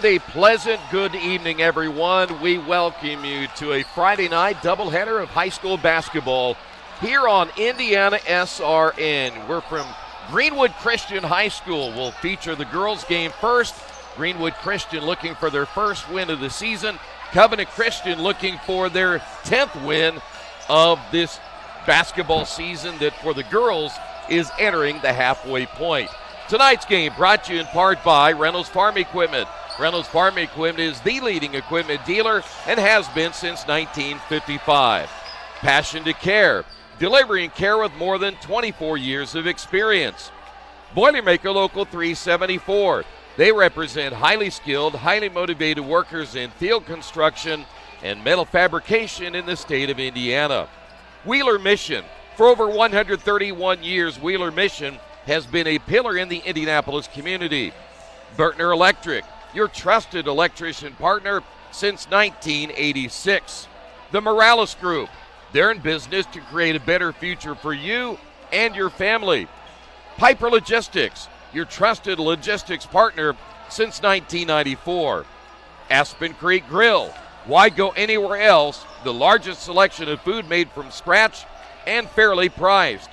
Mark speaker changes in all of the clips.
Speaker 1: And a pleasant good evening, everyone. We welcome you to a Friday night doubleheader of high school basketball here on IndianaSRN. We're from Greenwood Christian High School. We'll feature the girls' game first. Greenwood Christian looking for their first win of the season. Covenant Christian looking for their 10th win of this basketball season that for the girls is entering the halfway point. Tonight's game brought to you in part by Reynolds Farm Equipment. Reynolds Farm Equipment is the leading equipment dealer and has been since 1955. Passion to Care, delivering care with more than 24 years of experience. Boilermaker Local 374. They represent highly skilled, highly motivated workers in field construction and metal fabrication in the state of Indiana. Wheeler Mission. For over 131 years, Wheeler Mission has been a pillar in the Indianapolis community. Bertner Electric, your trusted electrician partner since 1986. The Morales Group, they're in business to create a better future for you and your family. Piper Logistics, your trusted logistics partner since 1994. Aspen Creek Grill, why go anywhere else? The largest selection of food made from scratch and fairly priced.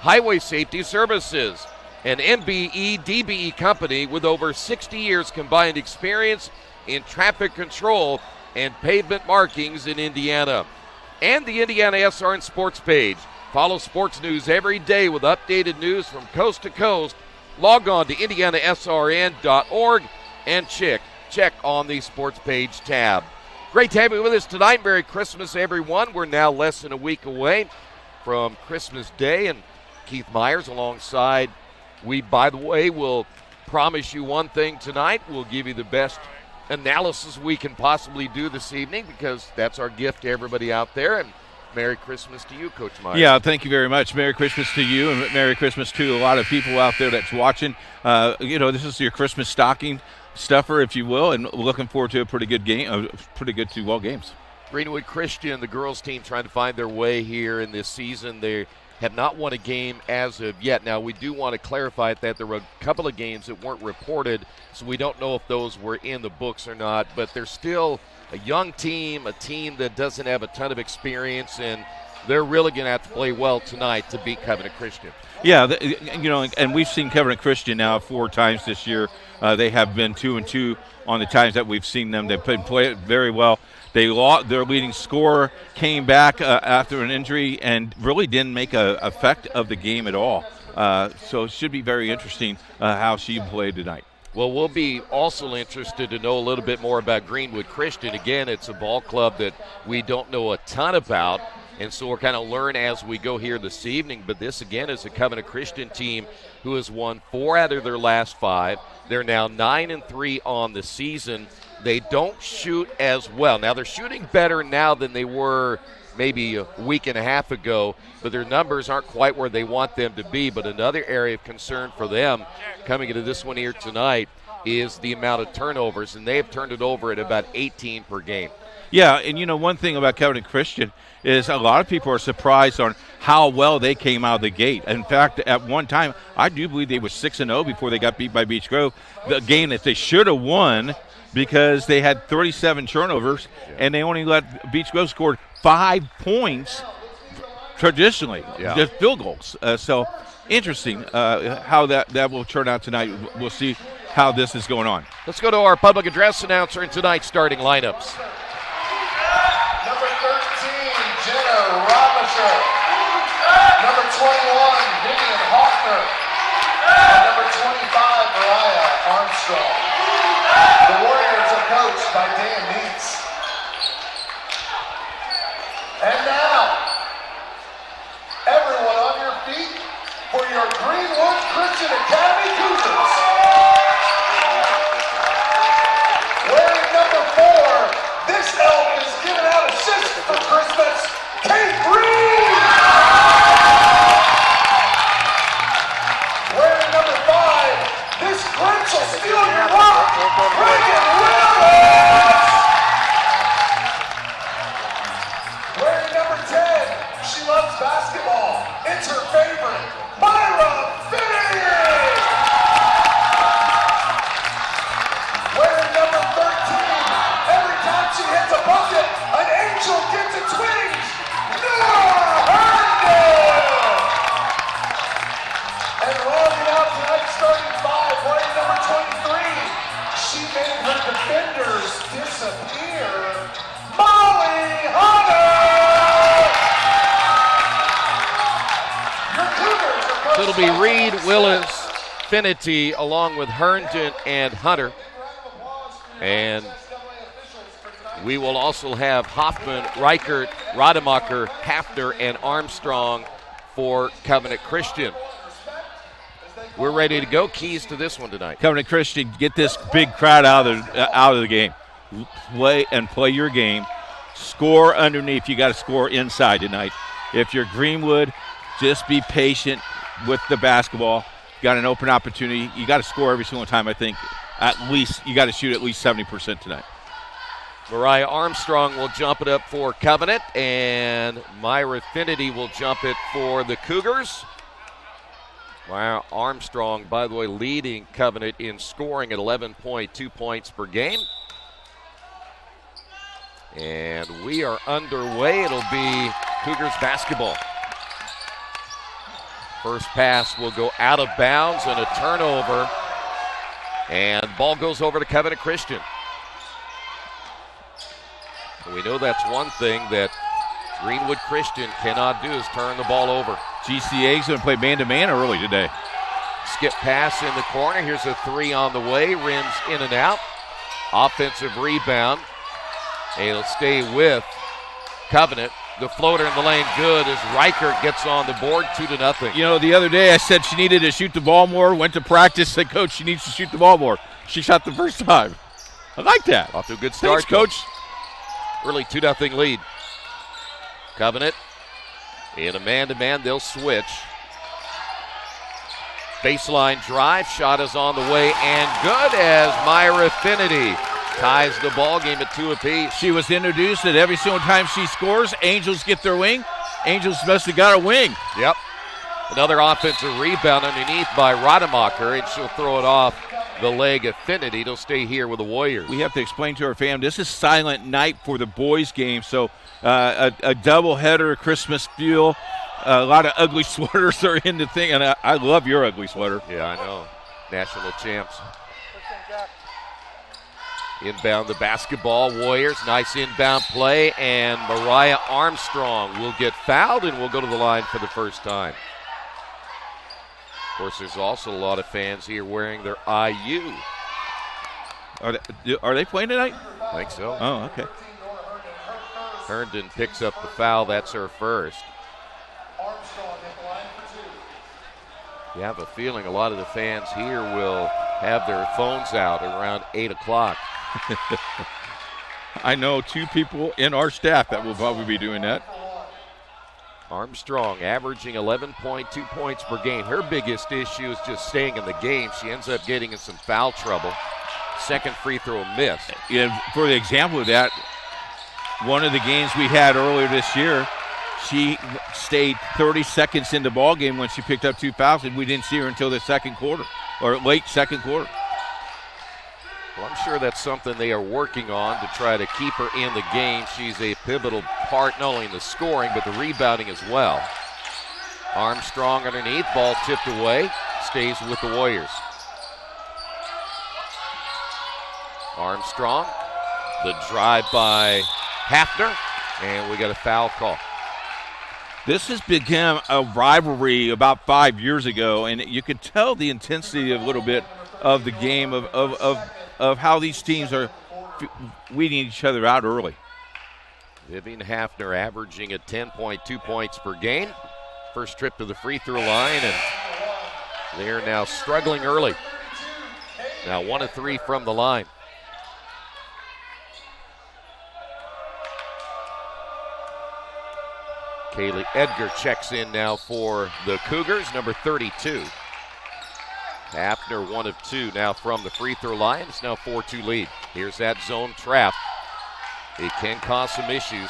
Speaker 1: Highway Safety Services, an MBE DBE company with over 60 years combined experience in traffic control and pavement markings in Indiana. And the IndianaSRN sports page. Follow sports news every day with updated news from coast to coast. Log on to IndianaSRN.org and check on the sports page tab. Great to have you with us tonight. Merry Christmas, everyone. We're now less than a week away from Christmas Day, and Keith Myers alongside. We, by the way, will promise you one thing tonight. We'll give you the best analysis we can possibly do this evening because that's our gift to everybody out there. And Merry Christmas to you, Coach Myers.
Speaker 2: Yeah, thank you very much. Merry Christmas to you, and Merry Christmas to a lot of people out there that's watching. This is your Christmas stocking stuffer, if you will, and we're looking forward to a pretty good game, pretty good 2 ball games.
Speaker 1: Greenwood Christian, the girls team, trying to find their way here in this season. They have not won a game as of yet. Now, we do want to clarify that there were a couple of games that weren't reported, so we don't know if those were in the books or not, but they're still a young team, a team that doesn't have a ton of experience, and they're really going to have to play well tonight to beat Covenant Christian.
Speaker 2: Yeah, and we've seen Covenant Christian now 4 times this year. They have been 2-2 on the times that we've seen them. They've played very well. Their leading scorer came back after an injury and really didn't make an effect of the game at all. So it should be very interesting how she played tonight.
Speaker 1: Well, we'll be also interested to know a little bit more about Greenwood Christian. Again, it's a ball club that we don't know a ton about, and so we're kind of learn as we go here this evening. But this, again, is a Covenant Christian team who has won 4 out of their last 5. They're now 9-3 on the season. They don't shoot as well. Now, they're shooting better now than they were maybe a week and a half ago, but their numbers aren't quite where they want them to be. But another area of concern for them coming into this one here tonight is the amount of turnovers, and they have turned it over at about 18 per game.
Speaker 2: Yeah, and one thing about Covenant Christian is a lot of people are surprised on how well they came out of the gate. In fact, at one time, I do believe they were 6-0 before they got beat by Beech Grove, the game that they should have won because they had 37 turnovers, and they only let Beech Grove score 5 points traditionally, just field goals. So interesting how that will turn out tonight. We'll see how this is going on.
Speaker 1: Let's go to our public address announcer and tonight's starting lineups.
Speaker 3: Number 13, Jenna Robinson. Number 21, Vivian Hoffner. And number 25, Mariah Armstrong. The Warriors are coached by Dan Neitz. And now, everyone on your feet for your Greenwood Christian Academy Cougars. Wearing number 4, this elk is giving out assists for Christmas, Kate Green! Wearing number 5, this Grinch will steal your rock, Reagan Williams! Wearing number 10, she loves basketball, it's her favorite, Myra Finney! Wearing number
Speaker 1: be Reed, Willis, Finity, along with Herndon and Hunter. And we will also have Hoffman, Reichert, Rademacher, Hafner, and Armstrong for Covenant Christian. We're ready to go. Keys to this one tonight.
Speaker 2: Covenant Christian, get this big crowd out of the game. Play your game. Score underneath. You got to score inside tonight. If you're Greenwood, just be patient with the basketball. Got an open opportunity. You got to score every single time, I think. At least you got to shoot at least 70% tonight.
Speaker 1: Mariah Armstrong will jump it up for Covenant, and Myra Finity will jump it for the Cougars. Mariah Armstrong, by the way, leading Covenant in scoring at 11.2 points per game. And we are underway. It'll be Cougars basketball. First pass will go out of bounds and a turnover. And ball goes over to Covenant Christian. We know that's one thing that Greenwood Christian cannot do is turn the ball over.
Speaker 2: GCA's going to play man-to-man early today.
Speaker 1: Skip pass in the corner. Here's a three on the way. Rims in and out. Offensive rebound. And it'll stay with Covenant. The floater in the lane good as Reichert gets on the board, 2-0.
Speaker 2: You know, the other day I said she needed to shoot the ball more, went to practice, said, Coach, she needs to shoot the ball more. She shot the first time. I like that.
Speaker 1: Off to a good start.
Speaker 2: Thanks, Coach.
Speaker 1: Early 2-0 lead. Covenant in a man-to-man, they'll switch. Baseline drive, shot is on the way and good as Myra Finity ties the ball game at 2 apiece.
Speaker 2: She was introduced that every single time she scores, Angels get their wing. Angels must have got a wing.
Speaker 1: Yep. Another offensive rebound underneath by Rademacher, and she'll throw it off the leg of Finity. It'll stay here with the Warriors.
Speaker 2: We have to explain to our fam, this is silent night for the boys' game, so a doubleheader, Christmas feel. A lot of ugly sweaters are in the thing, and I love your ugly sweater.
Speaker 1: Yeah, I know. National champs. Inbound the basketball, Warriors. Nice inbound play, and Mariah Armstrong will get fouled and will go to the line for the first time. Of course, there's also a lot of fans here wearing their IU.
Speaker 2: Are they playing tonight?
Speaker 1: I think so.
Speaker 2: Oh, okay.
Speaker 1: Herndon picks up the foul. That's her first. You have a feeling a lot of the fans here will have their phones out around 8 o'clock.
Speaker 2: I know 2 people in our staff that will probably be doing that.
Speaker 1: Armstrong averaging 11.2 points per game. Her biggest issue is just staying in the game. She ends up getting in some foul trouble. Second free throw miss.
Speaker 2: And for the example of that, one of the games we had earlier this year, she stayed 30 seconds in the ball game when she picked up 2 fouls, and we didn't see her until the second quarter, or late second quarter.
Speaker 1: Well, I'm sure that's something they are working on to try to keep her in the game. She's a pivotal part not only in the scoring but the rebounding as well. Armstrong underneath, ball tipped away, stays with the Warriors. Armstrong, the drive by Hafner, and we got a foul call.
Speaker 2: This has become a rivalry about 5 years ago, and you can tell the intensity a little bit of the game of how these teams are weeding each other out early.
Speaker 1: Vivian Hafner averaging at 10.2 points per game. First trip to the free throw line, and they are now struggling early. Now 1 of 3 from the line. Kaylee Edgar checks in now for the Cougars, number 32. Hafner 1 of 2 now from the free throw line. It's now 4-2 lead. Here's that zone trap. It can cause some issues.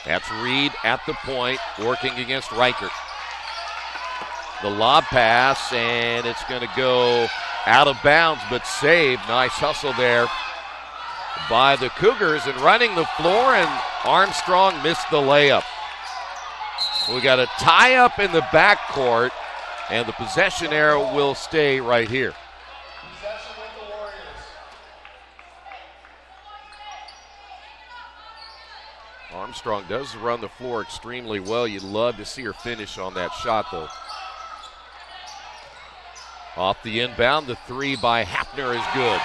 Speaker 1: That's Reed at the point, working against Reichert. The lob pass, and it's going to go out of bounds, but saved. Nice hustle there by the Cougars, and running the floor, and Armstrong missed the layup. We got a tie-up in the backcourt, and the possession arrow will stay right here. Armstrong does run the floor extremely well. You'd love to see her finish on that shot, though. Off the inbound, the three by Hafner is good.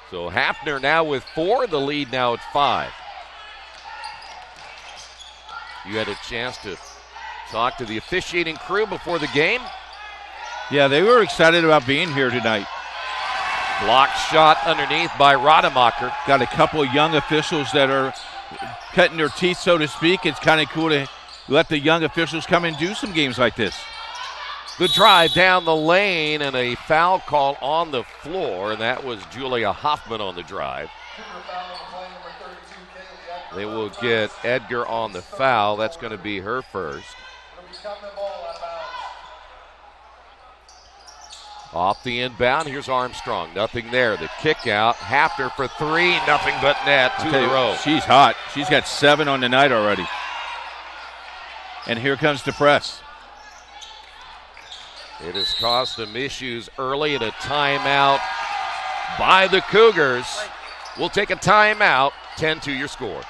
Speaker 1: So Hafner now with 4, the lead now at 5. You had a chance to talk to the officiating crew before the game?
Speaker 2: Yeah, they were excited about being here tonight.
Speaker 1: Blocked shot underneath by Rademacher.
Speaker 2: Got a couple of young officials that are cutting their teeth, so to speak. It's kind of cool to let the young officials come and do some games like this.
Speaker 1: The drive down the lane and a foul call on the floor, and that was Julia Hoffman on the drive. They will get Edgar on the foul. That's going to be her first. Off the inbound, here's Armstrong. Nothing there. The kick out. Hafner for 3, nothing but net. 2 in a row.
Speaker 2: She's hot. She's got 7 on the night already. And here comes the press.
Speaker 1: It has caused them issues early at a timeout by the Cougars. We'll take a timeout. 10-2 your score.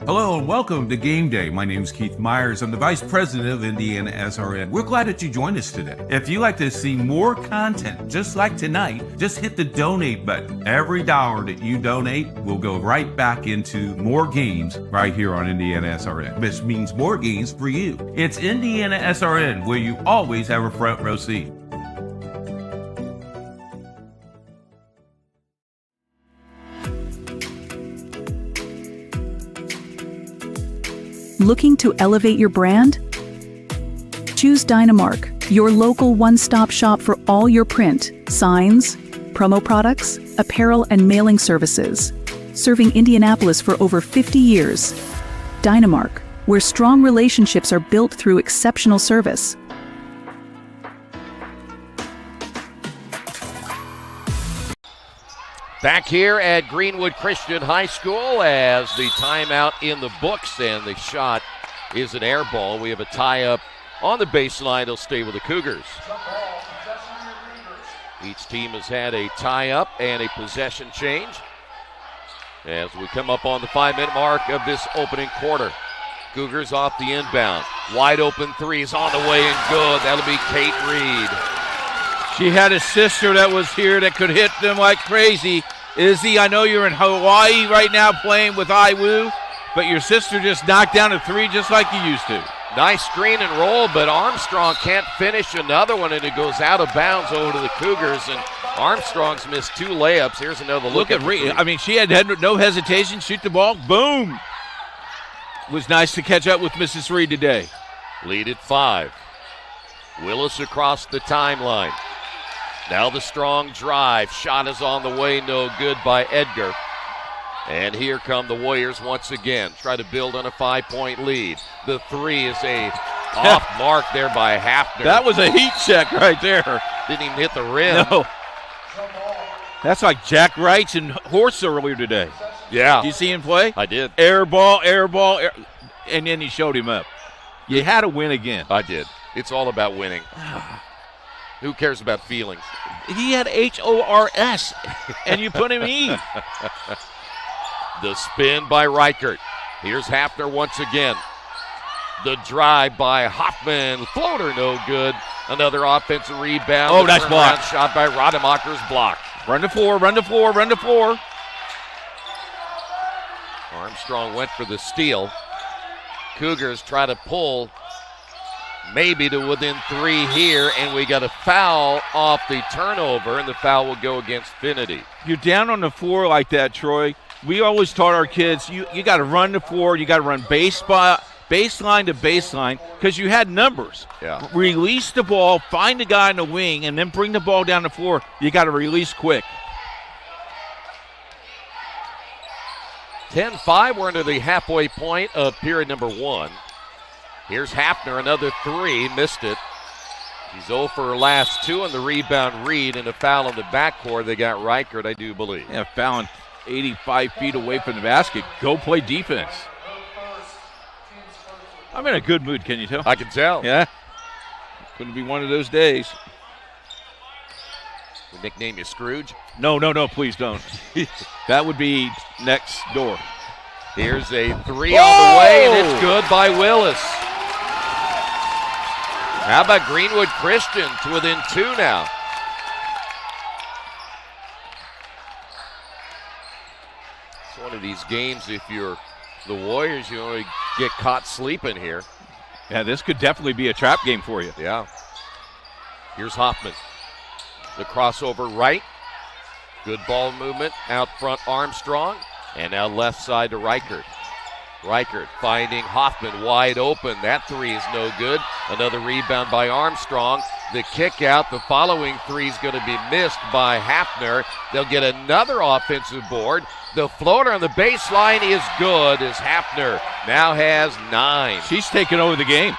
Speaker 4: Hello and welcome to Game Day. My name is Keith Myers. I'm the Vice President of IndianaSRN. We're glad that you joined us today. If you'd like to see more content just like tonight, just hit the donate button. Every dollar that you donate will go right back into more games right here on IndianaSRN, which means more games for you. It's IndianaSRN, where you always have a front row seat.
Speaker 5: Looking to elevate your brand? Choose Dynamark, your local one-stop shop for all your print, signs, promo products, apparel, and mailing services. Serving Indianapolis for over 50 years. Dynamark, where strong relationships are built through exceptional service.
Speaker 1: Back here at Greenwood Christian High School as the timeout in the books, and the shot is an air ball. We have a tie-up on the baseline. They'll stay with the Cougars. Each team has had a tie-up and a possession change as we come up on the 5-minute mark of this opening quarter. Cougars off the inbound. Wide open threes on the way and good. That'll be Kate Reed.
Speaker 2: She had a sister that was here that could hit them like crazy. Izzy, I know you're in Hawaii right now playing with IWU, but your sister just knocked down a 3 just like you used to.
Speaker 1: Nice screen and roll, but Armstrong can't finish another one, and it goes out of bounds over to the Cougars, and Armstrong's missed 2 layups. Here's another look at
Speaker 2: Reed. I mean, she had no hesitation, shoot the ball, boom. It was nice to catch up with Mrs. Reed today.
Speaker 1: Lead at 5. Willis across the timeline. Now the strong drive. Shot is on the way, no good by Edgar. And here come the Warriors once again. Try to build on a 5-point lead. The 3 is a off mark there by Hafner.
Speaker 2: That was a heat check right there.
Speaker 1: Didn't even hit the rim.
Speaker 2: No. That's like Jack Wright and Horse earlier today.
Speaker 1: Yeah.
Speaker 2: Did you see him play?
Speaker 1: I did.
Speaker 2: Air ball, and then he showed him up. You had to win again.
Speaker 1: I did. It's all about winning. Who cares about feelings?
Speaker 2: He had HORS, and you put him E.
Speaker 1: The spin by Reichert. Here's Hafner once again. The drive by Hoffman. Floater no good. Another offensive rebound.
Speaker 2: Oh, nice block.
Speaker 1: Shot by Rademacher's block.
Speaker 2: Run the floor, run the floor, run the floor.
Speaker 1: Armstrong went for the steal. Cougars try to pull maybe to within 3 here, and we got a foul off the turnover, and the foul will go against Finity.
Speaker 2: You're down on the floor like that, Troy. We always taught our kids, you got to run the floor, you got to run baseline to baseline, because you had numbers.
Speaker 1: Yeah.
Speaker 2: Release the ball, find the guy in the wing, and then bring the ball down the floor. You got to release quick.
Speaker 1: 10-5, we're into the halfway point of period number 1. Here's Hafner, another 3, missed it. She's 0 for her last 2 on the rebound. Reed, and a foul in the backcourt. They got Reichert, I do believe.
Speaker 2: Yeah, fouling 85 feet away from the basket. Go play defense. I'm in a good mood, can you tell?
Speaker 1: I can tell.
Speaker 2: Yeah. Couldn't be one of those days.
Speaker 1: We nickname you Scrooge.
Speaker 2: No, please don't. That would be next door.
Speaker 1: Here's a three on the way, and it's good by Willis. How about Greenwood Christian to within 2 now? It's one of these games, if you're the Warriors, you only get caught sleeping here.
Speaker 2: Yeah, this could definitely be a trap game for you.
Speaker 1: Yeah. Here's Hoffman. The crossover right. Good ball movement. Out front Armstrong. And now left side to Reichert. Reichert finding Hoffman wide open. That three is no good. Another rebound by Armstrong. The kick out. The following three is going to be missed by Hafner. They'll get another offensive board. The floater on the baseline is good as Hafner now has 9.
Speaker 2: She's taking over the game.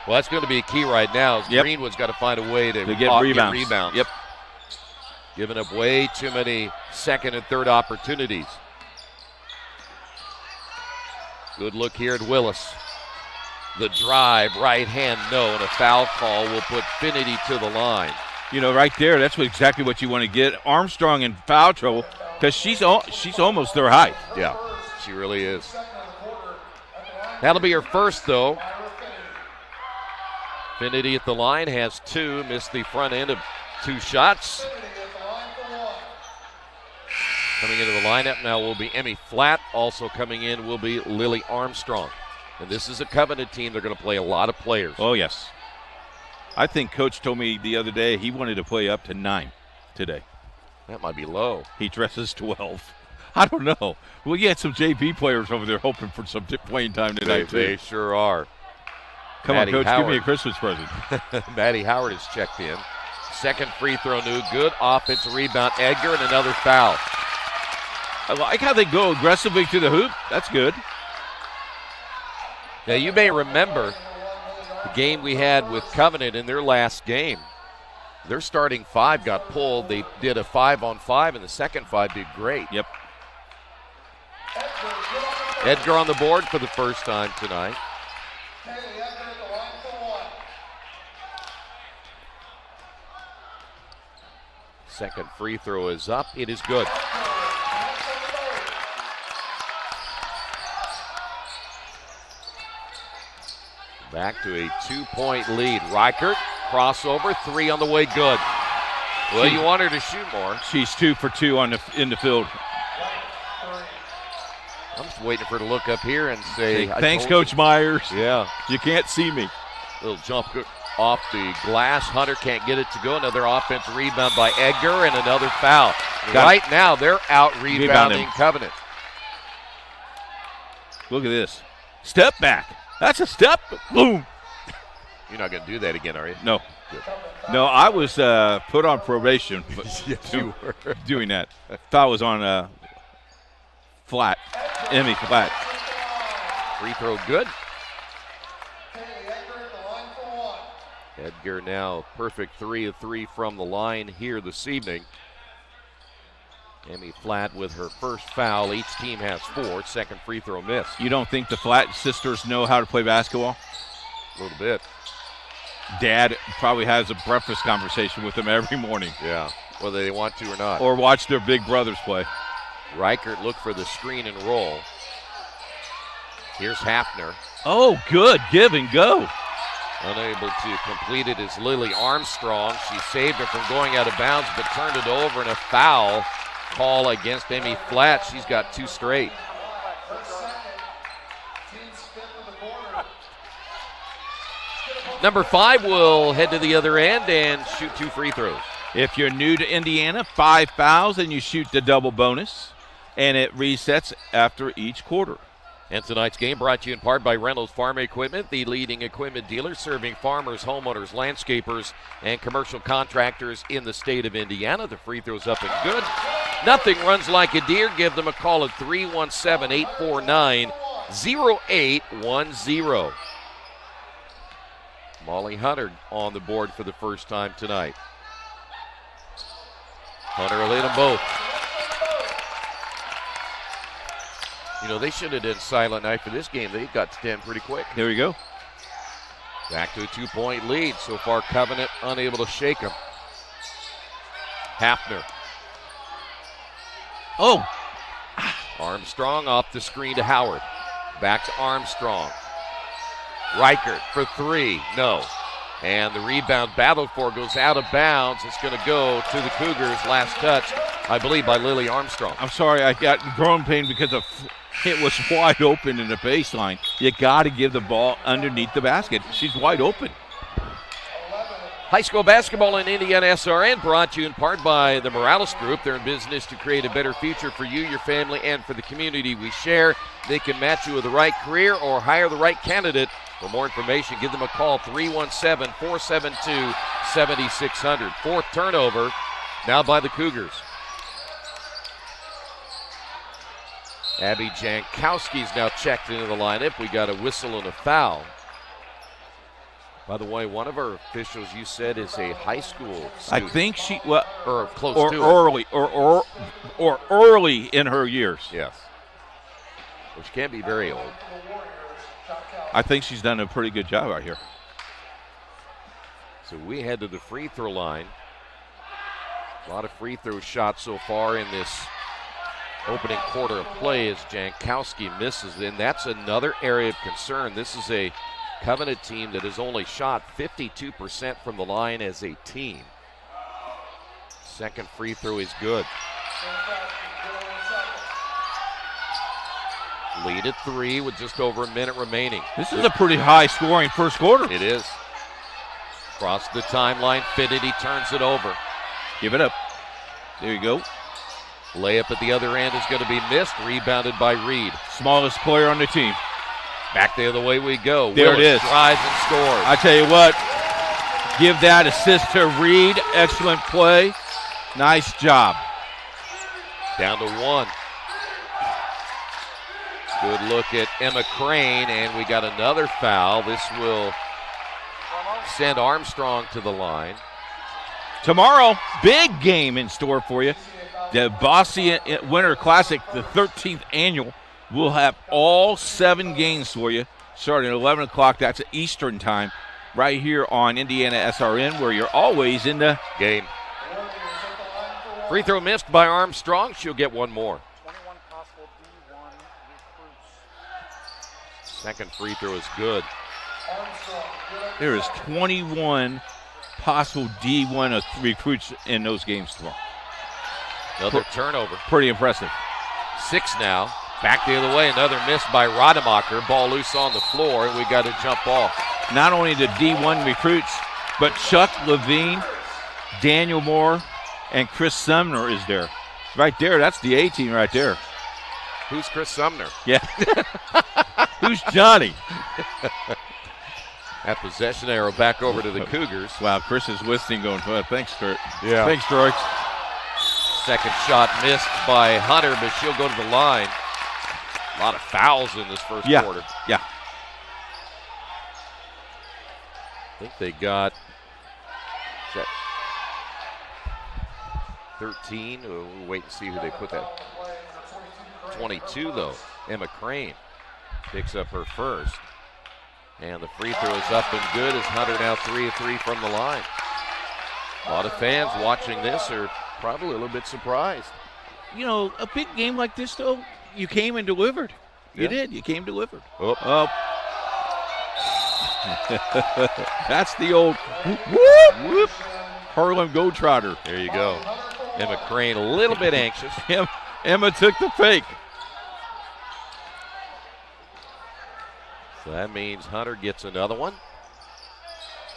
Speaker 1: Well, that's going to be a key right now.
Speaker 2: Yep.
Speaker 1: Greenwood's got to find a way to
Speaker 2: get rebounds.
Speaker 1: Yep. Giving up way too many second and third opportunities. Good look here at Willis. The drive, right hand, no, and a foul call will put Finity to the line.
Speaker 2: You know, right there, that's exactly what you want to get. Armstrong in foul trouble because she's almost their height.
Speaker 1: Yeah, she really is. That'll be her first, though. Finity at the line has 2, missed the front end of 2 shots. Coming into the lineup now will be Emmy Flatt. Also coming in will be Lily Armstrong. And this is a Covenant team. They're going to play a lot of players.
Speaker 2: Oh, yes. I think Coach told me the other day he wanted to play up to 9 today.
Speaker 1: That might be low.
Speaker 2: He dresses 12. I don't know. Well, you had some JV players over there hoping for some playing time tonight,
Speaker 1: They sure are.
Speaker 2: Come
Speaker 1: Maddie
Speaker 2: on, Coach,
Speaker 1: Howard.
Speaker 2: give me a Christmas present.
Speaker 1: Maddie Howard has checked in. Second free throw, no good. Offensive rebound, Edgar, and another foul.
Speaker 2: I like how they go aggressively to the hoop. That's good.
Speaker 1: Now, you may remember the game we had with Covenant in their last game. Their starting 5 got pulled. They did a 5-on-5, and the second 5 did great.
Speaker 2: Yep.
Speaker 1: Edgar on the board for the first time tonight. Second free throw is up. It is good. Back to a 2-point lead. Reichert, crossover, 3 on the way, good. Well, you want her to shoot more.
Speaker 2: She's 2 for 2 in the field.
Speaker 1: I'm just waiting for her to look up here and say,
Speaker 2: thanks, Coach Myers.
Speaker 1: Yeah.
Speaker 2: You can't see me.
Speaker 1: Little jump off the glass. Hunter can't get it to go. Another offensive rebound by Edgar and another foul. Right now, they're out rebounding Covenant.
Speaker 2: Look at this. Step back. That's a step. Boom.
Speaker 1: You're not going to do that again, are you?
Speaker 2: No. Good. No, I was put on probation but
Speaker 1: yes, you were.
Speaker 2: Doing that. Foul was on Flat. Emmy Flat.
Speaker 1: Free throw good. Edgar now perfect 3 of 3 from the line here this evening. Emmy Flatt with her first foul. Each team has 4. Second free throw miss.
Speaker 2: You don't think the Flatt sisters know how to play basketball?
Speaker 1: A little bit.
Speaker 2: Dad probably has a breakfast conversation with them every morning.
Speaker 1: Yeah, whether they want to or not.
Speaker 2: Or watch their big brothers play.
Speaker 1: Reichert look for the screen and roll. Here's Hafner.
Speaker 2: Oh, good. Give and go.
Speaker 1: Unable to complete it is Lily Armstrong. She saved her from going out of bounds, but turned it over, and a foul call against Emmy Flatt. She's got 2 straight. Number 5 will head to the other end and shoot 2 free throws.
Speaker 2: If you're new to Indiana, 5 fouls and you shoot the double bonus, and it resets after each quarter.
Speaker 1: And tonight's game brought to you in part by Reynolds Farm Equipment, the leading equipment dealer serving farmers, homeowners, landscapers, and commercial contractors in the state of Indiana. The free throw's up and good. Nothing runs like a deer. Give them a call at 317-849-0810. Molly Hunter on the board for the first time tonight. Hunter will hit them both. You know, they should have done silent night for this game. They got to 10 pretty quick.
Speaker 2: There we go.
Speaker 1: Back to a 2-point lead. So far, Covenant unable to shake them. Hafner.
Speaker 2: Oh,
Speaker 1: Armstrong off the screen to Howard. Back to Armstrong. Reichert for three. No. And the rebound battled for goes out of bounds. It's going to go to the Cougars. Last touch, I believe, by Lily Armstrong.
Speaker 2: I'm sorry, I got growing pain because it was wide open in the baseline. You got to give the ball underneath the basket. She's wide open.
Speaker 1: High school basketball in IndianaSRN brought to you in part by the Morales Group. They're in business to create a better future for you, your family, and for the community we share. They can match you with the right career or hire the right candidate. For more information, give them a call, 317-472-7600. Fourth turnover now by the Cougars. Abby Jankowski's now checked into the lineup. We got a whistle and a foul. By the way, one of our officials, you said, is a high school student.
Speaker 2: I think she
Speaker 1: or close
Speaker 2: or
Speaker 1: to
Speaker 2: early it. or early in her years.
Speaker 1: Yes, which can't be very old.
Speaker 2: I think she's done a pretty good job out here.
Speaker 1: So we head to the free throw line. A lot of free throw shots so far in this opening quarter of play as Jankowski misses. And that's another area of concern. This is a Covenant team that has only shot 52% from the line as a team. Second free throw is good. Lead at 3 with just over a minute remaining.
Speaker 2: This is a pretty high-scoring first quarter.
Speaker 1: It is. Across the timeline, fitted, he turns it over.
Speaker 2: Give it up. There you go.
Speaker 1: Layup at the other end is going to be missed, rebounded by Reed.
Speaker 2: Smallest player on the team.
Speaker 1: Back the other way we go.
Speaker 2: There
Speaker 1: Willis
Speaker 2: it is.
Speaker 1: Drives and scores.
Speaker 2: I tell you what, give that assist to Reed. Excellent play. Nice job.
Speaker 1: Down to 1. Good look at Emma Crane, and we got another foul. This will send Armstrong to the line.
Speaker 2: Tomorrow, big game in store for you. The Bossy Winter Classic, the 13th annual. We'll have all 7 games for you starting at 11 o'clock. That's Eastern time right here on IndianaSRN, where you're always in the
Speaker 1: game. Free throw missed by Armstrong. She'll get one more.
Speaker 6: 21 possible D1 recruits.
Speaker 1: Second free throw is good.
Speaker 2: There is 21 possible D1 recruits in those games tomorrow.
Speaker 1: Another turnover.
Speaker 2: Pretty impressive.
Speaker 1: 6 now. Back the other way, another miss by Rademacher. Ball loose on the floor, and we got to jump off.
Speaker 2: Not only the D1 recruits, but Chuck Levine, Daniel Moore, and Chris Sumner is there. Right there, that's the A team right there.
Speaker 1: Who's Chris Sumner?
Speaker 2: Yeah. Who's Johnny?
Speaker 1: That possession arrow back over to the Cougars.
Speaker 2: Wow, Chris is listening going, well, thanks, Kurt.
Speaker 1: Yeah.
Speaker 2: Thanks, Troy.
Speaker 1: Second shot missed by Hunter, but she'll go to the line. A lot of fouls in this first quarter.
Speaker 2: Yeah.
Speaker 1: I think they got 13. We'll wait and see who they put that. 22, though. Emma Crane picks up her first. And the free throw is up and good as Hunter now 3 of 3 from the line. A lot of fans watching this are probably a little bit surprised.
Speaker 2: You know, a big game like this, though, you came and delivered. You
Speaker 1: Yeah.
Speaker 2: did. You came delivered.
Speaker 1: Oh.
Speaker 2: That's the old whoop. Harlem Globetrotter.
Speaker 1: There you go. Emma Crane a little bit anxious.
Speaker 2: Emma took the fake.
Speaker 1: So that means Hunter gets another one.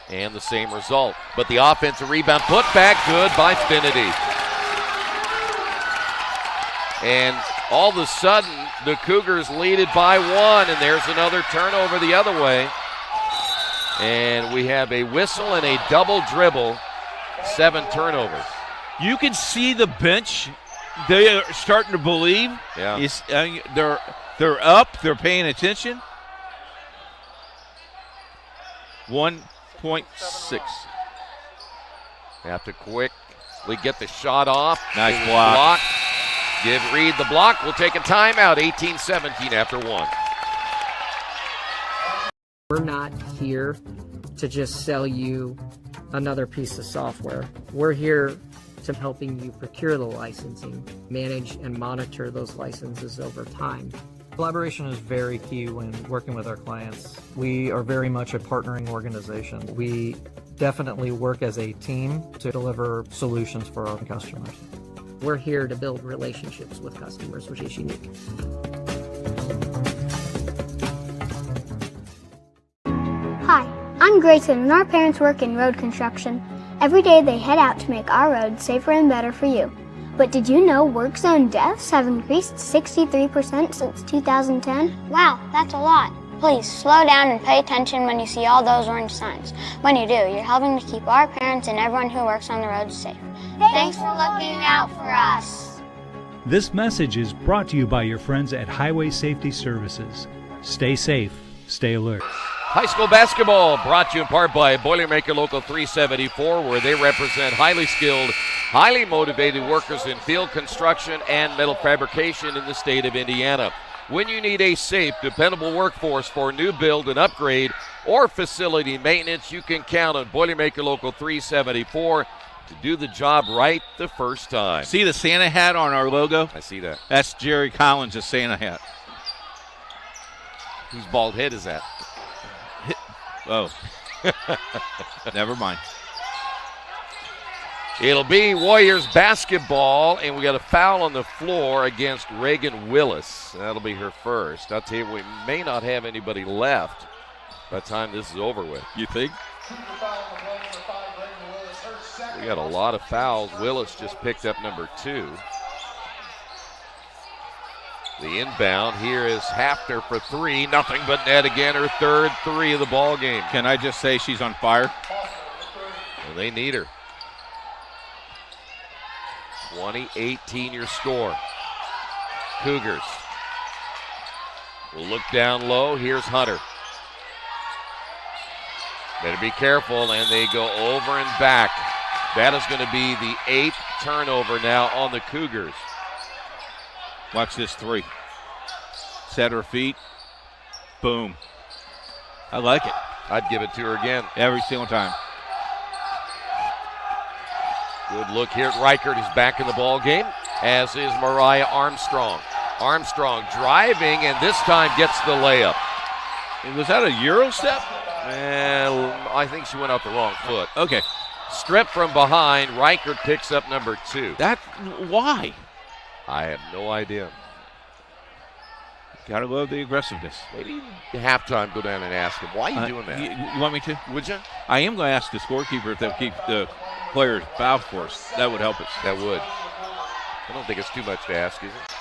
Speaker 1: And the same result. But the offensive rebound put back good by Finity. And all of a sudden, the Cougars lead it by 1, and there's another turnover the other way. And we have a whistle and a double dribble, 7 turnovers.
Speaker 2: You can see the bench. They are starting to believe.
Speaker 1: Yeah.
Speaker 2: They're up. They're paying attention. 1.6.
Speaker 1: Have to quickly get the shot off.
Speaker 2: Nice
Speaker 1: It was
Speaker 2: block.
Speaker 1: blocked. Give Reed the block. We'll take a timeout. 18-17 after 1.
Speaker 7: We're not here to just sell you another piece of software. We're here to helping you procure the licensing, manage and monitor those licenses over time.
Speaker 8: Collaboration is very key when working with our clients. We are very much a partnering organization. We definitely work as a team to deliver solutions for our customers.
Speaker 7: We're here to build relationships with customers, which is unique.
Speaker 9: Hi, I'm Grayson, and our parents work in road construction. Every day they head out to make our roads safer and better for you. But did you know work zone deaths have increased 63% since 2010?
Speaker 10: Wow, that's a lot. Please slow down and pay attention when you see all those orange signs. When you do, you're helping to keep our parents and everyone who works on the roads safe. Thanks for looking out for us.
Speaker 11: This message is brought to you by your friends at Highway Safety Services. Stay safe, stay alert.
Speaker 1: High school basketball brought to you in part by Boilermaker Local 374, where they represent highly skilled, highly motivated workers in field construction and metal fabrication in the state of Indiana. When you need a safe, dependable workforce for new build and upgrade or facility maintenance, you can count on Boilermaker Local 374 to do the job right the first time.
Speaker 2: See the Santa hat on our logo?
Speaker 1: I see that.
Speaker 2: That's Jerry Collins' Santa hat.
Speaker 1: Whose bald head is that?
Speaker 2: Oh, never mind.
Speaker 1: It'll be Warriors basketball, and we got a foul on the floor against Reagan Willis. That'll be her first. I'll tell you, we may not have anybody left by the time this is over with.
Speaker 2: You think?
Speaker 1: We got a lot of fouls. Willis just picked up number 2. The inbound here is Hafner for 3. Nothing but net again. Her third 3 of the ball game.
Speaker 2: Can I just say she's on fire?
Speaker 1: Well, they need her. 20-18 your score. Cougars will look down low. Here's Hunter. Better be careful, and they go over and back. That is going to be the 8th turnover now on the Cougars.
Speaker 2: Watch this 3. Set her feet. Boom. I like it.
Speaker 1: I'd give it to her again.
Speaker 2: Every single time.
Speaker 1: Good look here at Reichert, who's back in the ball game, as is Mariah Armstrong. Armstrong driving, and this time gets the layup.
Speaker 2: Was that a Euro step?
Speaker 1: Well, I think she went out the wrong foot.
Speaker 2: Okay.
Speaker 1: Strip from behind. Reichert picks up number 2.
Speaker 2: Why?
Speaker 1: I have no idea.
Speaker 2: Gotta love the aggressiveness.
Speaker 1: Maybe at halftime go down and ask him, why are you doing that?
Speaker 2: You want me to?
Speaker 1: Would you?
Speaker 2: I am going to ask the scorekeeper if they'll keep the players foul for us. That would help us.
Speaker 1: That would. I don't think it's too much to ask, is it?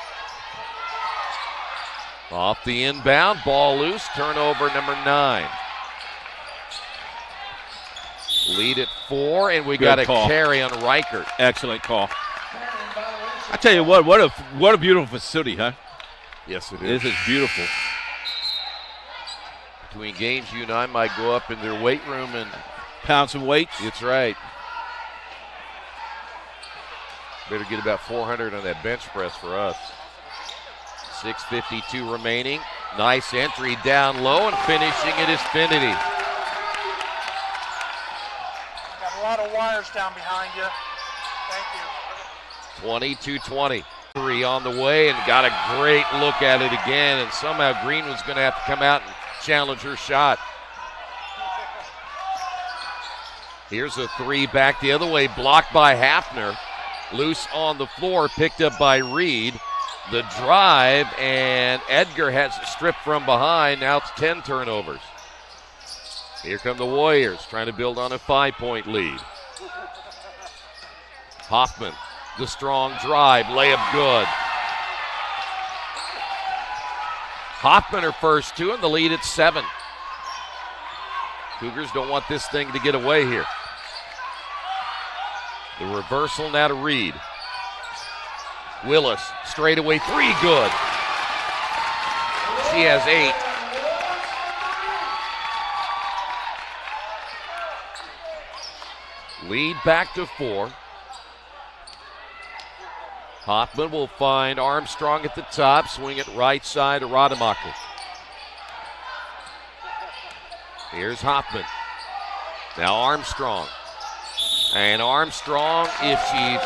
Speaker 1: Off the inbound, ball loose, turnover number 9. Lead at 4, and we got a carry on Reichert.
Speaker 2: Excellent call. I tell you what a beautiful facility, huh?
Speaker 1: Yes, it is.
Speaker 2: This is beautiful.
Speaker 1: Between games, you and I might go up in their weight room and
Speaker 2: pound some weights.
Speaker 1: That's right. Better get about 400 on that bench press for us. 6:52 remaining. Nice entry down low and finishing at Xfinity.
Speaker 6: Got a lot of wires down behind you. Thank you.
Speaker 1: 22-20. 3 on the way, and got a great look at it again, and somehow Greenwood's going to have to come out and challenge her shot. Here's a 3 back the other way, blocked by Hafner. Loose on the floor, picked up by Reed. The drive, and Edgar has it stripped from behind. Now it's 10 turnovers. Here come the Warriors, trying to build on a 5-point lead. Hoffman, the strong drive, layup good. Hoffman her first 2, and the lead at 7. Cougars don't want this thing to get away here. The reversal now to Reed. Willis, straightaway 3, good. She has 8. Lead back to 4. Hoffman will find Armstrong at the top, swing it right side to Rademacher. Here's Hoffman. Now Armstrong. And Armstrong, if she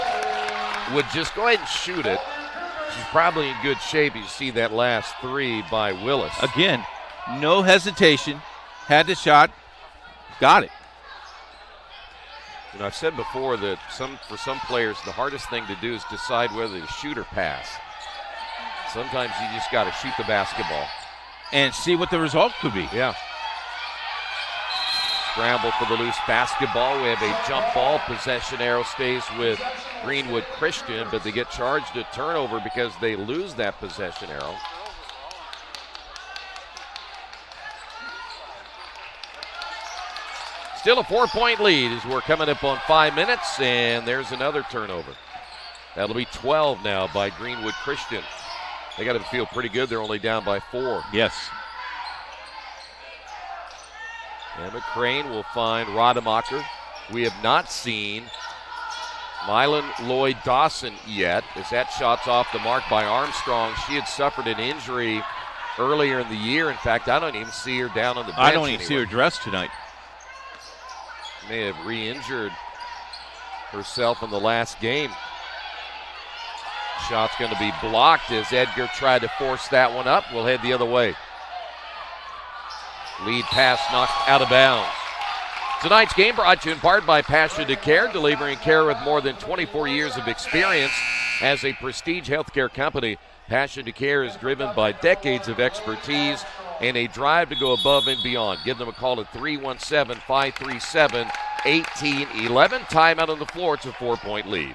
Speaker 1: would just go ahead and shoot it, she's probably in good shape. You see that last three by Willis.
Speaker 2: Again, no hesitation. Had the shot. Got it.
Speaker 1: You know, I've said before that for some players, the hardest thing to do is decide whether to shoot or pass. Sometimes you just got to shoot the basketball.
Speaker 2: And see what the result could be.
Speaker 1: Yeah. Scramble for the loose basketball. We have a jump ball. Possession arrow stays with Greenwood Christian, but they get charged a turnover because they lose that possession arrow. Still a 4-point lead as we're coming up on 5 minutes, and there's another turnover. That'll be 12 now by Greenwood Christian. They got to feel pretty good. They're only down by 4.
Speaker 2: Yes.
Speaker 1: Emma Crane will find Rademacher. We have not seen Mylan Lloyd-Dawson yet, as that shot's off the mark by Armstrong. She had suffered an injury earlier in the year. In fact, I don't even see her down on the bench
Speaker 2: I don't even
Speaker 1: anywhere.
Speaker 2: see her dressed tonight.
Speaker 1: May have re-injured herself in the last game. Shot's going to be blocked as Edgar tried to force that one up. We'll head the other way. Lead pass knocked out of bounds. Tonight's game brought to you in part by Passion to Care, delivering care with more than 24 years of experience as a prestige healthcare company. Passion to Care is driven by decades of expertise and a drive to go above and beyond. Give them a call at 317-537-1811. Timeout on the floor. It's a 4-point lead.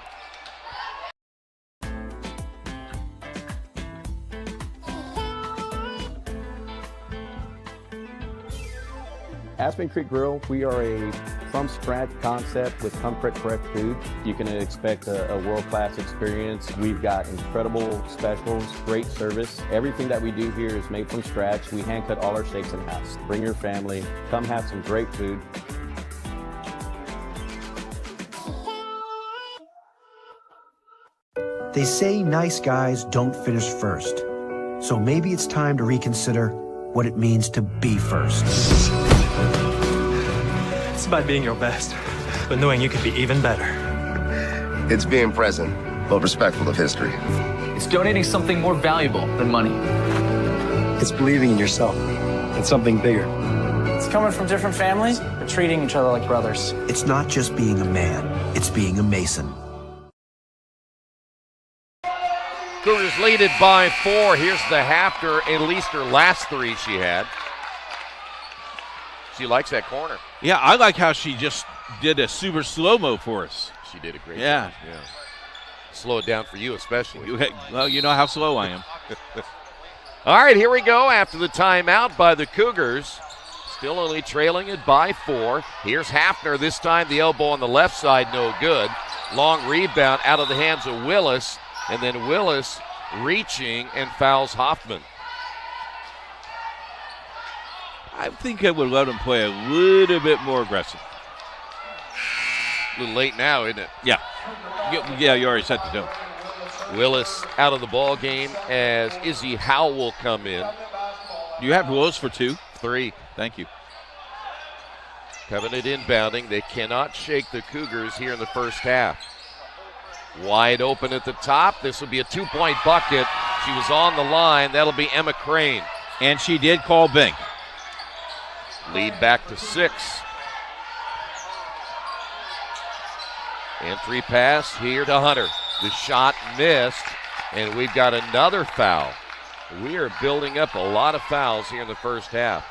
Speaker 12: Aspen Creek Grill, we are a from-scratch concept with comfort fresh food. You can expect a world-class experience. We've got incredible specials, great service. Everything that we do here is made from scratch. We hand-cut all our steaks in-house. Bring your family. Come have some great food.
Speaker 13: They say nice guys don't finish first. So maybe it's time to reconsider what it means to be first.
Speaker 14: It's about being your best, but knowing you could be even better.
Speaker 15: It's being present, but respectful of history.
Speaker 16: It's donating something more valuable than money.
Speaker 17: It's believing in yourself and something bigger.
Speaker 18: It's coming from different families, but treating each other like brothers.
Speaker 13: It's not just being a man, it's being a Mason.
Speaker 1: Cougars lead it by 4. Here's the Hafner, at least her last 3 she had. She likes that corner.
Speaker 2: Yeah, I like how she just did a super slow-mo for us.
Speaker 1: She did a great
Speaker 2: job.
Speaker 1: Yeah. Slow it down for you especially.
Speaker 2: Well, you know how slow I am.
Speaker 1: All right, here we go after the timeout by the Cougars. Still only trailing it by 4. Here's Hafner. This time the elbow on the left side, no good. Long rebound out of the hands of Willis. And then Willis reaching and fouls Hoffman.
Speaker 2: I think I would let him play a little bit more aggressive.
Speaker 1: A little late now, isn't it?
Speaker 2: Yeah. Yeah, you already set the tone.
Speaker 1: Willis out of the ball game as Izzy Howell will come in.
Speaker 2: You have Willis for 2?
Speaker 1: 3.
Speaker 2: Thank you.
Speaker 1: Covenant inbounding. They cannot shake the Cougars here in the first half. Wide open at the top. This will be a 2-point bucket. She was on the line. That'll be Emma Crane.
Speaker 2: And she did call Bink.
Speaker 1: Lead back to 6. Entry pass here to Hunter. The shot missed, and we've got another foul. We are building up a lot of fouls here in the first half.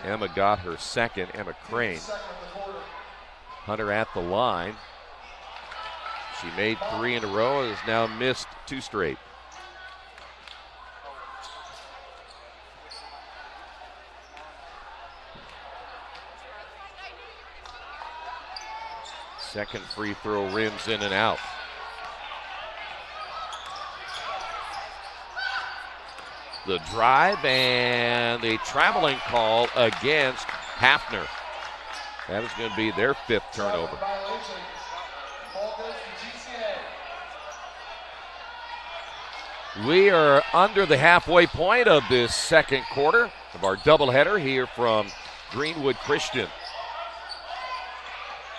Speaker 1: Emma got her second, Emma Crane. Hunter at the line. She made 3 in a row and has now missed 2 straight. Second free throw rims in and out. The drive and a traveling call against Hafner. That is going to be their 5th turnover. We are under the halfway point of this second quarter of our doubleheader here from Greenwood Christian.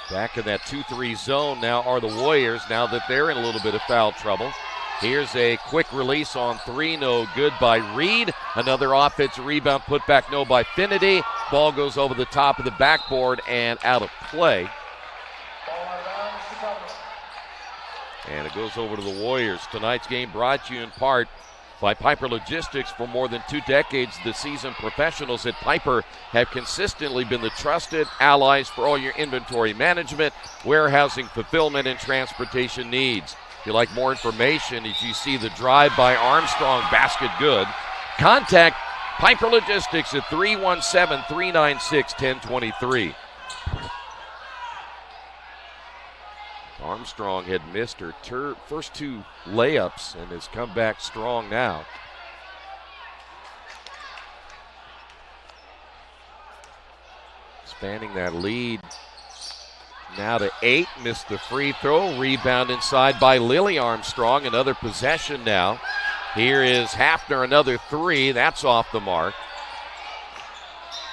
Speaker 1: Back in that 2-3 zone now are the Warriors, now that they're in a little bit of foul trouble. Here's a quick release on three, no good by Reed. Another offensive rebound, put back, no by Finity. Ball goes over the top of the backboard and out of play. And it goes over to the Warriors. Tonight's game brought to you in part by Piper Logistics. For more than 2 decades, the seasoned professionals at Piper have consistently been the trusted allies for all your inventory management, warehousing, fulfillment, and transportation needs. If you'd like more information, if you see the drive by Armstrong basket good, contact Piper Logistics at 317-396-1023. Armstrong had missed her first 2 layups and has come back strong now. Expanding that lead now to 8. Missed the free throw. Rebound inside by Lily Armstrong. Another possession now. Here is Hafner, another 3. That's off the mark.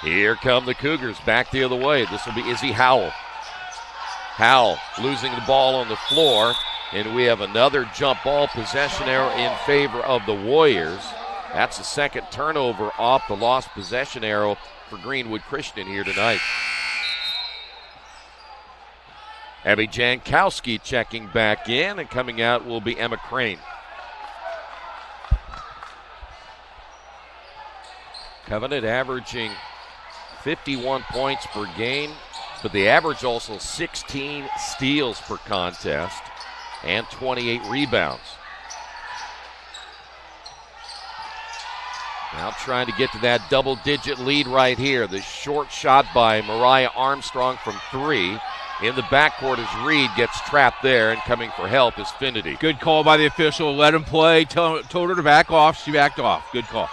Speaker 1: Here come the Cougars back the other way. This will be Izzy Howell. Howell losing the ball on the floor, and we have another jump ball possession error in favor of the Warriors. That's the second turnover off the lost possession arrow for Greenwood Christian here tonight. Abby Jankowski checking back in, and coming out will be Emma Crane. Covenant averaging 51 points per game, but they average also 16 steals per contest and 28 rebounds. Now trying to get to that double-digit lead right here. The short shot by Mariah Armstrong from 3. In the backcourt as Reed gets trapped there, and coming for help is Finity.
Speaker 2: Good call by the official. Let him play. Told her to back off. She backed off. Good call.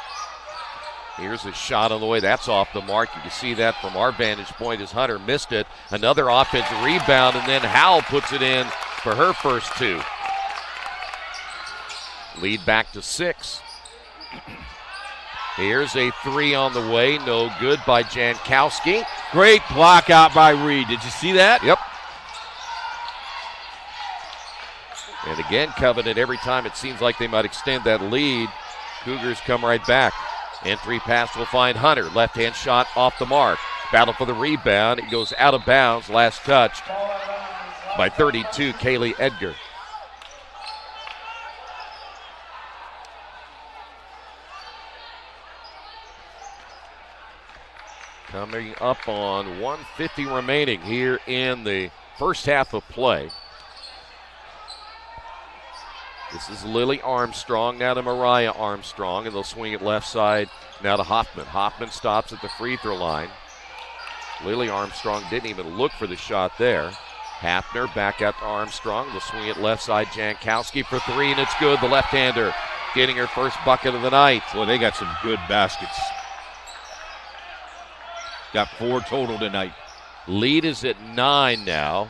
Speaker 1: Here's a shot on the way. That's off the mark. You can see that from our vantage point as Hunter missed it. Another offensive rebound, and then Howell puts it in for her first 2. Lead back to 6. Here's a 3 on the way. No good by Jankowski.
Speaker 2: Great block out by Reed. Did you see that?
Speaker 1: Yep. And again, Covenant, every time it seems like they might extend that lead, Cougars come right back. Entry pass will find Hunter. Left-hand shot off the mark. Battle for the rebound. It goes out of bounds. Last touch by 32, Kaylee Edgar. Coming up on 1:50 remaining here in the first half of play. This is Lily Armstrong, now to Mariah Armstrong, and they'll swing it left side now to Hoffman. Hoffman stops at the free throw line. Lily Armstrong didn't even look for the shot there. Hafner back out to Armstrong. They'll swing it left side. Jankowski for 3, and it's good. The left-hander getting her first bucket of the night.
Speaker 2: Well, they got some good baskets. Got 4 total tonight.
Speaker 1: Lead is at 9 now.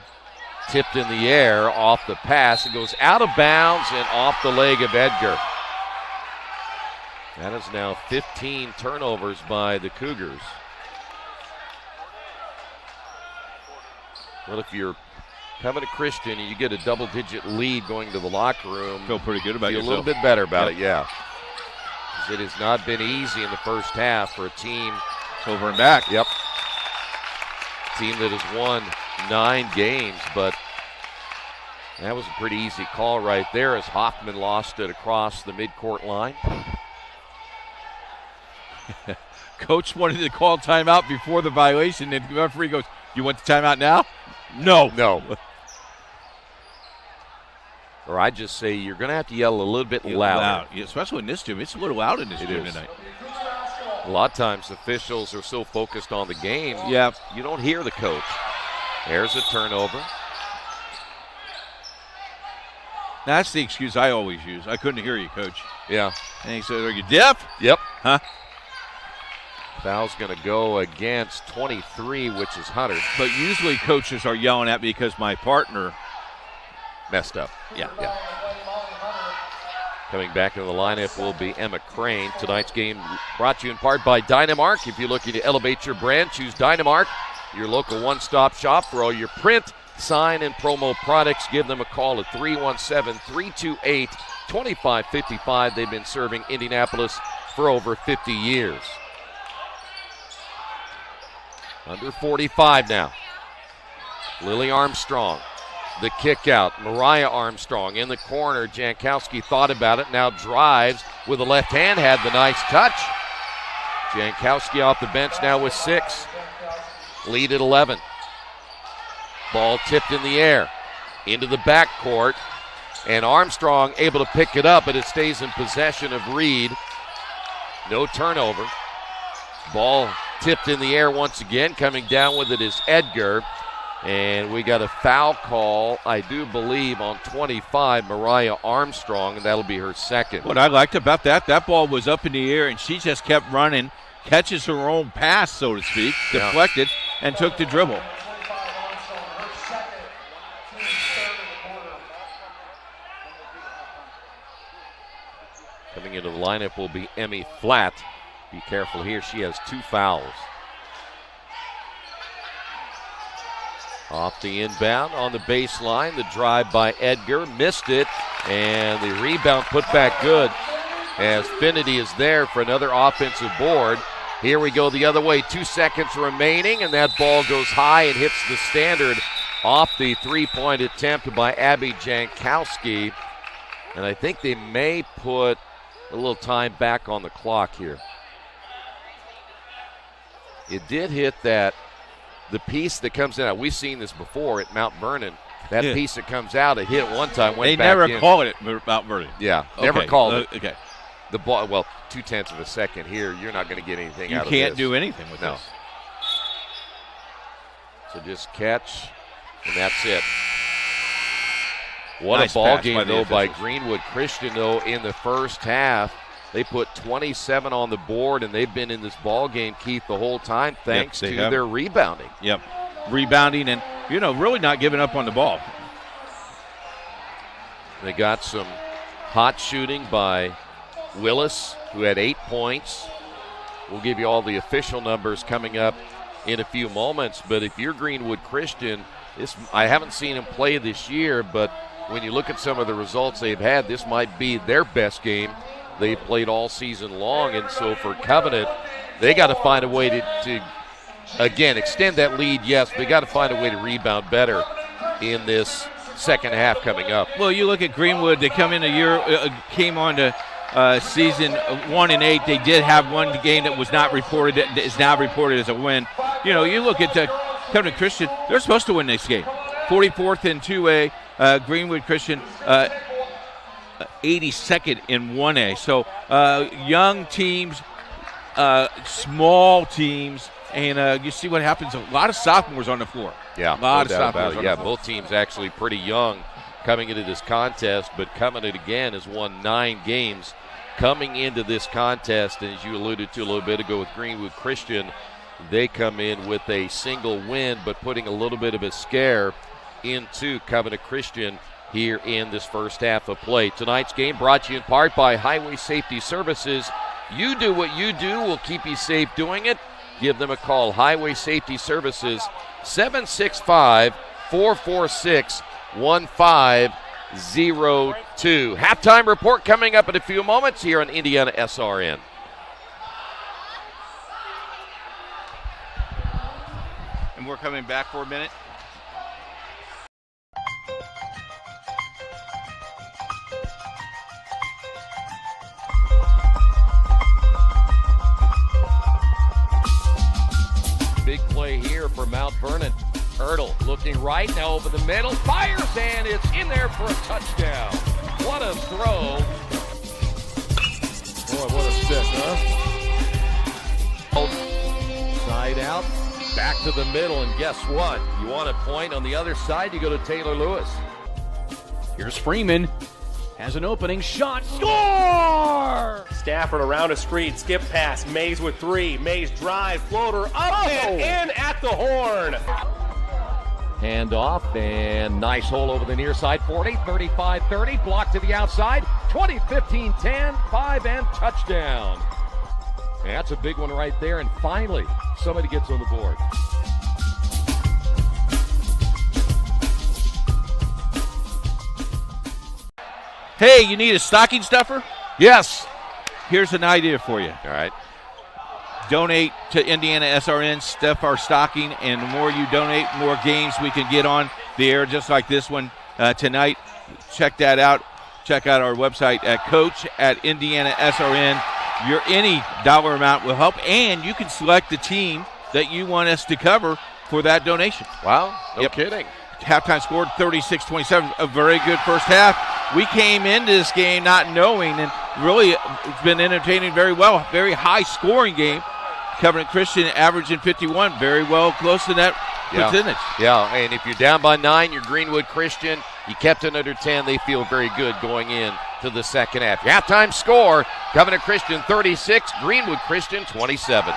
Speaker 1: Tipped in the air off the pass. It goes out of bounds and off the leg of Edgar. That is now 15 turnovers by the Cougars. Well, if you're Covenant Christian and you get a double-digit lead going to the locker room,
Speaker 2: feel pretty good about yourself.
Speaker 1: A little bit better about it, yeah. Because it has not been easy in the first half for a team.
Speaker 2: It's over and back.
Speaker 1: Yep. Team that has won 9 games, but that was a pretty easy call right there as Hoffman lost it across the midcourt line.
Speaker 2: Coach wanted to call timeout before the violation, and the referee goes, "You want the timeout now?" No.
Speaker 1: Or I just say you're going to have to yell a little bit louder.
Speaker 2: Loud. Yeah, especially in this gym. It's a little loud in this gym tonight.
Speaker 1: A lot of times officials are so focused on the game, you don't hear the coach. There's a turnover.
Speaker 2: That's the excuse I always use. I couldn't hear you, Coach.
Speaker 1: Yeah.
Speaker 2: And he said, "Are you deaf?"
Speaker 1: Yep.
Speaker 2: Huh?
Speaker 1: Foul's going to go against 23, which is Hunter.
Speaker 2: But usually coaches are yelling at me because my partner
Speaker 1: messed up.
Speaker 2: Yeah.
Speaker 1: Coming back into the lineup will be Emma Crane. Tonight's game brought to you in part by Dynamark. If you're looking to elevate your brand, choose Dynamark, your local one-stop shop for all your print, sign, and promo products. Give them a call at 317-328-2555. They've been serving Indianapolis for over 50 years. Under 45 now. Lily Armstrong. The kick out. Mariah Armstrong in the corner. Jankowski thought about it. Now drives with the left hand. Had the nice touch. Jankowski off the bench now with 6. Lead at 11. Ball tipped in the air. Into the backcourt. And Armstrong able to pick it up, but it stays in possession of Reed. No turnover. Ball tipped in the air once again. Coming down with it is Edgar. And we got a foul call, I do believe, on 25, Mariah Armstrong, and that'll be her second.
Speaker 2: What I liked about that ball was up in the air, and she just kept running, catches her own pass, so to speak, deflected, and took the dribble.
Speaker 1: Coming into the lineup will be Emmy Flatt. Be careful here, she has 2 fouls. Off the inbound on the baseline, the drive by Edgar, missed it, and the rebound put back good as Finity is there for another offensive board. Here we go the other way, 2 seconds remaining, and that ball goes high and hits the standard off the three-point attempt by Abby Jankowski. And I think they may put a little time back on the clock here. It did hit that. The piece that comes out, we've seen this before at Mount Vernon. That piece that comes out, it hit one time, went back in.
Speaker 2: They never call it Mount Vernon.
Speaker 1: Yeah, never called it.
Speaker 2: Okay.
Speaker 1: The ball, well, 0.2 of a second here, you're not going to get anything out of this.
Speaker 2: You can't do anything with this.
Speaker 1: So just catch, and that's it. What
Speaker 2: Nice
Speaker 1: a ball
Speaker 2: pass
Speaker 1: game,
Speaker 2: by the
Speaker 1: though, by
Speaker 2: officials.
Speaker 1: Greenwood Christian, though, in the first half. They put 27 on the board, and they've been in this ball game, Keith, the whole time, thanks to their rebounding.
Speaker 2: Yep, rebounding and, really not giving up on the ball.
Speaker 1: They got some hot shooting by Willis, who had 8 points. We'll give you all the official numbers coming up in a few moments, but if you're Greenwood Christian, I haven't seen them play this year, but when you look at some of the results they've had, this might be their best game they've played all season long. And so for Covenant, they got to find a way to again, extend that lead, yes, but they got to find a way to rebound better in this second half coming up.
Speaker 2: Well, you look at Greenwood, they come in came on to season 1-8. They did have one game that was not reported, that is now reported as a win. You look at Covenant Christian, they're supposed to win this game. 44th in 2A, Greenwood Christian 82nd in 1A. So young teams, small teams, and you see what happens. A lot of sophomores on the floor.
Speaker 1: Yeah,
Speaker 2: a lot of sophomores.
Speaker 1: Yeah, both teams actually pretty young coming into this contest, but Covenant again has won 9 games coming into this contest. And as you alluded to a little bit ago with Greenwood Christian, they come in with a single win, but putting a little bit of a scare into Covenant Christian here in this first half of play. Tonight's game brought to you in part by Highway Safety Services. You do what you do, we'll keep you safe doing it. Give them a call. Highway Safety Services, 765-446-1502. Halftime report coming up in a few moments here on IndianaSRN.
Speaker 2: And we're coming back for a minute.
Speaker 1: Big play here for Mount Vernon. Ertl looking right, now over the middle, fires, and it's in there for a touchdown. What a throw. Boy, what a stick, huh? Side out, back to the middle, and guess what? You want a point on the other side, you go to Taylor Lewis.
Speaker 19: Here's Freeman. Has an opening shot. Score!
Speaker 20: Stafford around a screen. Skip pass. Mays with 3. Mays drive. Floater up and in at the horn.
Speaker 1: Hand off, and nice hole over the near side. 40, 35-30, block to the outside. 20, 15, 10, 5, and touchdown. And that's a big one right there, and finally, somebody gets on the board.
Speaker 2: Hey, you need a stocking stuffer?
Speaker 1: Yes.
Speaker 2: Here's an idea for you.
Speaker 1: All right.
Speaker 2: Donate to IndianaSRN, stuff our stocking, and the more you donate, more games we can get on the air, just like this one tonight. Check that out. Check out our website at coach@IndianaSRN. Any dollar amount will help, and you can select the team that you want us to cover for that donation.
Speaker 1: Wow, no kidding.
Speaker 2: Halftime scored 36-27, a very good first half. We came into this game not knowing, and really it's been entertaining very well. Very high scoring game. Covenant Christian averaging 51, very well close to that percentage.
Speaker 1: Yeah, and if you're down by 9, you're Greenwood Christian. You kept it under 10. They feel very good going in to the second half. Halftime score, Covenant Christian 36, Greenwood Christian 27.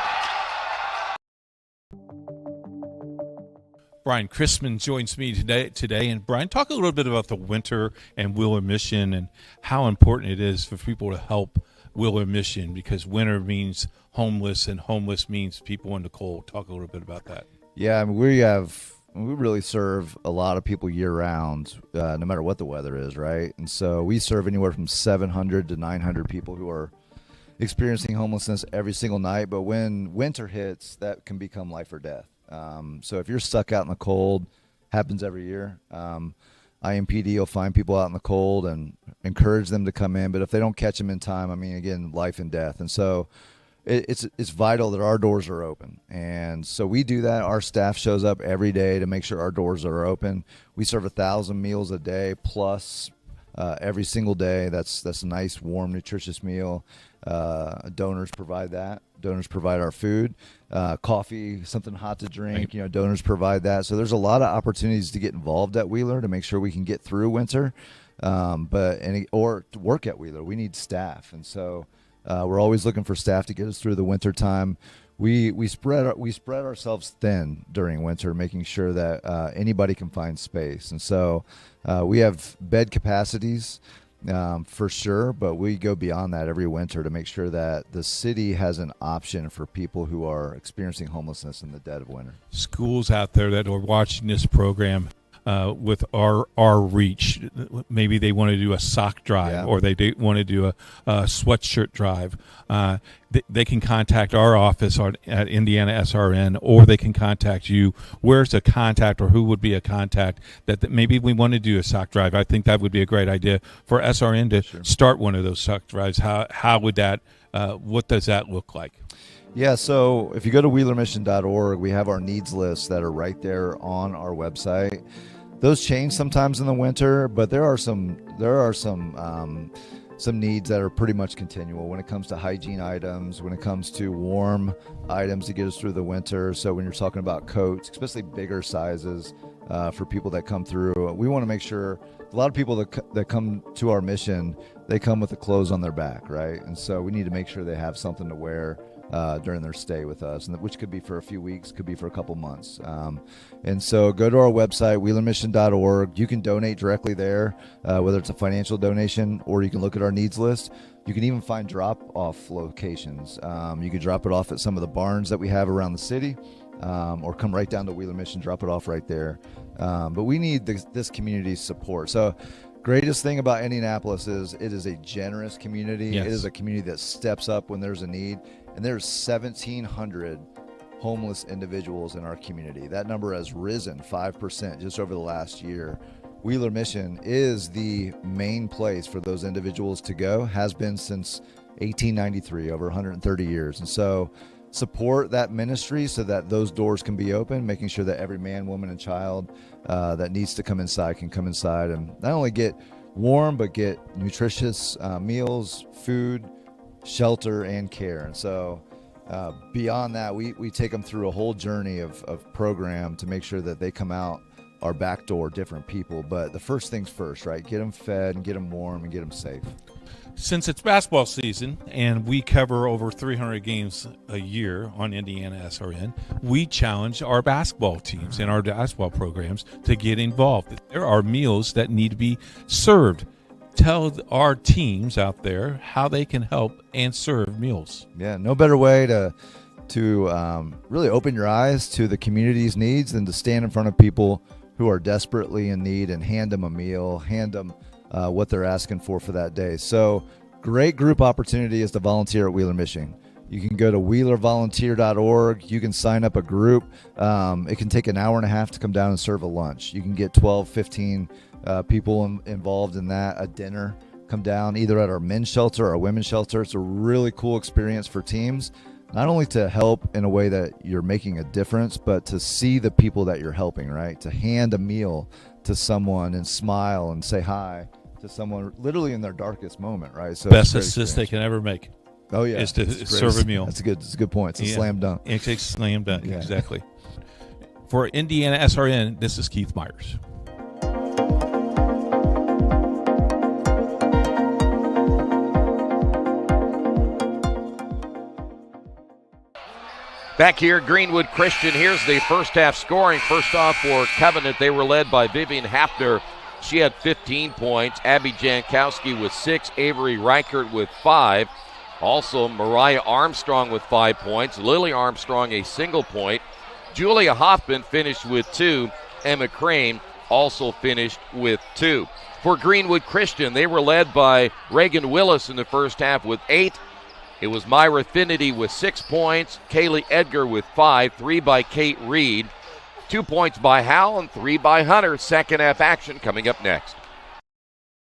Speaker 4: Brian Chrisman joins me today. And Brian, talk a little bit about the winter and Wheeler Mission and how important it is for people to help Wheeler Mission, because winter means homeless and homeless means people in the cold. Talk a little bit about that.
Speaker 21: Yeah, I mean, we really serve a lot of people year round, no matter what the weather is, right? And so we serve anywhere from 700 to 900 people who are experiencing homelessness every single night. But when winter hits, that can become life or death. So if you're stuck out in the cold, happens every year. IMPD will find people out in the cold and encourage them to come in. But if they don't catch them in time, I mean, again, life and death. And so it's vital that our doors are open. And so we do that. Our staff shows up every day to make sure our doors are open. We serve 1,000 meals a day plus every single day. That's a nice, warm, nutritious meal. Donors provide that. Donors provide our food, coffee, something hot to drink. You know, donors provide that. So there's a lot of opportunities to get involved at Wheeler to make sure we can get through winter, or to work at Wheeler. We need staff, and so we're always looking for staff to get us through the winter time. We spread ourselves thin during winter, making sure that anybody can find space, and so we have bed capacities. For sure, but we go beyond that every winter to make sure that the city has an option for people who are experiencing homelessness in the dead of winter.
Speaker 4: Schools out there that are watching this program with our reach, maybe they want to do a sock drive, or they want to do a sweatshirt drive. They can contact our office at IndianaSRN, or they can contact you. Where's a contact, or who would be a contact that maybe we want to do a sock drive? I think that would be a great idea for SRN to start one of those sock drives. How would that? What does that look like?
Speaker 21: Yeah, so if you go to wheelermission.org, we have our needs lists that are right there on our website. Those change sometimes in the winter, but there are some needs that are pretty much continual when it comes to hygiene items, when it comes to warm items to get us through the winter. So when you're talking about coats, especially bigger sizes for people that come through, we want to make sure a lot of people that come to our mission, they come with the clothes on their back, right? And so we need to make sure they have something to wear during their stay with us, and which could be for a few weeks, could be for a couple months. And so go to our website, wheelermission.org. You can donate directly there, whether it's a financial donation or you can look at our needs list. You can even find drop-off locations. You can drop it off at some of the barns that we have around the city, or come right down to Wheeler Mission, drop it off right there. But we need this community's support. So greatest thing about Indianapolis is it is a generous community.
Speaker 4: Yes.
Speaker 21: It is a community that steps up when there's a need. And there's 1,700 homeless individuals in our community. That number has risen 5% just over the last year. Wheeler Mission is the main place for those individuals to go, has been since 1893, over 130 years. And so support that ministry so that those doors can be open, making sure that every man, woman, and child that needs to come inside can come inside and not only get warm, but get nutritious meals, food, shelter, and care. And so beyond that, we take them through a whole journey of program to make sure that they come out our back door different people. But the first things first, right? Get them fed and get them warm and get them safe.
Speaker 3: Since it's basketball season and we cover over 300 games a year on IndianaSRN, we challenge our basketball teams and our basketball programs to get involved. There are meals that need to be served. Tell our teams out there how they can help and serve meals.
Speaker 21: Yeah, no better way to really open your eyes to the community's needs than to stand in front of people who are desperately in need and hand them a meal, hand them what they're asking for that day. So great group opportunity is to volunteer at Wheeler, Michigan. You can go to wheelervolunteer.org. You can sign up a group. It can take an hour and a half to come down and serve a lunch. You can get 12, 15 people involved in that, a dinner. Come down either at our men's shelter or our women's shelter. It's a really cool experience for teams, not only to help in a way that you're making a difference, but to see the people that you're helping, right? To hand a meal to someone and smile and say hi to someone literally in their darkest moment, right? So
Speaker 3: best assist they can ever make.
Speaker 21: Oh yeah,
Speaker 3: is to serve a meal.
Speaker 21: That's a good point. It's a slam dunk.
Speaker 3: It's a slam dunk, exactly. For IndianaSRN, this is Keith Myers.
Speaker 1: Back here, Greenwood Christian. Here's the first half scoring. First off for Covenant, they were led by Vivian Hafner. She had 15 points. Abby Jankowski with 6. Avery Reichert with 5. Also, Mariah Armstrong with 5 points. Lily Armstrong a single point. Julia Hoffman finished with 2. Emma Crane also finished with 2. For Greenwood Christian, they were led by Reagan Willis in the first half with 8. It was Myra Finity with 6 points, Kaylee Edgar with 5, 3 by Kate Reed, 2 points by Hal, and 3 by Hunter. Second half action coming up next.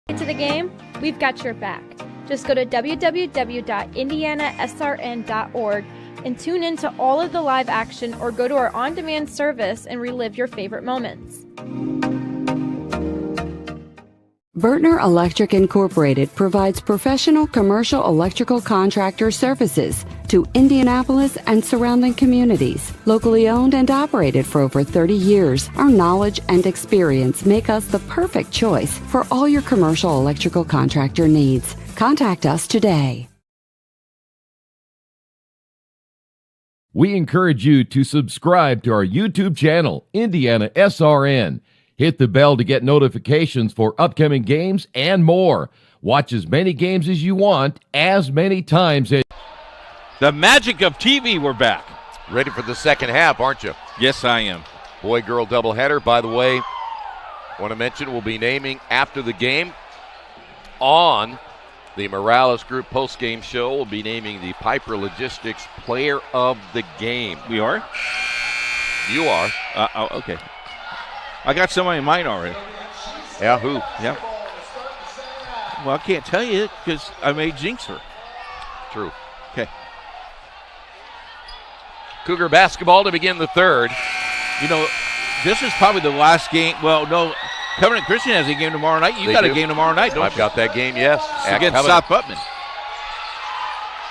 Speaker 22: To the game, we've got your back. Just go to www.indianasrn.org and tune in to all of the live action, or go to our on-demand service and relive your favorite moments.
Speaker 23: Vertner Electric Incorporated provides professional commercial electrical contractor services to Indianapolis and surrounding communities. Locally owned and operated for over 30 years, our knowledge and experience make us the perfect choice for all your commercial electrical contractor needs. Contact us today.
Speaker 24: We encourage you to subscribe to our YouTube channel, IndianaSRN. Hit the bell to get notifications for upcoming games and more. Watch as many games as you want, as many times as...
Speaker 2: The magic of TV, we're back.
Speaker 1: Ready for the second half, aren't you?
Speaker 2: Yes, I am.
Speaker 1: Boy-girl doubleheader. By the way, want to mention we'll be naming after the game on the Morales Group post-game show. We'll be naming the Piper Logistics Player of the Game.
Speaker 2: We are?
Speaker 1: You are.
Speaker 2: Okay. I got somebody in mind already.
Speaker 1: Yeah, who?
Speaker 2: Yeah. Well, I can't tell you because I may jinx her.
Speaker 1: True.
Speaker 2: Okay.
Speaker 1: Cougar basketball to begin the third.
Speaker 2: You know, this is probably the last game. Well, no, Covenant Christian has a game tomorrow night. You've got a game tomorrow night, don't you?
Speaker 1: I've got that game, yes.
Speaker 2: Against South Putman.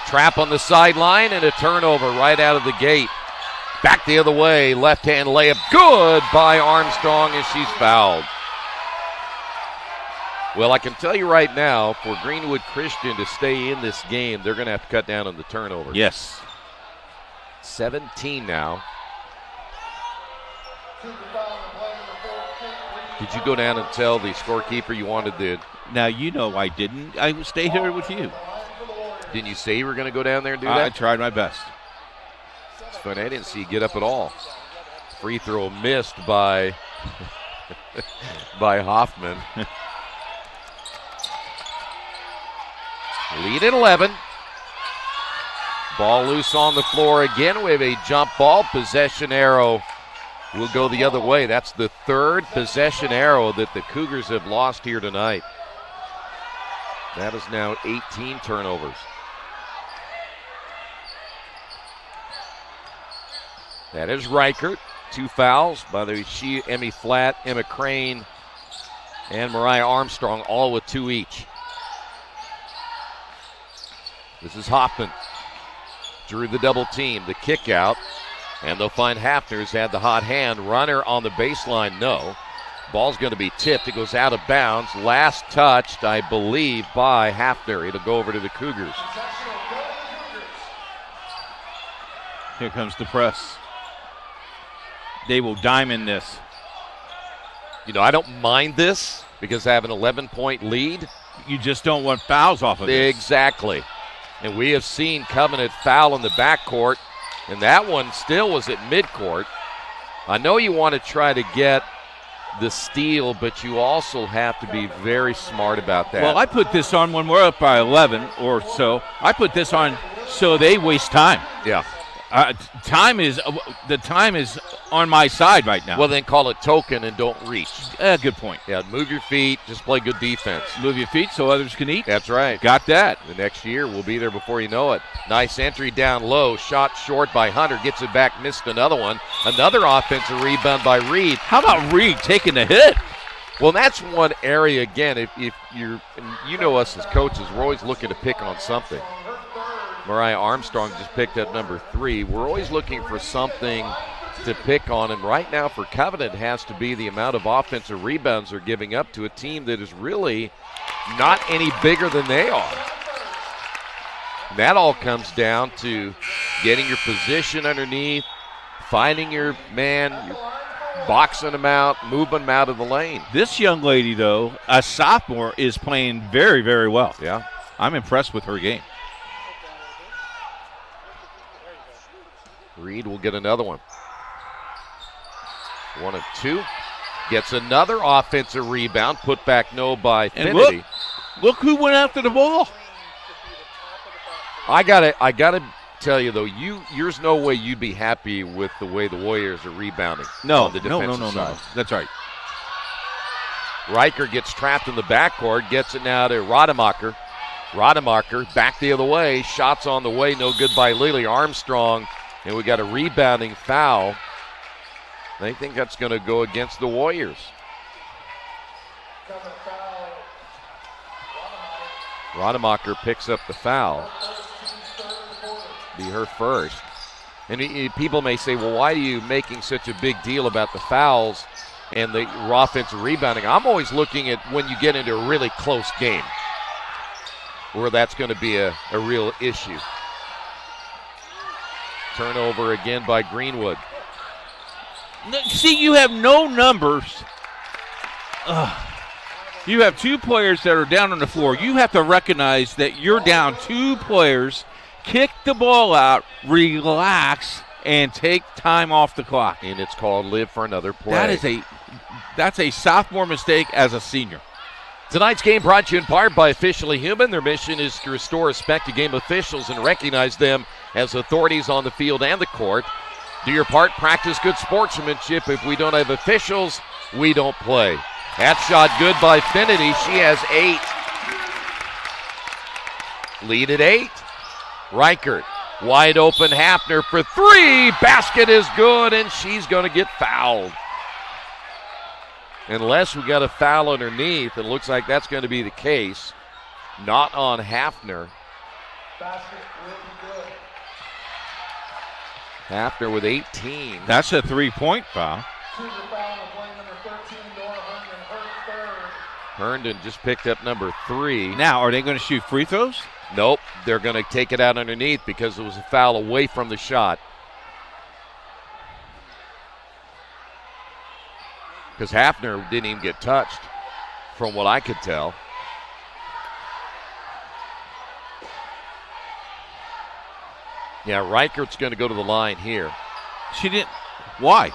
Speaker 1: Trap on the sideline and a turnover right out of the gate. Back the other way, left-hand layup, good by Armstrong as she's fouled. Well, I can tell you right now, for Greenwood Christian to stay in this game, they're going to have to cut down on the turnovers.
Speaker 2: Yes.
Speaker 1: 17 now. Did you go down and tell the scorekeeper you wanted the...
Speaker 2: Now, you know I didn't. I stayed here with you.
Speaker 1: Didn't you say you were going to go down there and do that?
Speaker 2: I tried my best.
Speaker 1: It's funny, I didn't see you get up at all. Free throw missed by by Hoffman. Lead at 11. Ball loose on the floor again. We have a jump ball. Possession arrow will go the other way. That's the third possession arrow that the Cougars have lost here tonight. That is now 18 turnovers. That is Reichert. 2 fouls by the Emmy Flatt, Emma Crane, and Mariah Armstrong, all with 2 each. This is Hoffman. Drew the double team, the kick out, and they'll find Hafner's had the hot hand. Runner on the baseline, no. Ball's going to be tipped. It goes out of bounds. Last touched, I believe, by Hafner. It'll go over to the Cougars.
Speaker 2: Here comes the press. They will diamond this.
Speaker 1: You know, I don't mind this because I have an 11-point lead.
Speaker 2: You just don't want fouls off of this.
Speaker 1: Exactly. And we have seen Covenant foul in the backcourt, and that one still was at midcourt. I know you want to try to get the steal, but you also have to be very smart about that.
Speaker 2: Well, I put this on when we're up by 11 or so. I put this on so they waste time.
Speaker 1: Yeah.
Speaker 2: The time is on my side right now.
Speaker 1: Well, then call it token and don't reach.
Speaker 2: Good point.
Speaker 1: Yeah, move your feet. Just play good defense.
Speaker 2: Move your feet so others can eat.
Speaker 1: That's right.
Speaker 2: Got that.
Speaker 1: The next year, we'll be there before you know it. Nice entry down low. Shot short by Hunter. Gets it back. Missed another one. Another offensive rebound by Reed.
Speaker 2: How about Reed taking the hit?
Speaker 1: Well, that's one area, again, if you're, and you know us as coaches, we're always looking to pick on something. Mariah Armstrong just picked up number 3. We're always looking for something to pick on, and right now for Covenant it has to be the amount of offensive rebounds they're giving up to a team that is really not any bigger than they are. And that all comes down to getting your position underneath, finding your man, boxing them out, moving them out of the lane.
Speaker 2: This young lady, though, a sophomore, is playing very, very well.
Speaker 1: Yeah.
Speaker 2: I'm impressed with her game.
Speaker 1: Reed will get another one. 1 of 2. Gets another offensive rebound. Put back no by Finity.
Speaker 2: Look who went after the ball.
Speaker 1: I gotta tell you though, there's no way you'd be happy with the way the Warriors are rebounding.
Speaker 2: No,
Speaker 1: on the defensive side.
Speaker 2: No. That's right.
Speaker 1: Riker gets trapped in the backcourt, gets it now to Rademacher. Rademacher back the other way. Shots on the way, no good by Lily Armstrong. And we got a rebounding foul. They think that's going to go against the Warriors. Rademacher picks up the foul. Be her first. And people may say, well, why are you making such a big deal about the fouls and the offensive rebounding? I'm always looking at when you get into a really close game where that's going to be a real issue. Turnover again by Greenwood.
Speaker 2: See, you have no numbers. You have 2 players that are down on the floor. You have to recognize that you're down 2 players. Kick the ball out, relax, and take time off the clock.
Speaker 1: And it's called live for another play.
Speaker 2: That's a sophomore mistake as a senior.
Speaker 1: Tonight's game brought to you in part by Officially Human. Their mission is to restore respect to game officials and recognize them as authorities on the field and the court. Do your part, practice good sportsmanship. If we don't have officials, we don't play. That shot good by Finity. She has 8. Lead at 8. Reichert, wide open, Hafner for 3. Basket is good, and she's going to get fouled. Unless we got a foul underneath, it looks like that's going to be the case. Not on Hafner. Hafner with 18.
Speaker 2: That's a 3-point foul.
Speaker 1: Herndon just picked up number 3.
Speaker 2: Now, are they going to shoot free throws?
Speaker 1: Nope. They're going to take it out underneath because it was a foul away from the shot. Because Hafner didn't even get touched, from what I could tell. Yeah, Reichert's going to go to the line here.
Speaker 2: She didn't. Why?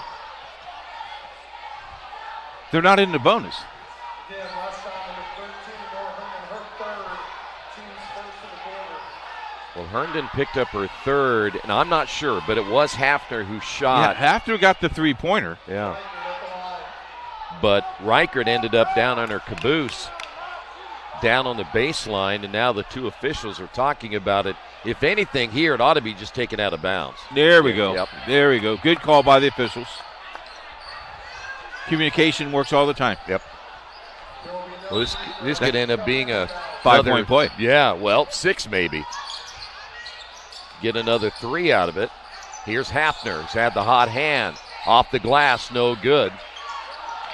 Speaker 2: They're not in the bonus.
Speaker 1: Well, Herndon picked up her 3rd, and I'm not sure, but it was Hafner who shot.
Speaker 2: Yeah, Hafner got the 3-pointer.
Speaker 1: Yeah. But Reichert ended up down on her caboose, down on the baseline, and now the 2 officials are talking about it. If anything here, it ought to be just taken out of bounds.
Speaker 2: There we go.
Speaker 1: Yep.
Speaker 2: There we go. Good call by the officials. Communication works all the time.
Speaker 1: Yep. Well, this could end up being a
Speaker 2: 5-point play.
Speaker 1: Yeah, well, 6 maybe. Get another 3 out of it. Here's Hafner, who's had the hot hand. Off the glass, no good.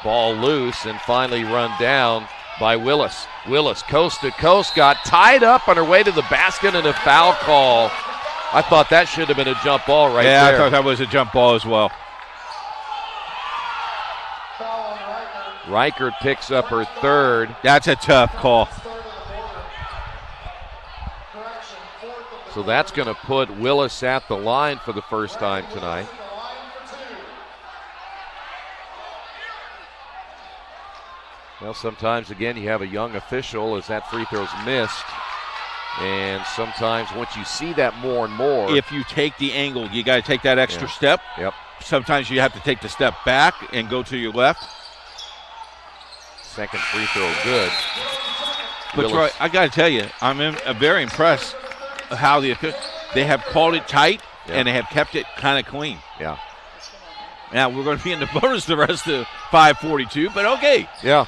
Speaker 1: Ball loose and finally run down by Willis. Willis, coast to coast, got tied up on her way to the basket and a foul call. I thought that should have been a jump ball right there.
Speaker 2: Yeah, I thought that was a jump ball as well.
Speaker 1: Reichert picks up her third.
Speaker 2: That's a tough call.
Speaker 1: So that's going to put Willis at the line for the first time tonight. Well, sometimes, again, you have a young official as that free throw's missed. And sometimes once you see that more and more.
Speaker 2: If you take the angle, you got to take that extra step.
Speaker 1: Yep.
Speaker 2: Sometimes you have to take the step back and go to your left.
Speaker 1: Second free throw good.
Speaker 2: But Troy, I got to tell you, I'm very impressed how they have called it tight and they have kept it kind of clean.
Speaker 1: Yeah.
Speaker 2: Now, we're going to be in the bonus the rest of 5:42, but okay.
Speaker 1: Yeah.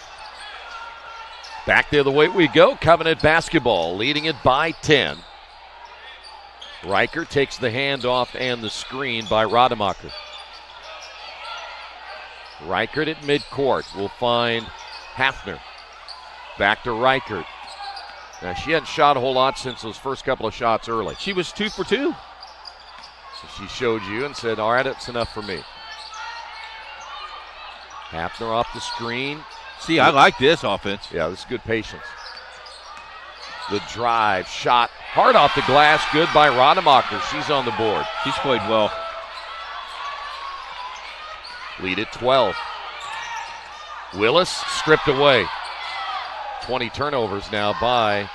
Speaker 1: Back the other way we go. Covenant basketball leading it by 10. Riker takes the handoff and the screen by Rademacher. Reichert at midcourt will find Hafner. Back to Reichert. Now, she hadn't shot a whole lot since those first couple of shots early.
Speaker 2: She was 2 for 2.
Speaker 1: So she showed you and said, all right, it's enough for me. Hafner off the screen.
Speaker 2: See, I like this offense.
Speaker 1: Yeah, this is good patience. The drive, shot, hard off the glass, good by Rademacher. She's on the board.
Speaker 2: She's played well.
Speaker 1: Lead at 12. Willis stripped away. 20 turnovers now by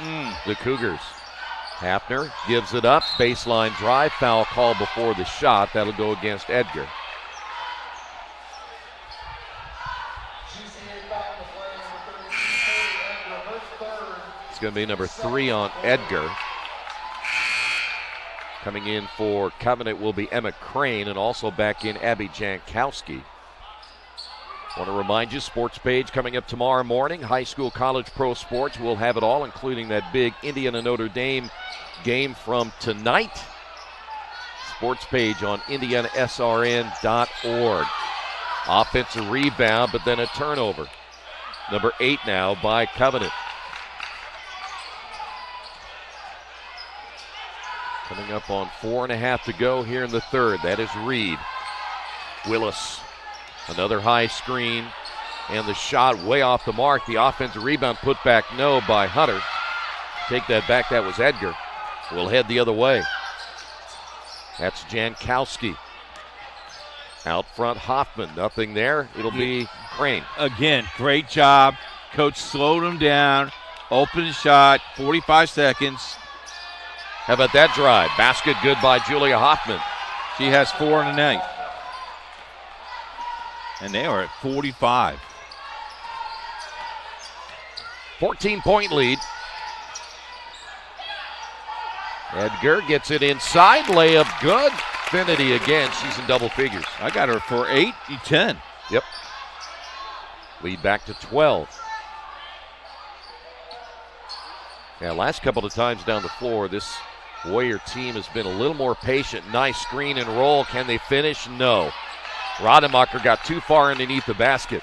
Speaker 1: the Cougars. Hafner gives it up. Baseline drive, foul call before the shot. That'll go against Edgar. It's going to be number 3 on Edgar. Coming in for Covenant will be Emma Crane, and also back in Abby Jankowski. Want to remind you, sports page coming up tomorrow morning. High school, college, pro sports. We'll have it all, including that big Indiana-Notre Dame game from tonight. Sports page on IndianaSRN.org. Offensive rebound, but then a turnover. Number 8 now by Covenant. Coming up on 4.5 to go here in the third. That is Reed. Willis. Another high screen. And the shot way off the mark. The offensive rebound put back no by Hunter. Take that back. That was Edgar. We'll head the other way. That's Jankowski. Out front, Hoffman. Nothing there. It'll be Crane.
Speaker 2: Again, great job. Coach slowed him down. Open shot. 45 seconds.
Speaker 1: How about that drive? Basket good by Julia Hoffman.
Speaker 2: She has 4 in the night. And they are at 45.
Speaker 1: 14-point lead. Edgar gets it inside. Layup good. Finity again. She's in double figures.
Speaker 2: I got her for 8, 10.
Speaker 1: Yep. Lead back to 12. Yeah, last couple of times down the floor, this Warrior team has been a little more patient. Nice screen and roll. Can they finish? No. Rademacher got too far underneath the basket.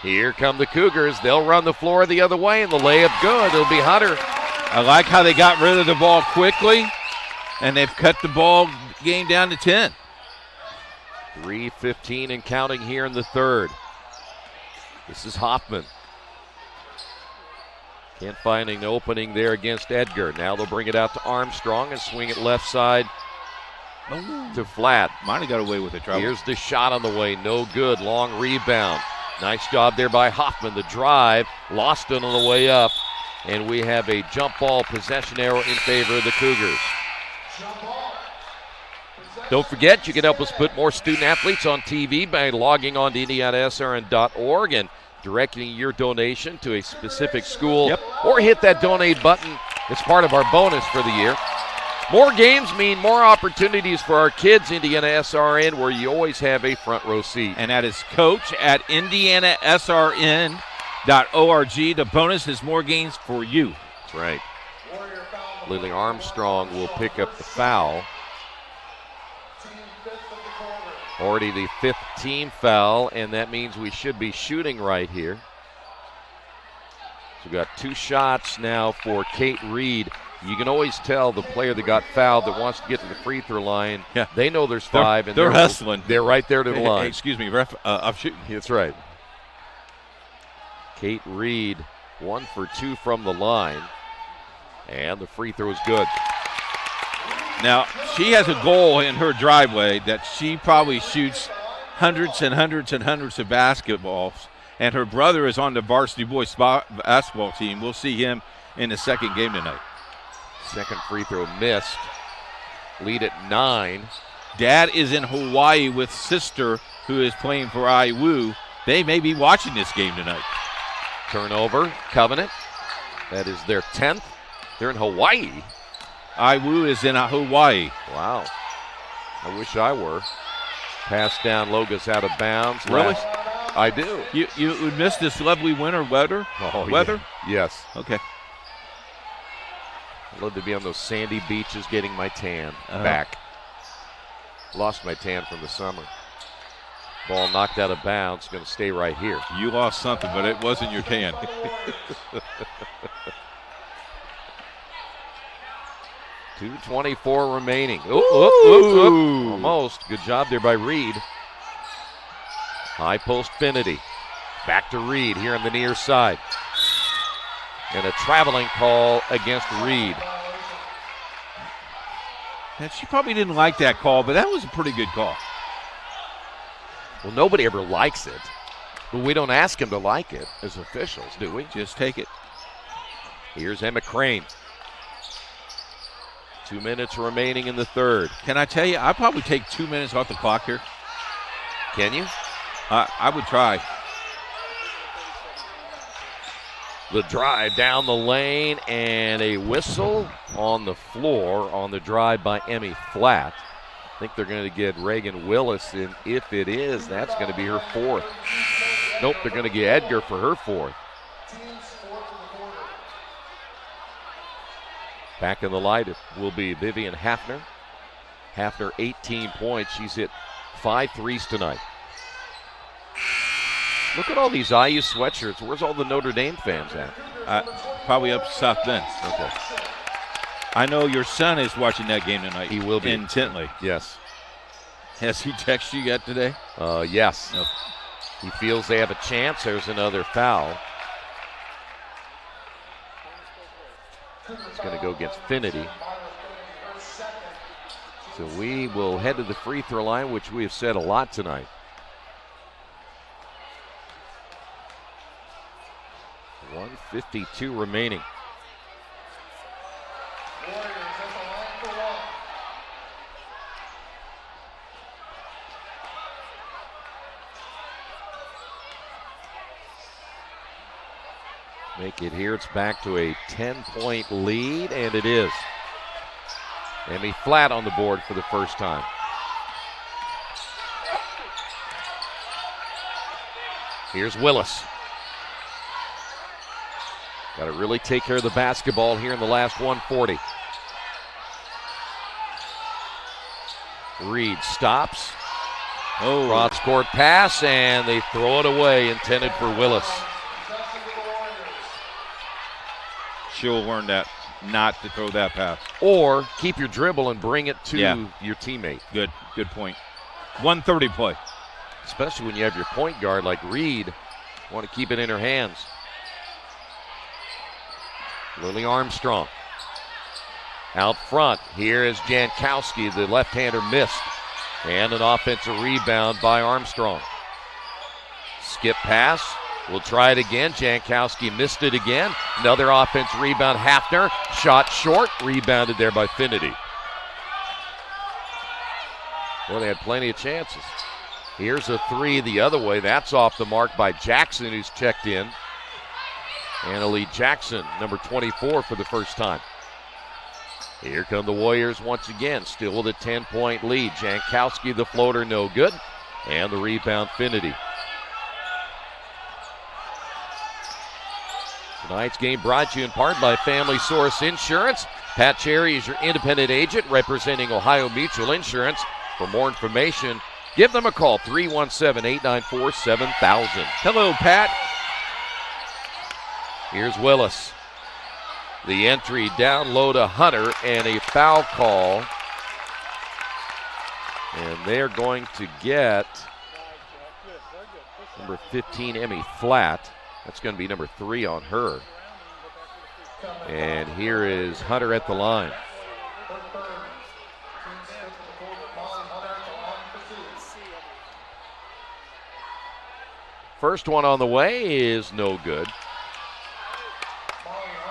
Speaker 1: Here come the Cougars. They'll run the floor the other way, and the layup good. It'll be Hunter.
Speaker 2: I like how they got rid of the ball quickly, and they've cut the ball game down to 10.
Speaker 1: 3:15 and counting here in the third. This is Hoffman. Can't find an opening there against Edgar. Now they'll bring it out to Armstrong and swing it left side to Flat.
Speaker 2: Might have got away with it, trouble.
Speaker 1: Here's the shot on the way. No good. Long rebound. Nice job there by Hoffman. The drive. Lost it on the way up. And we have a jump ball possession arrow in favor of the Cougars. Don't forget, you can help us put more student athletes on TV by logging on to IndianaSRN.org and directing your donation to a specific school, or hit that donate button as part of our bonus for the year. More games mean more opportunities for our kids. IndianaSRN, where you always have a front row seat.
Speaker 2: And that is coach at IndianaSRN.org. The bonus is more games for you.
Speaker 1: That's right. Lily Armstrong will pick up the foul. Already the 5th team foul, and that means we should be shooting right here. So we've got 2 shots now for Kate Reed. You can always tell the player that got fouled that wants to get to the free throw line.
Speaker 2: Yeah.
Speaker 1: They know there's 5.
Speaker 2: They're hustling.
Speaker 1: They're right there to the line.
Speaker 2: Hey, excuse me, ref. I'm shooting.
Speaker 1: That's right. Kate Reed, 1 for 2 from the line. And the free throw is good.
Speaker 2: Now, she has a goal in her driveway that she probably shoots hundreds and hundreds and hundreds of basketballs. And her brother is on the varsity boys basketball team. We'll see him in the second game tonight.
Speaker 1: Second free throw missed. Lead at 9.
Speaker 2: Dad is in Hawaii with sister who is playing for IWU. They may be watching this game tonight.
Speaker 1: Turnover, Covenant. That is their 10th. They're in Hawaii.
Speaker 2: IWU is in Hawaii.
Speaker 1: Wow. I wish I were. Pass down, Loga's out of bounds.
Speaker 2: Really?
Speaker 1: I do.
Speaker 2: You would miss this lovely winter weather?
Speaker 1: Yeah. Yes.
Speaker 2: Okay.
Speaker 1: I'd love to be on those sandy beaches getting my tan back. Lost my tan from the summer. Ball knocked out of bounds. Going to stay right here.
Speaker 2: You lost something, but it wasn't your tan.
Speaker 1: 2:24 remaining. Ooh. Almost. Good job there by Reed. High post Finity. Back to Reed here on the near side. And a traveling call against Reed.
Speaker 2: And she probably didn't like that call, but that was a pretty good call.
Speaker 1: Well, nobody ever likes it. But we don't ask them to like it as officials, do we?
Speaker 2: Just take it.
Speaker 1: Here's Emma Crane. 2 minutes remaining in the third.
Speaker 2: Can I tell you, I'd probably take 2 minutes off the clock here.
Speaker 1: Can you?
Speaker 2: I would try.
Speaker 1: The drive down the lane and a whistle on the floor on the drive by Emmy Flatt. I think they're going to get Reagan Willis, and if it is, that's going to be her 4th. Nope, they're going to get Edgar for her 4th. Back in the light, it will be Vivian Hafner. Hafner, 18 points. She's hit 5 threes tonight. Look at all these IU sweatshirts. Where's all the Notre Dame fans at?
Speaker 2: Probably up South Bend.
Speaker 1: Okay.
Speaker 2: I know your son is watching that game tonight.
Speaker 1: He will be.
Speaker 2: Intently.
Speaker 1: Yes.
Speaker 2: Has he texted you yet today?
Speaker 1: Yes.
Speaker 2: No.
Speaker 1: He feels they have a chance. There's another foul. It's going to go against Finity. So we will head to the free throw line, which we have said a lot tonight. .152 remaining. Make it here. It's back to a 10-point lead, and it is. Emmy Flatt on the board for the first time. Here's Willis. Got to really take care of the basketball here in the last 140. Reed stops. Cross-court pass, and they throw it away, intended for Willis.
Speaker 2: She'll learn that, not to throw that pass.
Speaker 1: Or keep your dribble and bring it to your teammate.
Speaker 2: Good point. 1:30 play.
Speaker 1: Especially when you have your point guard like Reed. Want to keep it in her hands. Lily Armstrong. Out front, here is Jankowski. The left-hander missed. And an offensive rebound by Armstrong. Skip pass. We'll try it again. Jankowski missed it again. Another offensive rebound. Hafner. Shot short. Rebounded there by Finity. Well, they had plenty of chances. Here's a three the other way. That's off the mark by Jackson, who's checked in. Annalie Jackson, number 24 for the first time. Here come the Warriors once again, still with a 10-point lead. Jankowski, the floater, no good. And the rebound, Finity. Tonight's game brought to you in part by Family Source Insurance. Pat Cherry is your independent agent representing Ohio Mutual Insurance. For more information, Give them a call, 317-894-7000.
Speaker 2: Hello, Pat.
Speaker 1: Here's Willis. The entry down low to Hunter, and a foul call. And they're going to get number 15, Emmy Flatt. That's going to be number 3 on her. And here is Hunter at the line. First one on the way is no good.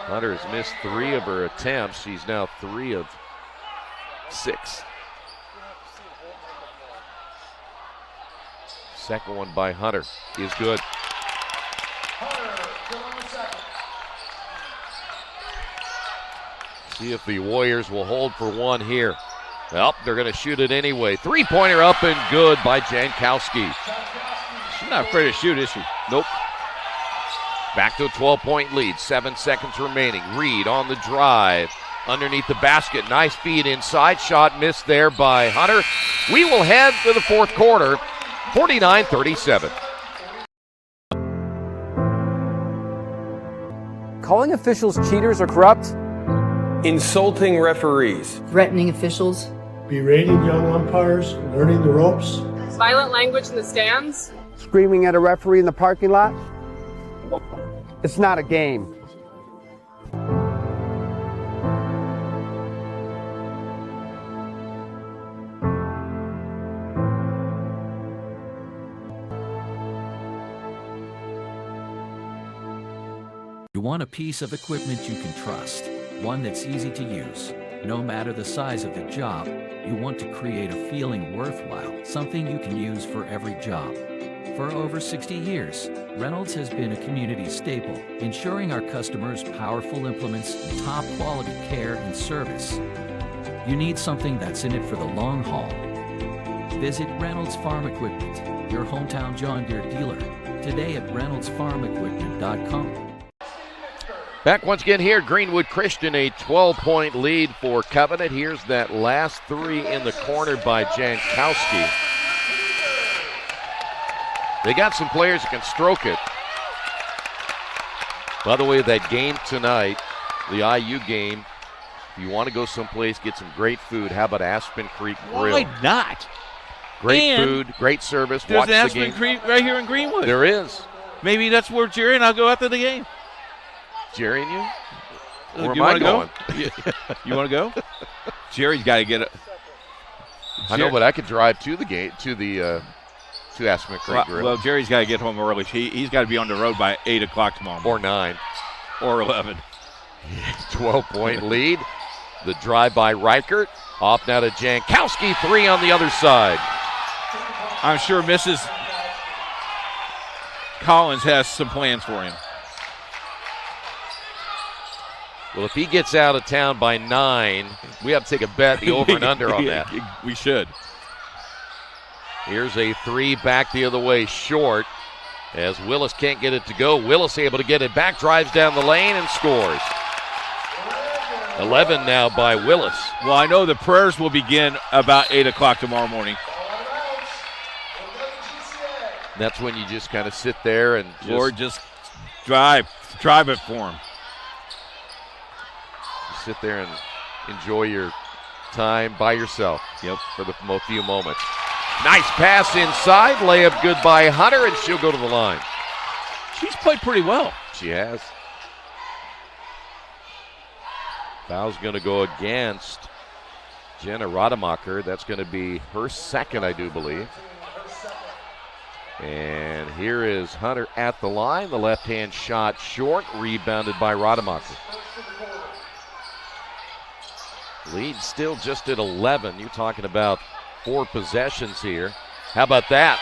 Speaker 1: Hunter has missed 3 of her attempts. She's now 3 of 6. Second one by Hunter is good. See if the Warriors will hold for one here. Well, they're going to shoot it anyway. Three-pointer up and good by Jankowski.
Speaker 2: She's not afraid to shoot, is she?
Speaker 1: Nope. Back to a 12-point lead. 7 seconds remaining. Reed on the drive. Underneath the basket. Nice feed inside. Shot missed there by Hunter. We will head to the fourth quarter. 49-37.
Speaker 5: Calling officials cheaters or corrupt. Insulting referees.
Speaker 7: Threatening officials.
Speaker 8: Berating young umpires. Learning the ropes.
Speaker 9: Violent language in the stands.
Speaker 25: Screaming at a referee in the parking lot. It's not a game.
Speaker 26: You want a piece of equipment you can trust, one that's easy to use. No matter the size of the job, you want to create a feeling worthwhile, something you can use for every job. For over 60 years, Reynolds has been a community staple, ensuring our customers powerful implements and top quality care and service. You need something that's in it for the long haul. Visit Reynolds Farm Equipment, your hometown John Deere dealer, today at reynoldsfarmequipment.com.
Speaker 1: Back once again here, Greenwood Christian, a 12-point lead for Covenant. Here's that last 3 in the corner by Jankowski. They got some players that can stroke it. By the way, that game tonight, the IU game, if you want to go someplace, get some great food, how about Aspen Creek Grill?
Speaker 2: Why not?
Speaker 1: Great food, great service.
Speaker 2: There's
Speaker 1: Watch
Speaker 2: an
Speaker 1: the
Speaker 2: Aspen
Speaker 1: game.
Speaker 2: Creek right here in Greenwood.
Speaker 1: There is.
Speaker 2: Maybe that's where Jerry and I'll go after the game.
Speaker 1: Jerry and you? Where
Speaker 2: you
Speaker 1: am I
Speaker 2: going?
Speaker 1: going?
Speaker 2: You want to go? Jerry's got to get it.
Speaker 1: I know, but I could drive to the gate, to Aspen Creek Grill.
Speaker 2: Well, Jerry's got to get home early. He's got to be on the road by 8 o'clock tomorrow morning.
Speaker 1: Or 9.
Speaker 2: Or 11.
Speaker 1: 12-point lead. The drive by Reichert. Off now to Jankowski. 3 on the other side.
Speaker 2: I'm sure Mrs. Collins has some plans for him.
Speaker 1: Well, if he gets out of town by 9, we have to take a bet, the over and under on that.
Speaker 2: We should.
Speaker 1: Here's a 3 back the other way, short. As Willis can't get it to go. Willis able to get it back, drives down the lane and scores. 11 now by Willis.
Speaker 2: Well, I know the prayers will begin about 8 o'clock tomorrow morning.
Speaker 1: That's when you just kind of sit there and
Speaker 2: Lord, just drive it for him.
Speaker 1: Sit there and enjoy your time by yourself.
Speaker 2: Yep.
Speaker 1: For the few moments. Nice pass inside. Layup good by Hunter, and she'll go to the line.
Speaker 2: She's played pretty well.
Speaker 1: She has. Foul's going to go against Jenna Rademacher. That's going to be her second, I do believe. And here is Hunter at the line. The left-hand shot short, rebounded by Rademacher. Lead still just at 11. You're talking about 4 possessions here. How about that?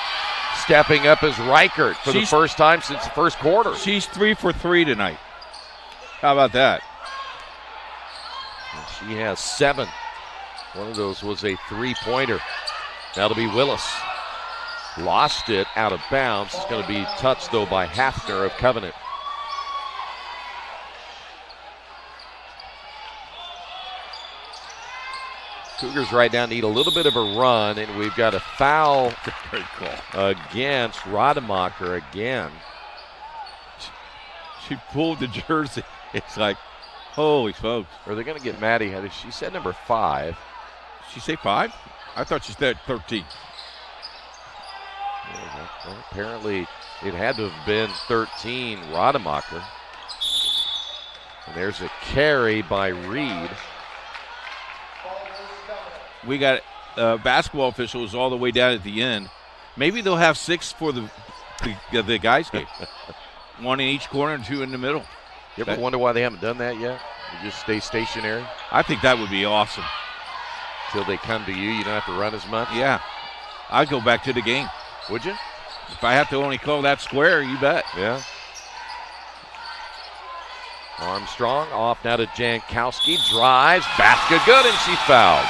Speaker 1: Stepping up as Reichert for the first time since the first quarter.
Speaker 2: She's 3 for 3 tonight. How about that?
Speaker 1: And she has 7. One of those was a 3-pointer. That'll be Willis. Lost it out of bounds. It's going to be touched, though, by Hafner of Covenant. Cougars right now need a little bit of a run, and we've got a foul against Rademacher again.
Speaker 2: She pulled the jersey. It's like, holy folks.
Speaker 1: Are they going to get Maddie? She said number 5.
Speaker 2: Did she say 5? I thought she said 13.
Speaker 1: Well, apparently it had to have been 13, Rademacher. And there's a carry by Reed.
Speaker 2: We got basketball officials all the way down at the end. Maybe they'll have 6 for the guys' game. 1 in each corner and 2 in the middle.
Speaker 1: You ever wonder why they haven't done that yet? You just stay stationary?
Speaker 2: I think that would be awesome.
Speaker 1: Till they come to you, you don't have to run as much?
Speaker 2: Yeah. I'd go back to the game.
Speaker 1: Would you?
Speaker 2: If I have to only call that square, you bet.
Speaker 1: Yeah. Armstrong off now to Jankowski. Drives. Basket good, and she's fouled.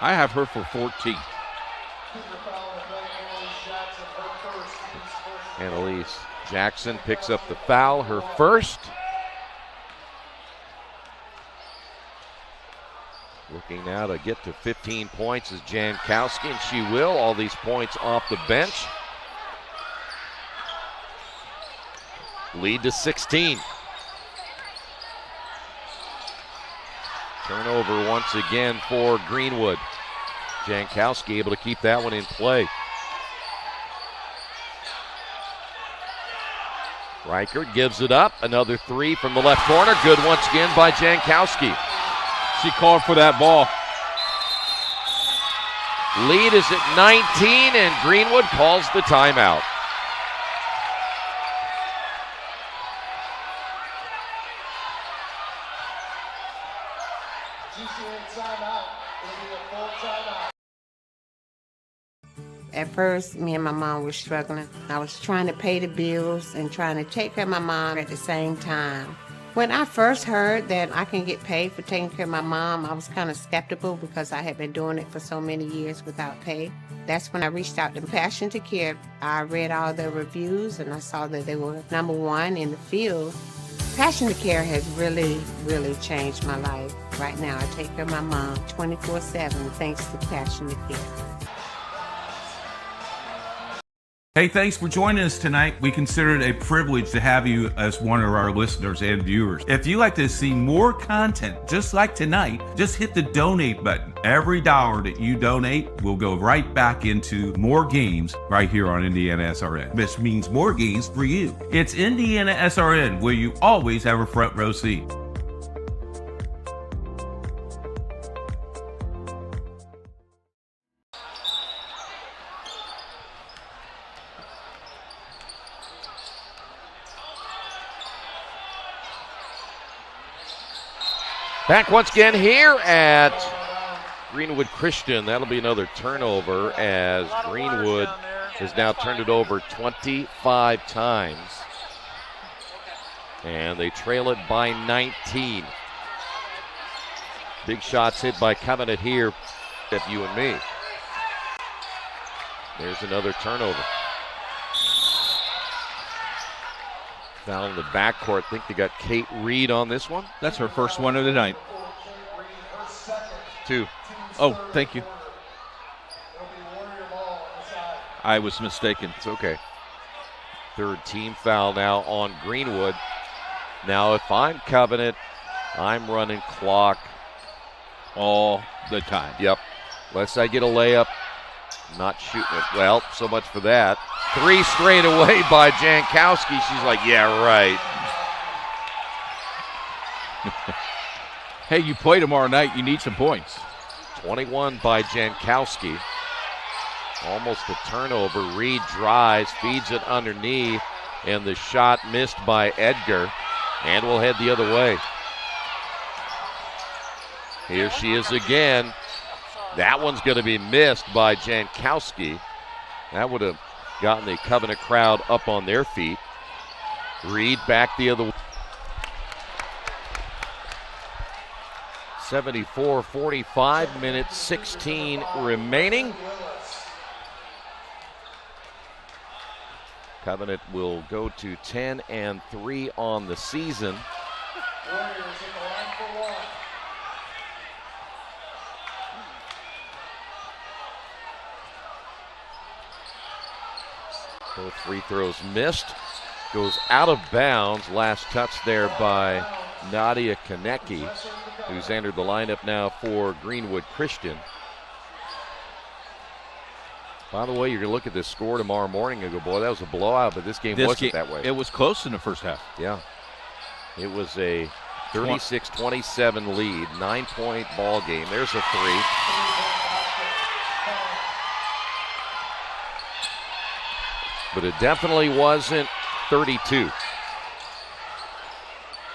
Speaker 2: I have her for 14.
Speaker 1: Annalise Jackson picks up the foul, her first. Looking now to get to 15 points is Jankowski, and she will. All these points off the bench. Lead to 16. Turnover once again for Greenwood. Jankowski able to keep that one in play. Reichert gives it up. Another 3 from the left corner. Good once again by Jankowski.
Speaker 2: She called for that ball.
Speaker 1: Lead is at 19, and Greenwood calls the timeout.
Speaker 6: At first, me and my mom were struggling. I was trying to pay the bills and trying to take care of my mom at the same time. When I first heard that I can get paid for taking care of my mom, I was kind of skeptical because I had been doing it for so many years without pay. That's when I reached out to Passion to Care. I read all the reviews and I saw that they were #1 in the field. Passion to Care has really, really changed my life. Right now, I take care of my mom 24/7 thanks to Passion to Care.
Speaker 4: Hey, thanks for joining us tonight. We consider it a privilege to have you as one of our listeners and viewers. If you'd like to see more content just like tonight, just hit the donate button. Every dollar that you donate will go right back into more games right here on IndianaSRN. This means more games for you. It's IndianaSRN, where you always have a front row seat.
Speaker 1: Back once again here at Greenwood Christian. That'll be another turnover as Greenwood has now turned it over 25 times. And they trail it by 19. Big shots hit by Covenant here at you and me. There's another turnover. Foul in the backcourt. I think they got Kate Reed on this one.
Speaker 2: That's her first one of the night.
Speaker 1: 2.
Speaker 2: Oh, thank you. I was mistaken.
Speaker 1: It's okay. Third team foul now on Greenwood. Now, if I'm Covenant, I'm running clock
Speaker 2: all the time.
Speaker 1: Yep. Unless I get a layup, not shooting it. Well, so much for that. 3 straight away by Jankowski. She's like, yeah, right.
Speaker 2: Hey, you play tomorrow night, you need some points.
Speaker 1: 21 by Jankowski. Almost a turnover. Reed drives, feeds it underneath, and the shot missed by Edgar, and will head the other way. Here she is again. That one's going to be missed by Jankowski. That would have gotten the Covenant crowd up on their feet. Reed back the other way. 74-45, minutes 16 remaining. Covenant will go to 10-3 on the season. Both free throws missed. Goes out of bounds. Last touch there by Nadia Konecki, who's entered the lineup now for Greenwood Christian. By the way, you're going to look at this score tomorrow morning and go, boy, that was a blowout, but this game wasn't that way.
Speaker 2: It was close in the first half.
Speaker 1: Yeah. It was a 36-27 lead, 9-point ball game. There's a three. But it definitely wasn't 32.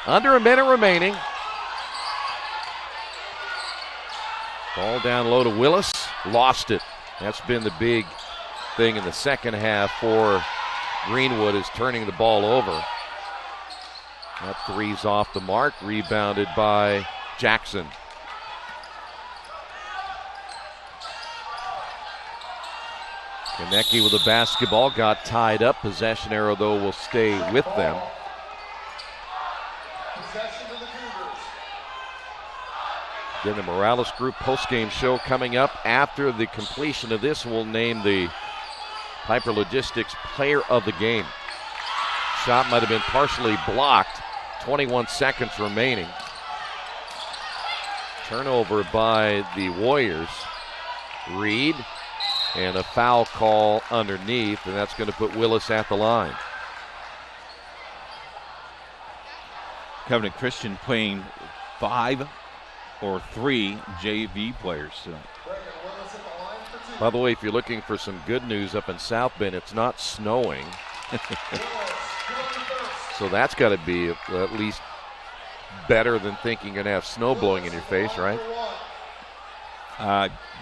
Speaker 1: Under a minute remaining. Ball down low to Willis. Lost it. That's been the big thing in the second half for Greenwood, is turning the ball over. That three's off the mark. Rebounded by Jackson. Konecki with the basketball, got tied up. Possession arrow, though, will stay with them. Then the Morales Group postgame show coming up after the completion of this. We'll name the Piper Logistics Player of the Game. Shot might have been partially blocked. 21 seconds remaining. Turnover by the Warriors. Reed. And a foul call underneath, and that's going to put Willis at the line.
Speaker 2: Covenant Christian playing 5 or 3 JV players tonight.
Speaker 1: By the way, if you're looking for some good news up in South Bend, it's not snowing. So that's got to be at least better than thinking you're going to have snow blowing in your face, right?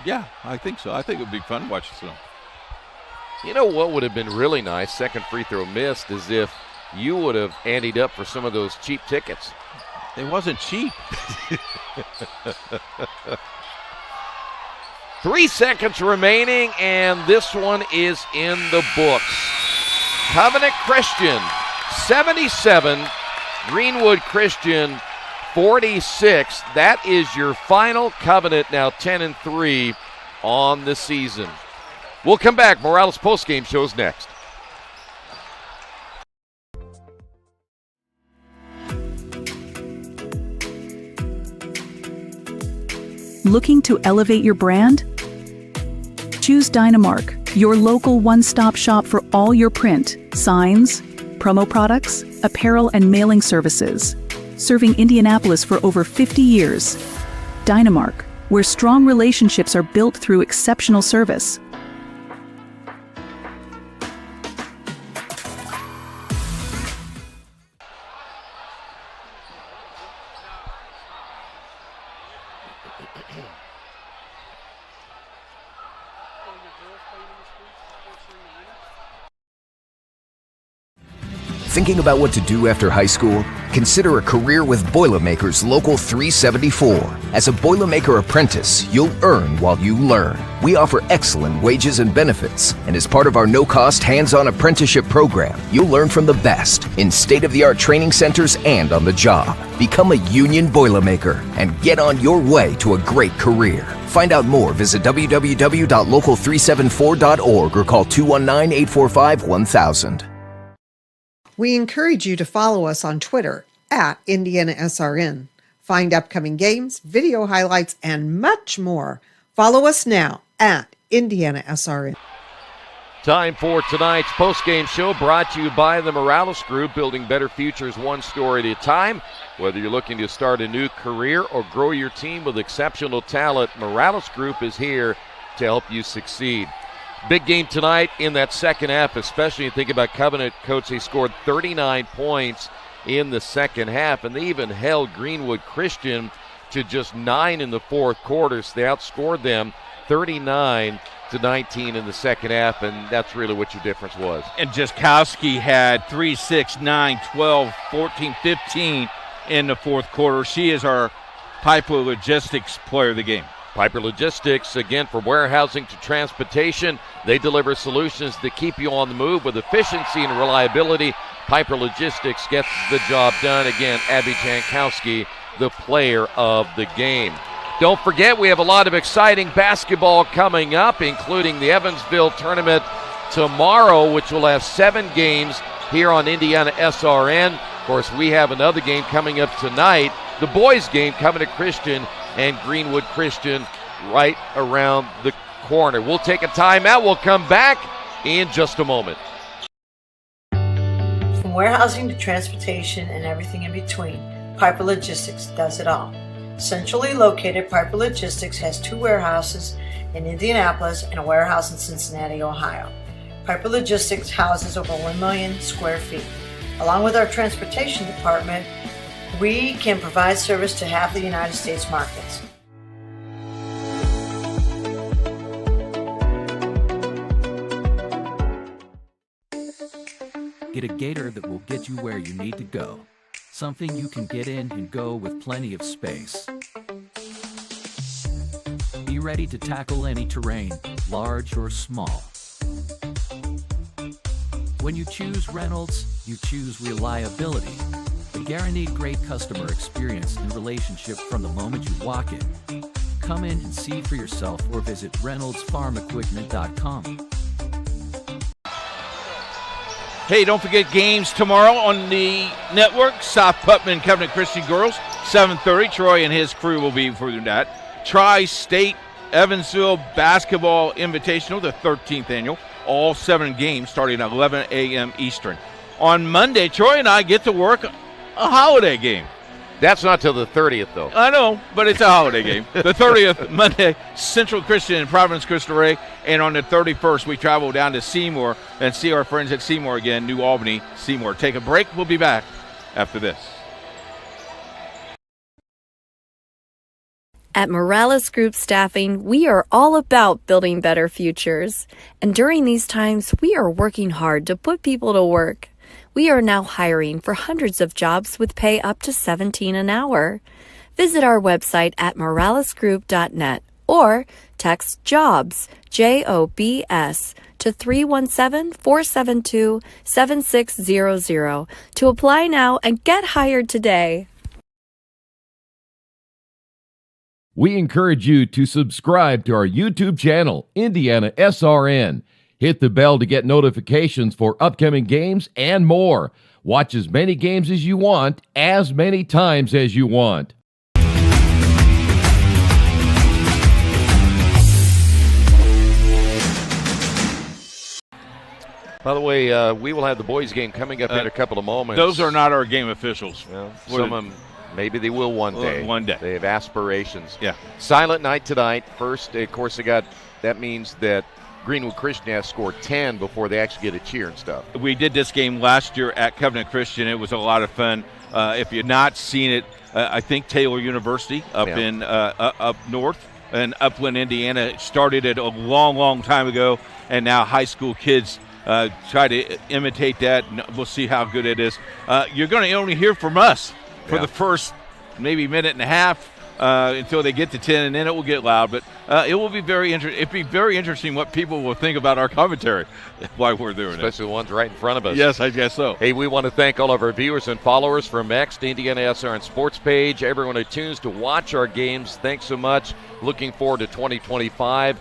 Speaker 2: Yeah, I think so. I think it would be fun to watch the snow.
Speaker 1: You know what would have been really nice, second free throw missed, is if you would have anteed up for some of those cheap tickets.
Speaker 2: It wasn't cheap.
Speaker 1: 3 seconds remaining, and this one is in the books. Covenant Christian, 77. Greenwood Christian, 46. That is your final. Covenant now 10-3 on the season. We'll come back. Morales postgame show's next.
Speaker 7: Looking to elevate your brand? Choose Dynamark, your local one-stop shop for all your print, signs, promo products, apparel, and mailing services. Serving Indianapolis for over 50 years. Dynamark, where strong relationships are built through exceptional service.
Speaker 10: Thinking about what to do after high school? Consider a career with Boilermakers Local 374. As a Boilermaker apprentice, you'll earn while you learn. We offer excellent wages and benefits, and as part of our no-cost hands-on apprenticeship program, you'll learn from the best in state-of-the-art training centers and on the job. Become a union Boilermaker and get on your way to a great career. Find out more, visit www.local374.org or call 219-845-1000.
Speaker 11: We encourage you to follow us on Twitter at IndianaSRN. Find upcoming games, video highlights, and much more. Follow us now at IndianaSRN.
Speaker 1: Time for tonight's postgame show, brought to you by the Morales Group, building better futures one story at a time. Whether you're looking to start a new career or grow your team with exceptional talent, Morales Group is here to help you succeed. Big game tonight in that second half, especially you think about Covenant. Coach, they scored 39 points in the second half, and they even held Greenwood Christian to just 9 in the fourth quarter. So they outscored them 39-19 in the second half, and that's really what your difference was.
Speaker 2: And Jaskowski had 3, 6, 9, 12, 14, 15 in the fourth quarter. She is our Piper Logistics Player of the Game.
Speaker 1: Piper Logistics, again, from warehousing to transportation, they deliver solutions that keep you on the move with efficiency and reliability. Piper Logistics gets the job done. Again, Abby Jankowski, the player of the game. Don't forget, we have a lot of exciting basketball coming up, including the Evansville tournament tomorrow, which will have 7 games here on Indiana SRN. Of course, we have another game coming up tonight, the boys' game coming to Christian and Greenwood Christian right around the corner. We'll take a timeout. We'll come back in just a moment.
Speaker 12: From warehousing to transportation and everything in between, Piper Logistics does it all. Centrally located, Piper Logistics has 2 warehouses in Indianapolis and a warehouse in Cincinnati, Ohio. Piper Logistics houses over 1 million square feet. Along with our transportation department, we can provide service to half the United States markets.
Speaker 26: Get a Gator that will get you where you need to go. Something you can get in and go with plenty of space. Be ready to tackle any terrain, large or small. When you choose Reynolds, you choose reliability. A guaranteed great customer experience and relationship from the moment you walk in. Come in and see for yourself or visit reynoldsfarmequipment.com.
Speaker 2: Hey, don't forget games tomorrow on the network. South Putnam, Covenant Christian Girls, 7:30. Troy and his crew will be for that. Tri-State Evansville Basketball Invitational, the 13th annual. All 7 games starting at 11 a.m. Eastern. On Monday, Troy and I get to work a holiday game.
Speaker 1: That's not till the 30th, though.
Speaker 2: I know, but it's a holiday game. The 30th, Monday, Central Christian in Providence, Cristo Rey. And on the 31st, we travel down to Seymour and see our friends at Seymour again, New Albany, Seymour. Take a break. We'll be back after this.
Speaker 14: At Morales Group Staffing, we are all about building better futures. And during these times, we are working hard to put people to work. We are now hiring for hundreds of jobs with pay up to $17 an hour. Visit our website at moralesgroup.net or text JOBS, JOBS, to 317-472-7600 to apply now and get hired today.
Speaker 24: We encourage you to subscribe to our YouTube channel, IndianaSRN. Hit the bell to get notifications for upcoming games and more. Watch as many games as you want, as many times as you want.
Speaker 1: By the way, we will have the boys' game coming up in a couple of moments.
Speaker 2: Those are not our game officials.
Speaker 1: Well, some of them, maybe they will one day.
Speaker 2: One day.
Speaker 1: They have aspirations.
Speaker 2: Yeah.
Speaker 1: Silent night tonight. First, of course, that means that Greenwood Christian has scored 10 before they actually get a cheer and stuff.
Speaker 2: We did this game last year at Covenant Christian. It was a lot of fun. If you've not seen it, I think Taylor University up in up north in Upland, Indiana, started it a long, long time ago, and now high school kids try to imitate that. We'll see how good it is. You're going to only hear from us for the first maybe minute and a half. Until they get to 10, and then it will get loud. But it will be very interesting. It'll be very interesting what people will think about our commentary while we're doing
Speaker 1: Especially the ones right in front of us.
Speaker 2: Yes, I guess so.
Speaker 1: Hey, we want to thank all of our viewers and followers from X to Indiana SRN Sports page, everyone who tunes to watch our games. Thanks so much. Looking forward to 2025.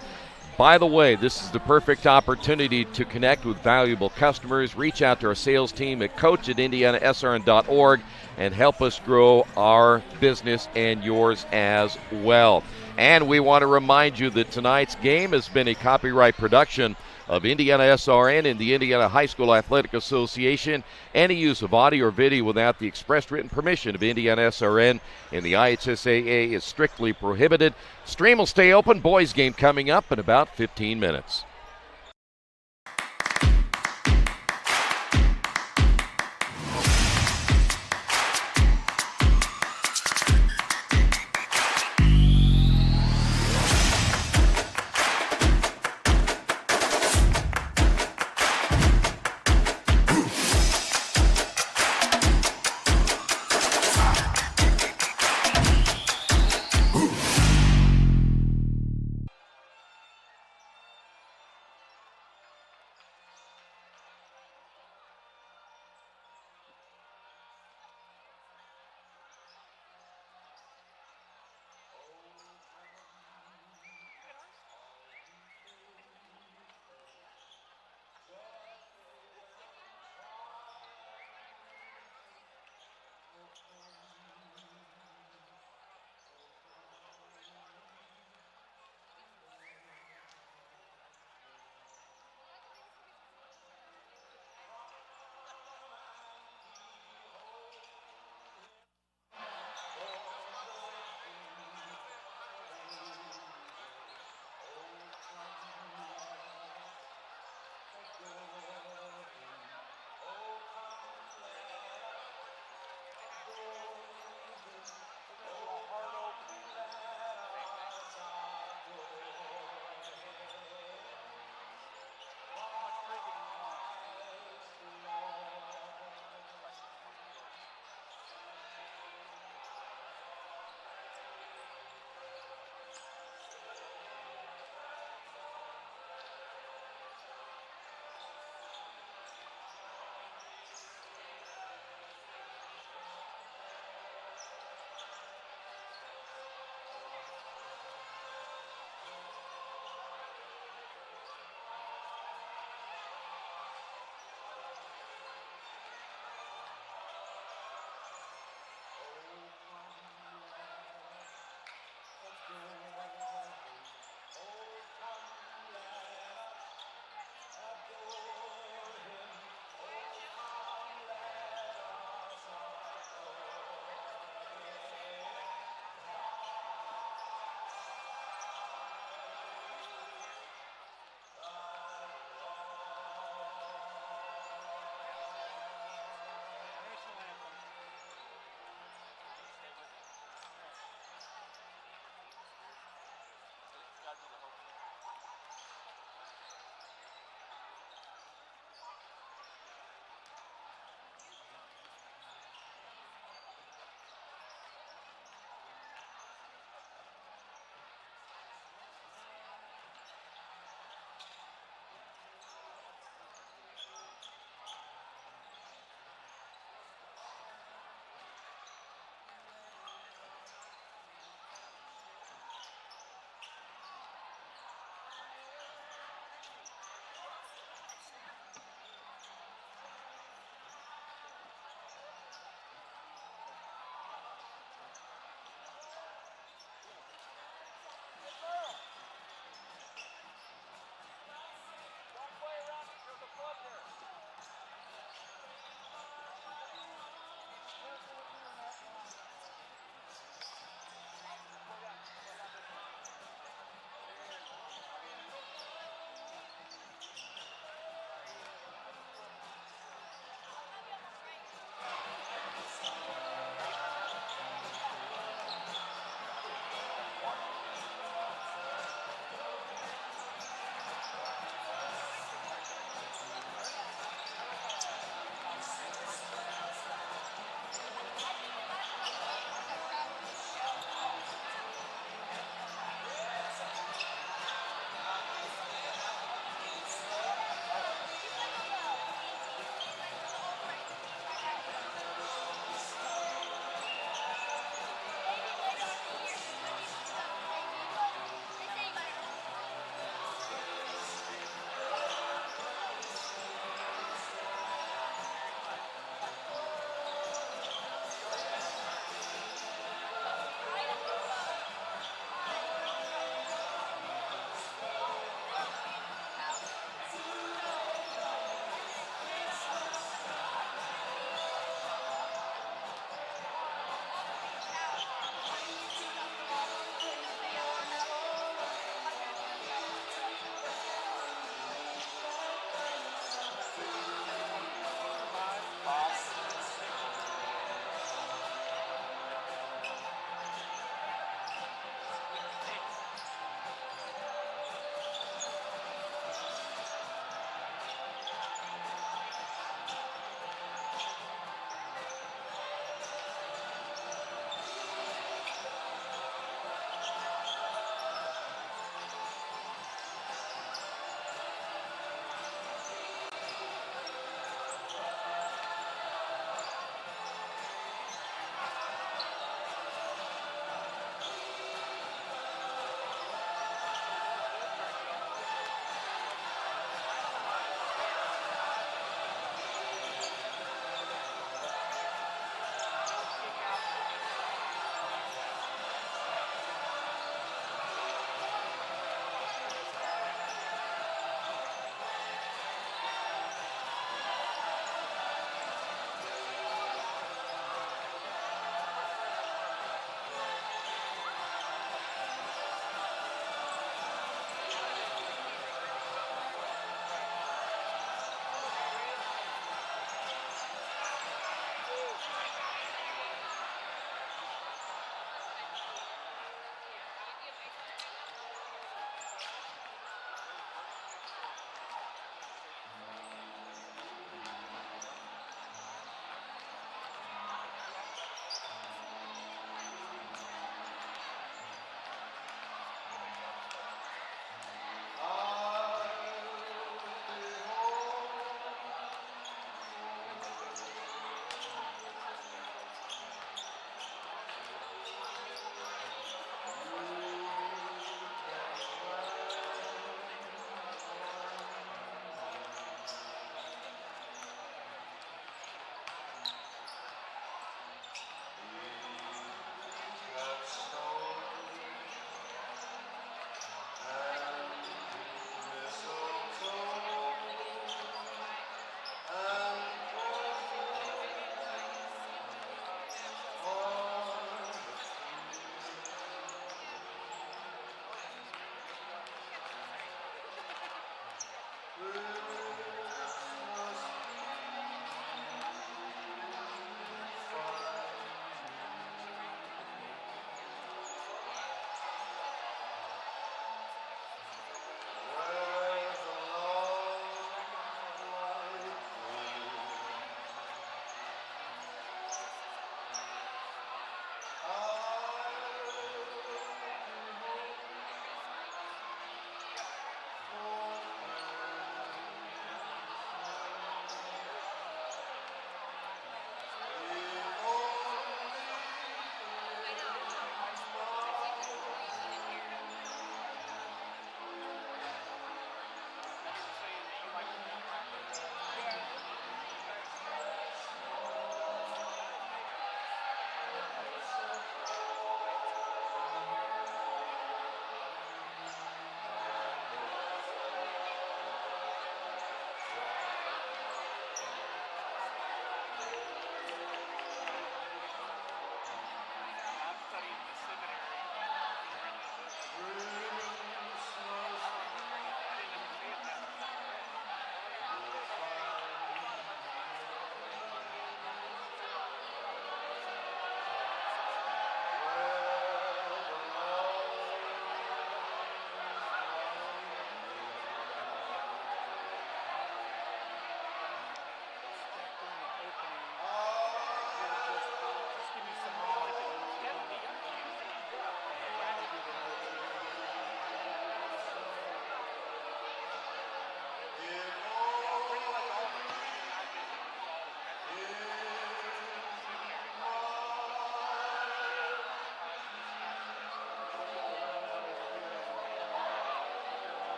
Speaker 1: By the way, this is the perfect opportunity to connect with valuable customers. Reach out to our sales team at coach@indianasrn.org and help us grow our business and yours as well. And we want to remind you that tonight's game has been a copyright production of Indiana SRN and the Indiana High School Athletic Association. Any use of audio or video without the express written permission of Indiana SRN and the IHSAA is strictly prohibited. Stream will stay open. Boys game coming up in about 15 minutes.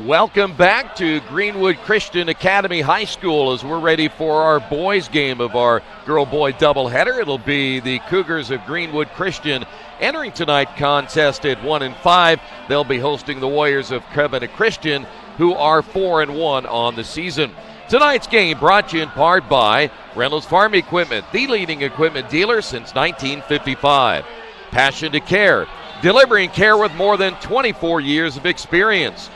Speaker 1: Welcome back to Greenwood Christian Academy High School as we're ready for our boys game of our girl-boy doubleheader. It'll be the Cougars of Greenwood Christian entering tonight's contest at 1-5. They'll be hosting the Warriors of Covenant Christian, who are 4-1 on the season. Tonight's game brought to you in part by Reynolds Farm Equipment, the leading equipment dealer since 1955. Passion to Care, delivering care with more than 24 years of experience.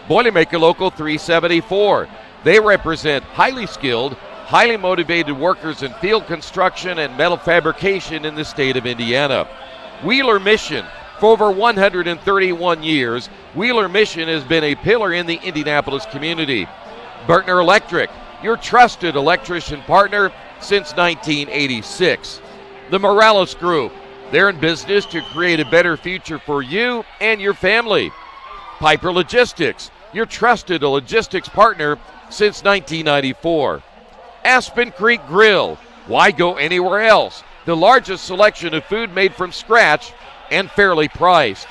Speaker 1: Boilermaker Local 374. They represent highly skilled, highly motivated workers in field construction and metal fabrication in the state of Indiana. Wheeler Mission. For over 131 years, Wheeler Mission has been a pillar in the Indianapolis community. Bertner Electric, your trusted electrician partner since 1986. The Morales Group. They're in business to create a better future for you and your family. Piper Logistics, your trusted logistics partner since 1994. Aspen Creek Grill, why go anywhere else? The largest selection of food made from scratch and fairly priced.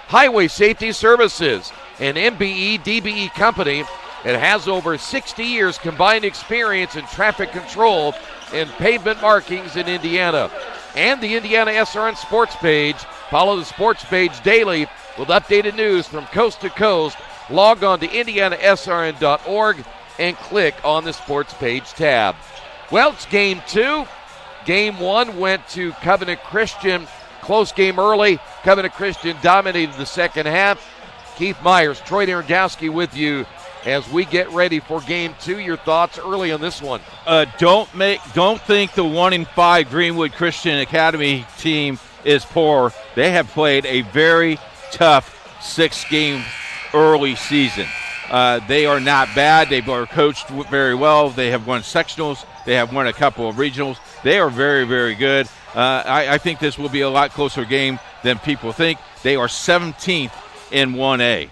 Speaker 1: Highway Safety Services, an MBE DBE company that has over 60 years combined experience in traffic control and pavement markings in Indiana. And the IndianaSRN sports page. Follow the sports page daily with updated news from coast to coast. Log on to IndianaSRN.org and click on the sports page tab. Well, it's game two. Game one went to Covenant Christian. Close game early. Covenant Christian dominated the second half. Keith Myers, Troy Naragowski with you as we get ready for Game 2. Your thoughts early on this one?
Speaker 2: Don't think the 1-5 Greenwood Christian Academy team is poor. They have played a very tough 6-game early season. They are not bad. They are coached very well. They have won sectionals. They have won a couple of regionals. They are very, very good. I think this will be a lot closer game than people think. They are 17th in 1A.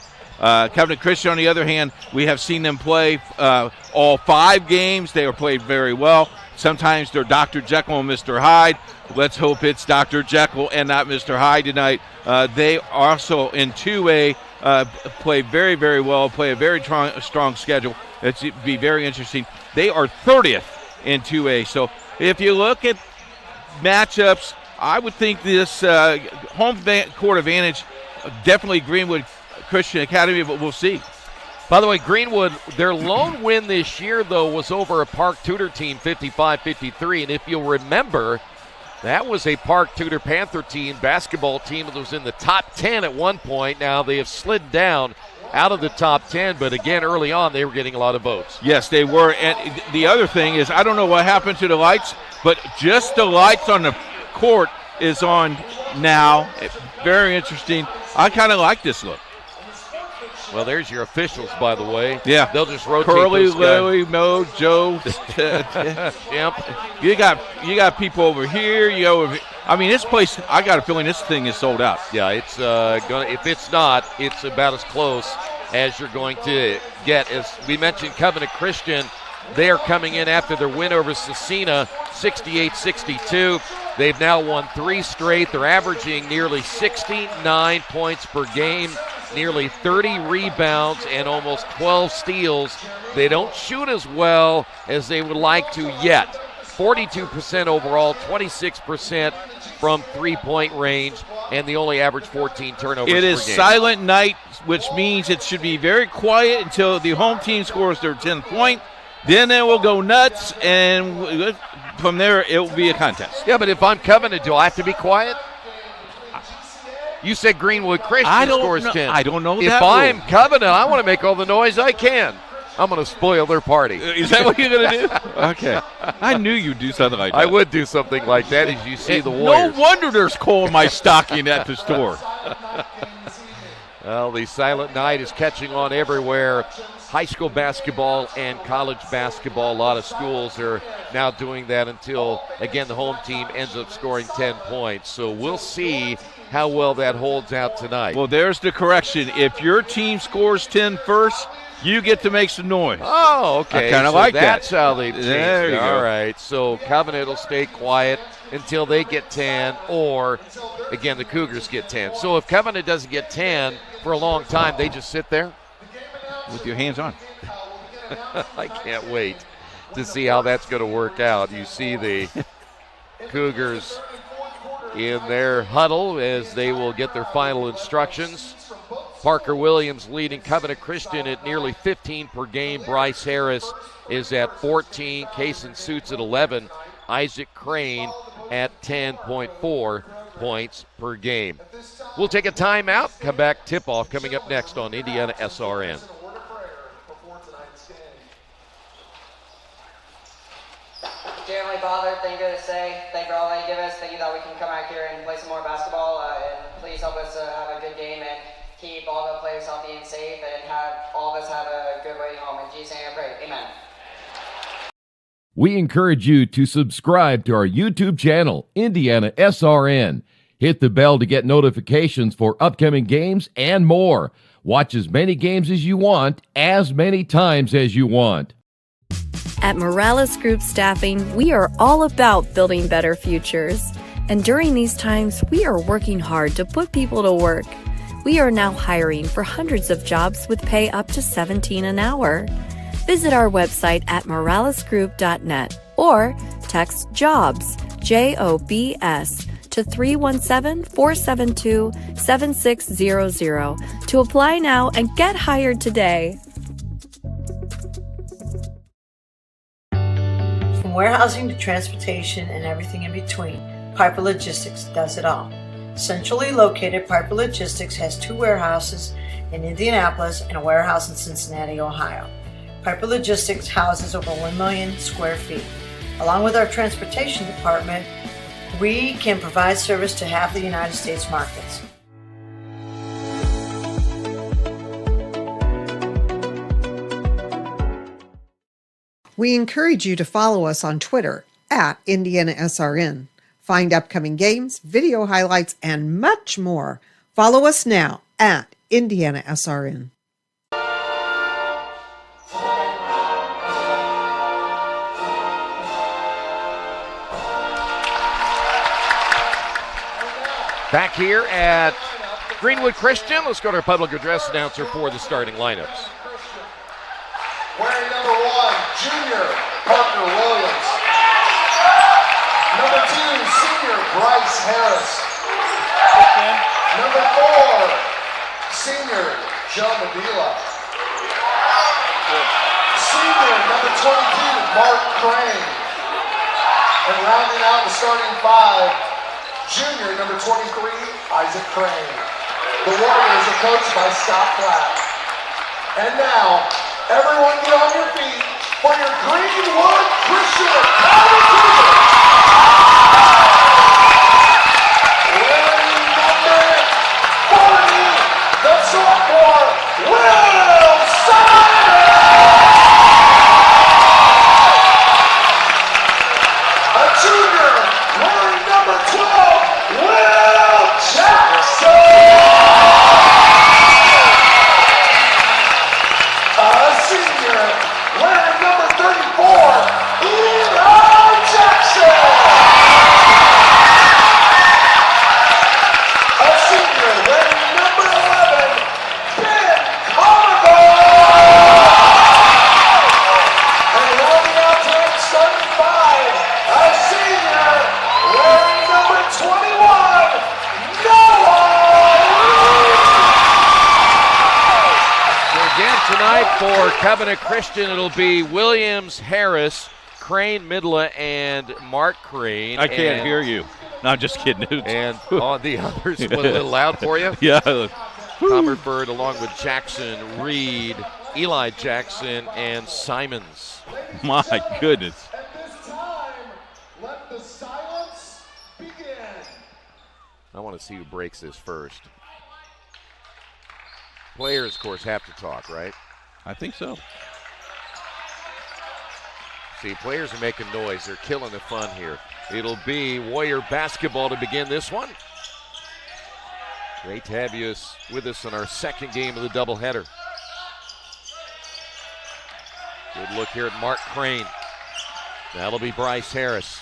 Speaker 2: Covenant Christian, on the other hand, we have seen them play all 5 games. They are played very well. Sometimes they're Dr. Jekyll and Mr. Hyde. Let's hope it's Dr. Jekyll and not Mr. Hyde tonight. They also in 2A play very, very well, play a very strong schedule. It's be very interesting. They are 30th in 2A. So if you look at matchups, I would think this home court advantage, definitely Greenwood Christian Academy, but we'll see.
Speaker 1: By the way, Greenwood, their lone win this year, though, was over a Park Tudor team, 55-53. And if you'll remember, that was a Park Tudor Panther team, basketball team that was in the top 10 at one point. Now they have slid down out of the top 10, but again, early on, they were getting a lot of votes.
Speaker 2: Yes, they were. And the other thing is, I don't know what happened to the lights, but just the lights on the court is on now. Very interesting. I kind of like this look.
Speaker 1: Well, there's your officials, by the way.
Speaker 2: Yeah.
Speaker 1: They'll just rotate
Speaker 2: Curly,
Speaker 1: those guys.
Speaker 2: Lily, Mo, Joe.
Speaker 1: Yep.
Speaker 2: You got people over here. I mean, this place, I got a feeling this thing is sold out.
Speaker 1: Yeah, it's going to, if it's not, it's about as close as you're going to get. As we mentioned, Covenant Christian, they are coming in after their win over Cecina, 68-62. They've now won 3 straight. They're averaging nearly 69 points per game, nearly 30 rebounds, and almost 12 steals. They don't shoot as well as they would like to yet. 42% overall, 26% from three-point range, and they only average 14 turnovers per game.
Speaker 2: It is silent night, which means it should be very quiet until the home team scores their 10th point. Then it will go nuts, and from there it will be a contest.
Speaker 1: Yeah, but if I'm Covenant, do I have to be quiet? You said Greenwood Christian scores 10.
Speaker 2: I don't know
Speaker 1: if
Speaker 2: that.
Speaker 1: If I'm Covenant, I want to make all the noise I can. I'm going to spoil their party.
Speaker 2: Is that what you're going to do? Okay. I knew you'd do something like that.
Speaker 1: I would do something like that as you see the Warriors.
Speaker 2: No wonder there's coal in my stocking at the store.
Speaker 1: Well, the silent night is catching on everywhere. High school basketball and college basketball. A lot of schools are now doing that until, again, the home team ends up scoring 10 points. So we'll see how well that holds out tonight.
Speaker 2: Well, there's the correction. If your team scores 10 first, you get to make some noise.
Speaker 1: Oh, okay.
Speaker 2: I kind of
Speaker 1: so
Speaker 2: like that.
Speaker 1: That's how they changed
Speaker 2: there you
Speaker 1: it.
Speaker 2: go.
Speaker 1: All right. So Covenant will stay quiet until they get 10, or, again, the Cougars get 10. So if Covenant doesn't get 10 for a long time, they just sit there?
Speaker 2: With your hands on.
Speaker 1: I can't wait to see how that's going to work out. You see the Cougars in their huddle as they will get their final instructions. Parker Williams leading Covenant Christian at nearly 15 per game. Bryce Harris is at 14. Kaysen Suits at 11. Isaac Crane at 10.4 points per game. We'll take a timeout. Come back. Tip-off coming up next on IndianaSRN.
Speaker 13: Dear Heavenly Father, thank you to say, thank you for all that you give us. Thank you that we can come out here and play some more basketball. And please help us have a good game and keep all the players healthy and safe, and have all of us have a good way home. In Jesus' name I pray. Amen.
Speaker 24: We encourage you to subscribe to our YouTube channel, IndianaSRN. Hit the bell to get notifications for upcoming games and more. Watch as many games as you want, as many times as you want.
Speaker 14: At Morales Group Staffing, we are all about building better futures. And during these times, we are working hard to put people to work. We are now hiring for hundreds of jobs with pay up to $17 an hour. Visit our website at moralesgroup.net or text JOBS, JOBS, to 317-472-7600 to apply now and get hired today.
Speaker 12: From warehousing to transportation and everything in between, Piper Logistics does it all. Centrally located, Piper Logistics has 2 warehouses in Indianapolis and a warehouse in Cincinnati, Ohio. Piper Logistics houses over 1 million square feet. Along with our transportation department, we can provide service to half the United States markets.
Speaker 11: We encourage you to follow us on Twitter at IndianaSRN. Find upcoming games, video highlights, and much more. Follow us now at IndianaSRN.
Speaker 1: Back here at Greenwood Christian, let's go to our public address announcer for the starting lineups.
Speaker 15: Wearing number 1, junior Parker Williams. Number 2, senior Bryce Harris. Number 4, senior Joe Medela. Senior number 22, Mark Crane. And rounding out the starting 5, junior number 23, Isaac Crane. The Warriors are coached by Scott Platt. And now, everyone get on your feet for your Greenwood Christian Academy. Wearing number 40, the sophomore, Will Simon. A junior, wearing number 12, Will Jackson. A senior, wearing number 34, Eli Jackson. A senior, wearing number 11, Ben Conover. And rounding out tonight's starting 5, a senior, wearing number 21,
Speaker 1: Again tonight for Covenant Christian, it'll be Williams, Harris, Crane, Midla, and Mark Crane.
Speaker 2: I can't hear you. No, I'm just kidding.
Speaker 1: And on the others, was a little loud for you?
Speaker 2: Yeah.
Speaker 1: Comerford along with Jackson, Reed, Eli Jackson, and Simons.
Speaker 2: My goodness.
Speaker 15: Let the silence begin.
Speaker 1: I want to see who breaks this first. Players, of course, have to talk, right?
Speaker 2: I think so.
Speaker 1: See, players are making noise. They're killing the fun here. It'll be Warrior basketball to begin this one. Great to have you with us on our second game of the doubleheader. Good look here at Mark Crane. That'll be Bryce Harris.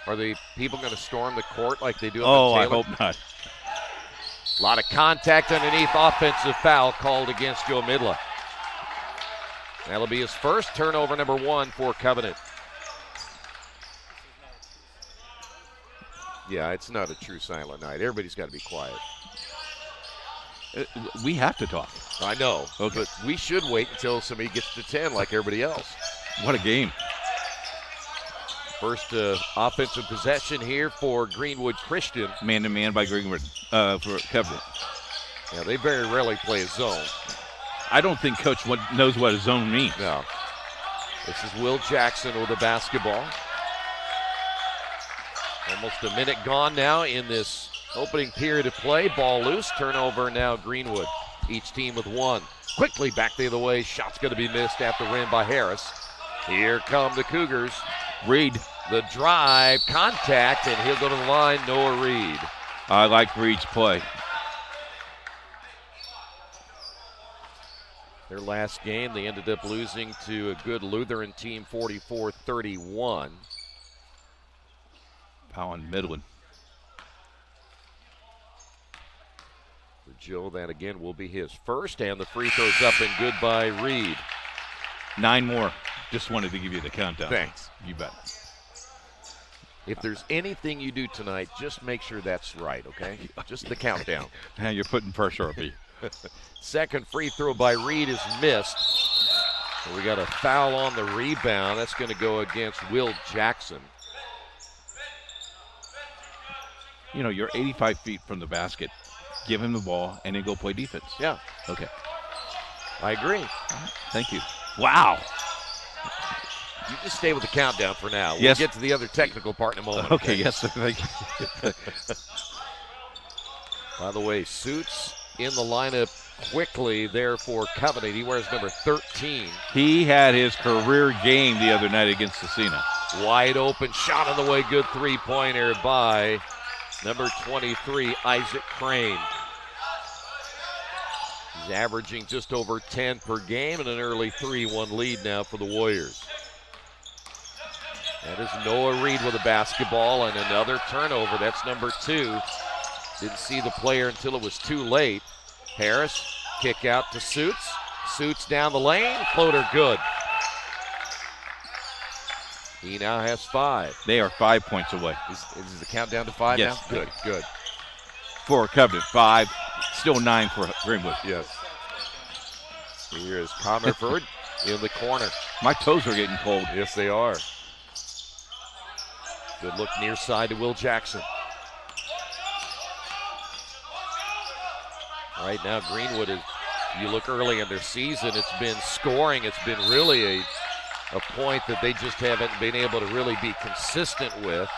Speaker 1: Are the people going to storm the court like they do?
Speaker 2: I hope not.
Speaker 1: A lot of contact underneath, offensive foul called against Joe Midla. That'll be his first turnover, number 1 for Covenant. Yeah, it's not a true silent night. Everybody's got to be quiet.
Speaker 2: We have to talk.
Speaker 1: I know,
Speaker 2: okay.
Speaker 1: But we should wait until somebody gets to 10 like everybody else.
Speaker 2: What a game.
Speaker 1: First offensive possession here for Greenwood Christian.
Speaker 2: Man-to-man by Greenwood for Covenant.
Speaker 1: Yeah, they very rarely play a zone.
Speaker 2: I don't think Coach knows what a zone means.
Speaker 1: No. This is Will Jackson with the basketball. Almost a minute gone now in this opening period of play. Ball loose, turnover now Greenwood. Each team with 1. Quickly back the other way. Shot's going to be missed at the rim by Harris. Here come the Cougars.
Speaker 2: Reed.
Speaker 1: The drive, contact, and he'll go to the line, Noah Reed.
Speaker 2: I like Reed's play.
Speaker 1: Their last game, they ended up losing to a good Lutheran team, 44-31.
Speaker 2: Powell and Midland.
Speaker 1: For Joe, that again will be his first, and the free throw's up and good by Reed.
Speaker 2: 9 more. Just wanted to give you the countdown.
Speaker 1: Thanks.
Speaker 2: You bet.
Speaker 1: If there's anything you do tonight, just make sure that's right, okay? Just the countdown.
Speaker 2: Now you're putting pressure on me.
Speaker 1: Second free throw by Reed is missed. So we got a foul on the rebound. That's going to go against Will Jackson.
Speaker 2: you're 85 feet from the basket. Give him the ball and then go play defense.
Speaker 1: Yeah.
Speaker 2: Okay.
Speaker 1: I agree.
Speaker 2: Thank you. Wow.
Speaker 1: You just stay with the countdown for now.
Speaker 2: Yes.
Speaker 1: We'll get to the other technical part in a moment.
Speaker 2: Okay, yes, sir. Thank you.
Speaker 1: By the way, Suits in the lineup quickly there for Covenant. He wears number 13.
Speaker 2: He had his career game the other night against Cecina.
Speaker 1: Wide open shot on the way. Good three-pointer by number 23, Isaac Crane. He's averaging just over 10 per game and an early 3-1 lead now for the Warriors. That is Noah Reed with a basketball and another turnover. That's number 2. Didn't see the player until it was too late. Harris, kick out to Suits. Suits down the lane, floater good. He now has 5.
Speaker 2: They are 5 points away.
Speaker 1: Is the countdown to 5
Speaker 2: yes.
Speaker 1: now? Good, good.
Speaker 2: For Covenant, 5. Still 9 for Greenwood.
Speaker 1: Yes. Here is Comerford in the corner.
Speaker 2: My toes are getting cold.
Speaker 1: Yes, they are. Good look near side to Will Jackson. Right now, Greenwood is, you look early in their season, it's been scoring. It's been really a point that they just haven't been able to really be consistent with.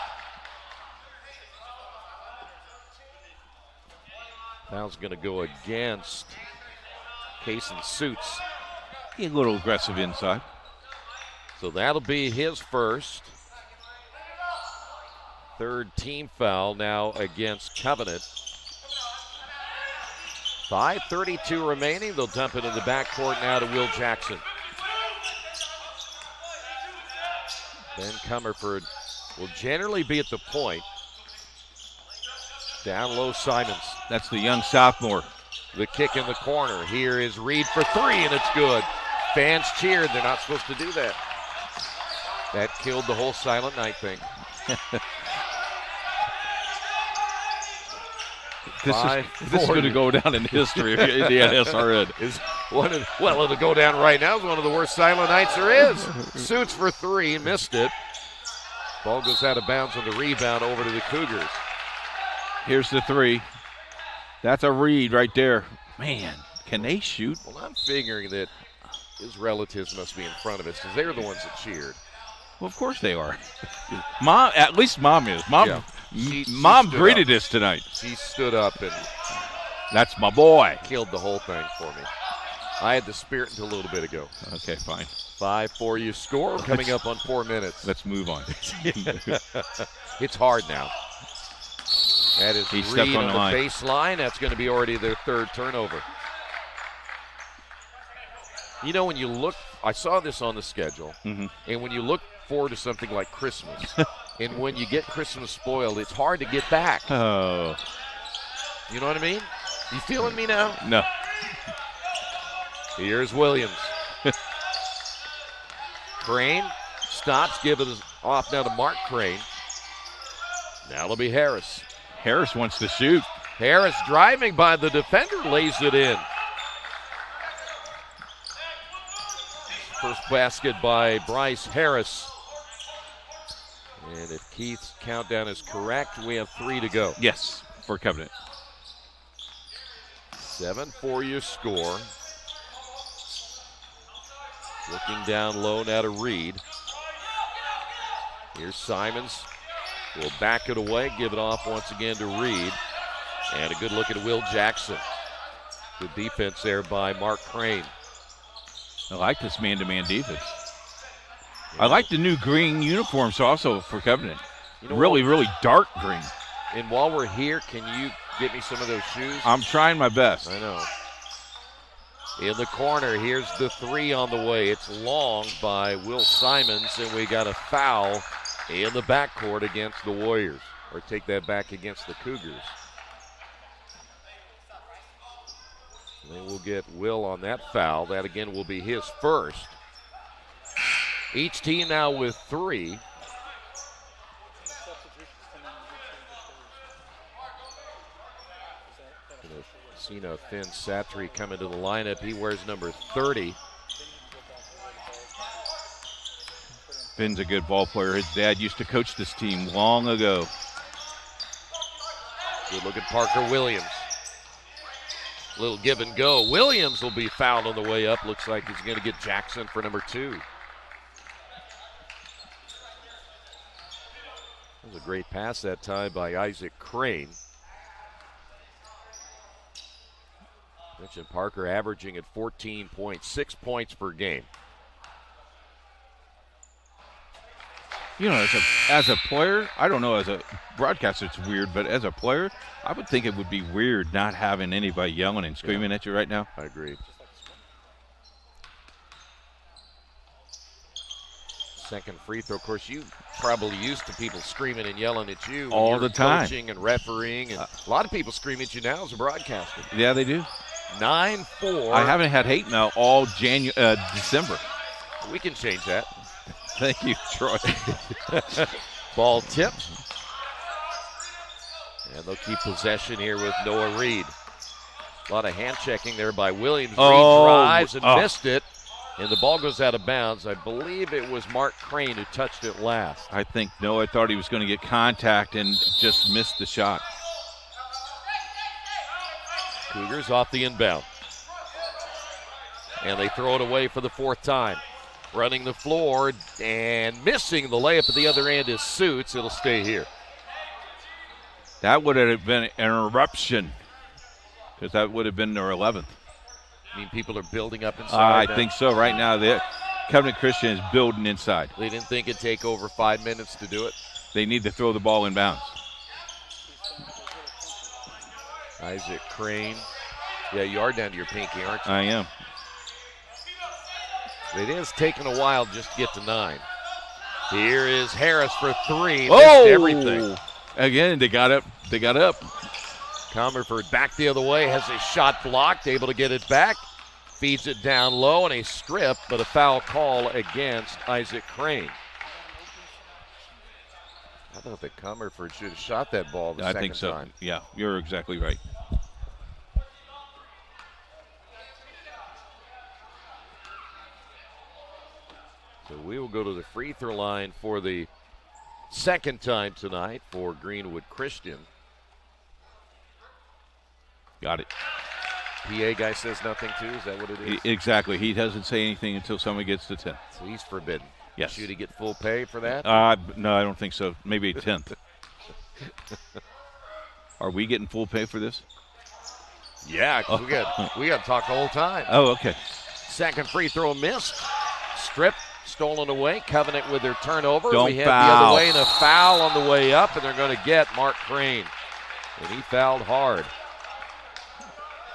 Speaker 1: Foul's going to go against Kaysen Suits.
Speaker 2: He's a little aggressive inside.
Speaker 1: So that'll be his first. Third team foul now against Covenant. 5:32 remaining. They'll dump it in the backcourt now to Will Jackson. Ben Comerford will generally be at the point. Down low, Simons.
Speaker 2: That's the young sophomore.
Speaker 1: The kick in the corner. Here is Reed for 3, and it's good. Fans cheered. They're not supposed to do that. That killed the whole Silent Night thing.
Speaker 2: This is going to go down in history of IndianaSRN.
Speaker 1: Well, it'll go down right now. It's one of the worst Silent Nights there is. Suits for 3, missed it. Ball goes out of bounds on the rebound over to the Cougars.
Speaker 2: Here's the 3. That's a Reed right there. Man, can they shoot?
Speaker 1: Well, I'm figuring that his relatives must be in front of us because they're the ones that cheered.
Speaker 2: Well, of course they are. Mom, at least Mom is. Mom,
Speaker 1: yeah.
Speaker 2: Mom greeted us tonight.
Speaker 1: She stood up and
Speaker 2: that's my boy.
Speaker 1: Killed the whole thing for me. I had the spirit until a little bit ago.
Speaker 2: Okay, fine.
Speaker 1: 5-4 you score. Coming up on 4 minutes.
Speaker 2: Let's move on.
Speaker 1: It's hard now. That is
Speaker 2: he
Speaker 1: Reed on the
Speaker 2: line.
Speaker 1: baseline. That's going to be already their 3rd turnover. You know, when you look, I saw this on the schedule, and when you look forward to something like Christmas, and when you get Christmas spoiled, it's hard to get back.
Speaker 2: Oh.
Speaker 1: You know what I mean? You feeling me now?
Speaker 2: No.
Speaker 1: Here's Williams. Crane stops, give it off now to Mark Crane. Now it'll be Harris.
Speaker 2: Harris wants to shoot.
Speaker 1: Harris driving by the defender, lays it in. First basket by Bryce Harris. And if Keith's countdown is correct, we have 3 to go.
Speaker 2: Yes, for Covenant.
Speaker 1: 7-4 your score. Looking down low now to Reed. Here's Simons. Will back it away, give it off once again to Reed. And a good look at Will Jackson. Good defense there by Mark Crane.
Speaker 2: I like this man-to-man defense. Yeah. I like the new green uniforms also for Covenant. You know, really dark green.
Speaker 1: And while we're here, can you get me some of those shoes?
Speaker 2: I'm trying my best.
Speaker 1: I know. In the corner, here's the 3 on the way. It's long by Will Simons, and we got a foul in the backcourt against the Warriors. Or take that back against the Cougars. Then we'll get Will on that foul. That again will be his first. Each team now with 3. Seen Finn Satry come into the lineup. He wears number 30.
Speaker 2: Finn's a good ball player. His dad used to coach this team long ago.
Speaker 1: Good look at Parker Williams. Little give and go. Williams will be fouled on the way up. Looks like he's going to get Jackson for number 2. That was a great pass that time by Isaac Crane. Mentioned Parker averaging at 14.6 points per game.
Speaker 2: You know, as a player, I don't know, as a broadcaster it's weird, but as a player, I would think it would be weird not having anybody yelling and screaming at you right now.
Speaker 1: I agree. Second free throw. Of course, you probably used to people screaming and yelling at you
Speaker 2: all the time.
Speaker 1: Coaching and refereeing, and a lot of people scream at you now as a broadcaster.
Speaker 2: Yeah, they do.
Speaker 1: 9-4.
Speaker 2: I haven't had hate mail all December.
Speaker 1: We can change that.
Speaker 2: Thank you, Troy.
Speaker 1: Ball tip. And they'll keep possession here with Noah Reed. A lot of hand checking there by Williams. Reed drives and missed it. And the ball goes out of bounds. I believe it was Mark Crane who touched it last.
Speaker 2: I think Noah thought he was going to get contact and just missed the shot.
Speaker 1: Cougars off the inbound. And they throw it away for the 4th time. Running the floor and missing the layup at the other end is Suits. It'll stay here.
Speaker 2: That would have been an interruption because that would have been their 11th.
Speaker 1: I mean, people are building up inside.
Speaker 2: I think so. Right now, Covenant Christian is building inside.
Speaker 1: They didn't think it'd take over 5 minutes to do it.
Speaker 2: They need to throw the ball in bounds.
Speaker 1: Isaac Crane. Yeah, you are down to your pinky, aren't you?
Speaker 2: I am.
Speaker 1: It is taking a while just to get to 9. Here is Harris for 3.
Speaker 2: Oh!
Speaker 1: Missed everything.
Speaker 2: Again, they got up.
Speaker 1: Comerford back the other way, has a shot blocked, able to get it back. Feeds it down low and a strip, but a foul call against Isaac Crane. I thought that Comerford should have shot that ball the second
Speaker 2: time. I think so.
Speaker 1: Time.
Speaker 2: Yeah, you're exactly right.
Speaker 1: So we will go to the free throw line for the second time tonight for Greenwood Christian.
Speaker 2: Got it.
Speaker 1: PA guy says nothing too, is that what it is?
Speaker 2: Exactly. He doesn't say anything until someone gets to 10.
Speaker 1: So he's forbidden.
Speaker 2: Yes.
Speaker 1: Should he get full pay for that?
Speaker 2: No, I don't think so. Maybe a 10th. Are we getting full pay for this?
Speaker 1: Yeah, we got to talk the whole time.
Speaker 2: Oh, okay.
Speaker 1: Second free throw missed. Strip. Stolen away. Covenant with their turnover.
Speaker 2: Don't
Speaker 1: we head
Speaker 2: foul.
Speaker 1: the other way and a foul on the way up, and they're going to get Mark Crane. And he fouled hard.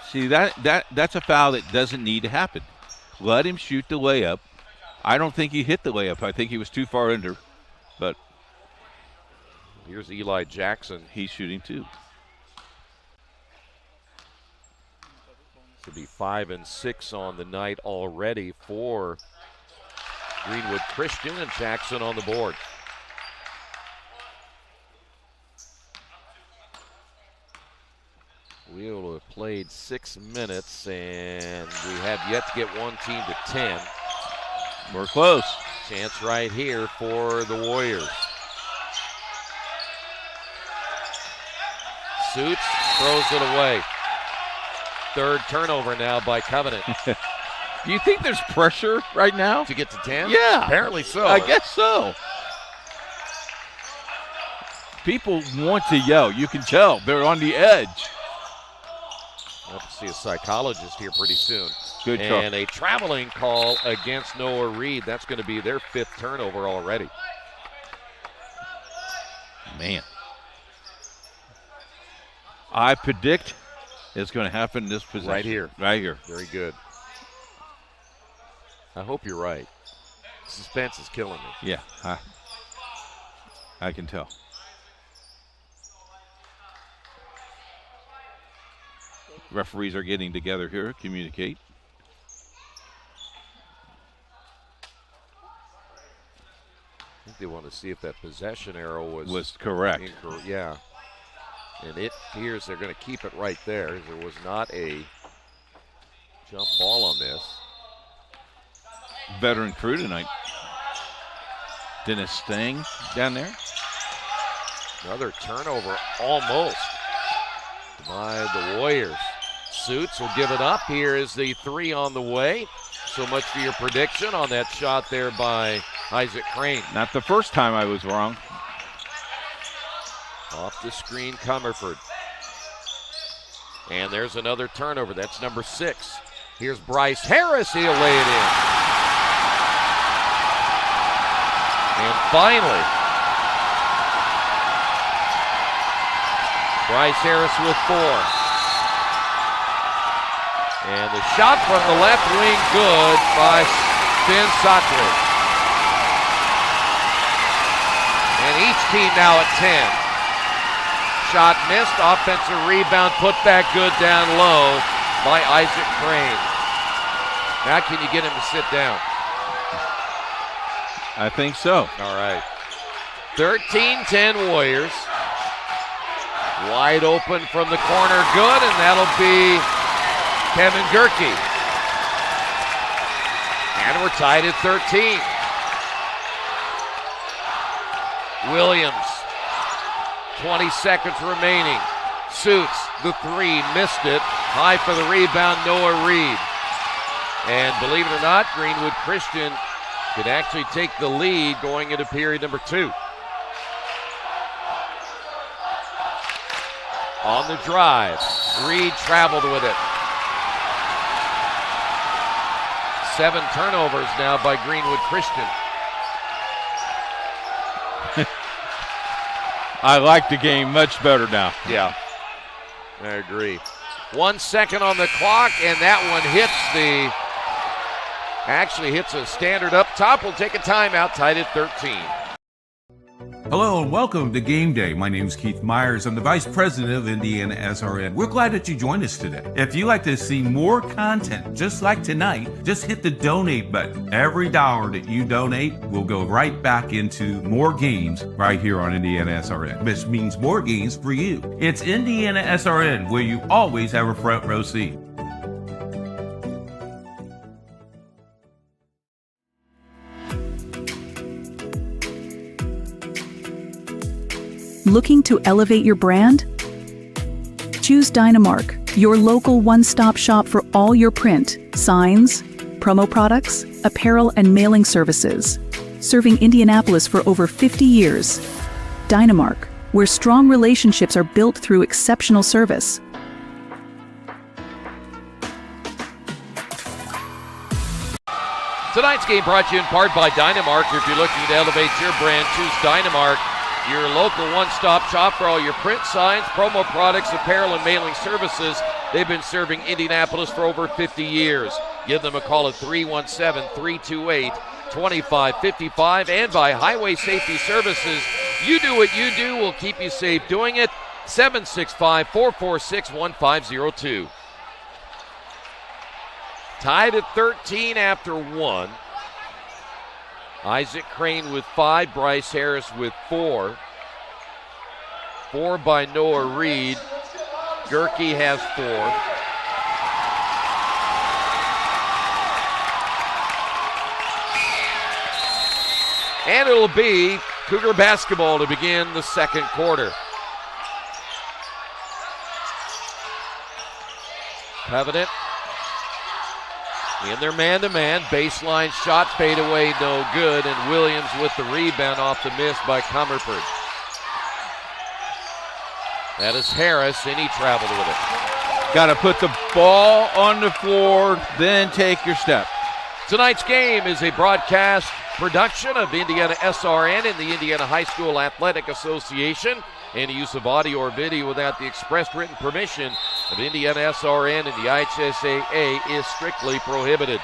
Speaker 2: See, that's a foul that doesn't need to happen. Let him shoot the layup. I don't think he hit the layup. I think he was too far under. But
Speaker 1: here's Eli Jackson.
Speaker 2: He's shooting too.
Speaker 1: To be 5 and 6 on the night already for Greenwood Christian, and Jackson on the board. We will have played 6 minutes, and we have yet to get one team to 10.
Speaker 2: We're close.
Speaker 1: Chance right here for the Warriors. Suits throws it away. Third turnover now by Covenant.
Speaker 2: Do you think there's pressure right now?
Speaker 1: To get to 10?
Speaker 2: Yeah.
Speaker 1: Apparently so.
Speaker 2: I guess so. People want to yell. You can tell. They're on the edge.
Speaker 1: We'll have to see a psychologist here pretty soon.
Speaker 2: Good call.
Speaker 1: And a traveling call against Noah Reed. That's going to be their 5th turnover already.
Speaker 2: Man. I predict it's going to happen in this possession.
Speaker 1: Right here.
Speaker 2: Right here.
Speaker 1: Very good. I hope you're right. Suspense is killing me.
Speaker 2: Yeah, I can tell. Referees are getting together here, communicate.
Speaker 1: I think they want to see if that possession arrow
Speaker 2: was correct.
Speaker 1: Yeah. And it appears they're going to keep it right there. There was not a jump ball on this.
Speaker 2: Veteran crew tonight. Dennis Stang down there.
Speaker 1: Another turnover, almost. by the Warriors. Suits will give it up. Here is the three on the way. So much for your prediction on that shot there by Isaac Crane.
Speaker 2: Not the first time I was wrong.
Speaker 1: Off the screen, Comerford. And there's another turnover. That's number 6. Here's Bryce Harris. He'll lay it in. And finally, Bryce Harris with 4. And the shot from the left wing, good by Finn Sotwig. And each team now at 10. Shot missed, offensive rebound, put back good down low by Isaac Crane. Now can you get him to sit down?
Speaker 2: I think so.
Speaker 1: All right. 13-10 Warriors. Wide open from the corner, good, and that'll be Kevin Gerke. And we're tied at 13. Williams, 20 seconds remaining. Suits the 3, missed it. High for the rebound, Noah Reed. And believe it or not, Greenwood Christian could actually take the lead going into period number 2. On the drive, Reed traveled with it. 7 turnovers now by Greenwood Christian.
Speaker 2: I like the game much better now.
Speaker 1: Yeah, I agree. 1 second on the clock, and that one hits a standard up top. We'll take a timeout, tied at 13.
Speaker 4: Hello and welcome to Game Day. My name is Keith Myers. I'm the Vice President of IndianaSRN. We're glad that you joined us today. If you'd like to see more content just like tonight, just hit the donate button. Every dollar that you donate will go right back into more games right here on IndianaSRN, which means more games for you. It's IndianaSRN, where you always have a front row seat.
Speaker 7: Looking to elevate your brand? Choose Dynamark, your local one-stop shop for all your print, signs, promo products, apparel, and mailing services. Serving Indianapolis for over 50 years. Dynamark, where strong relationships are built through exceptional service.
Speaker 1: Tonight's game brought to you in part by Dynamark. If you're looking to elevate your brand, choose Dynamark, your local one-stop shop for all your print, signs, promo products, apparel, and mailing services. They've been serving Indianapolis for over 50 years. Give them a call at 317-328-2555 and by Highway Safety Services. You do what you do, we'll keep you safe doing it. 765-446-1502. Tied at 13 after 1. Isaac Crane with 5, Bryce Harris with 4. 4 by Noah Reed. Gerke has 4. And it'll be Cougar basketball to begin the second quarter. Covenant in their man-to-man, baseline shot, fade away, no good, and Williams with the rebound off the miss by Comerford. That is Harris, and he traveled with it.
Speaker 2: Got to put the ball on the floor, then take your step.
Speaker 1: Tonight's game is a broadcast production of IndianaSRN and the Indiana High School Athletic Association. Any use of audio or video without the express written permission of IndianaSRN and the IHSAA is strictly prohibited.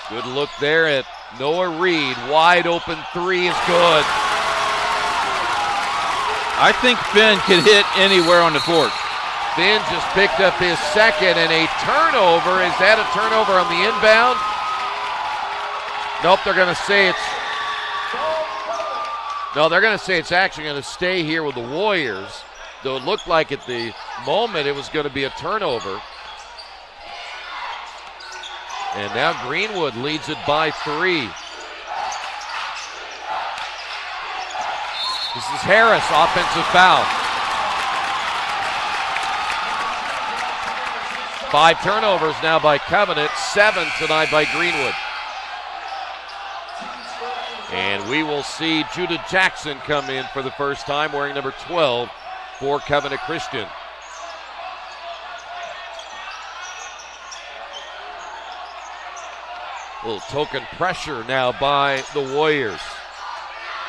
Speaker 1: Good look there at Noah Reed. Wide open 3 is good.
Speaker 2: I think Finn can hit anywhere on the court.
Speaker 1: Finn just picked up his second, and a turnover. Is that a turnover on the inbound? Nope, they're going to say it's... No, they're going to say it's actually going to stay here with the Warriors, though it looked like at the moment it was going to be a turnover. And now Greenwood leads it by 3. This is Harris, offensive foul. 5 turnovers now by Covenant, 7 tonight by Greenwood. And we will see Judah Jackson come in for the first time wearing number 12 for Covenant Christian. A little token pressure now by the Warriors.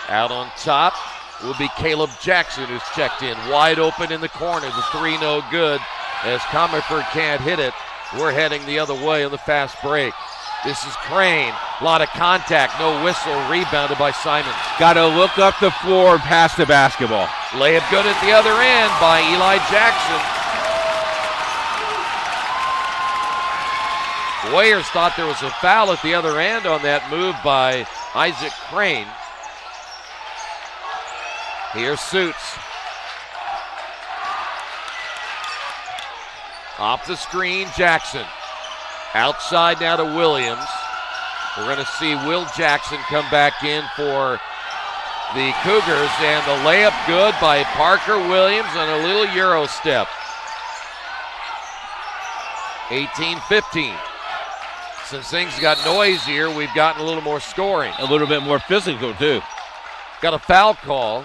Speaker 1: Out on top will be Caleb Jackson, who's checked in. Wide open in the corner. The 3 no good as Comerford can't hit it. We're heading the other way on the fast break. This is Crane. A lot of contact. No whistle. Rebounded by Simons.
Speaker 2: Got to look up the floor and pass the basketball.
Speaker 1: Layup good at the other end by Eli Jackson. Warriors thought there was a foul at the other end on that move by Isaac Crane. Here's Suits. Off the screen, Jackson. Outside now to Williams. We're going to see Will Jackson come back in for the Cougars, and the layup good by Parker Williams on a little Euro step. 18-15. Since things got noisier, we've gotten a little more scoring.
Speaker 2: A little bit more physical, too.
Speaker 1: Got a foul call.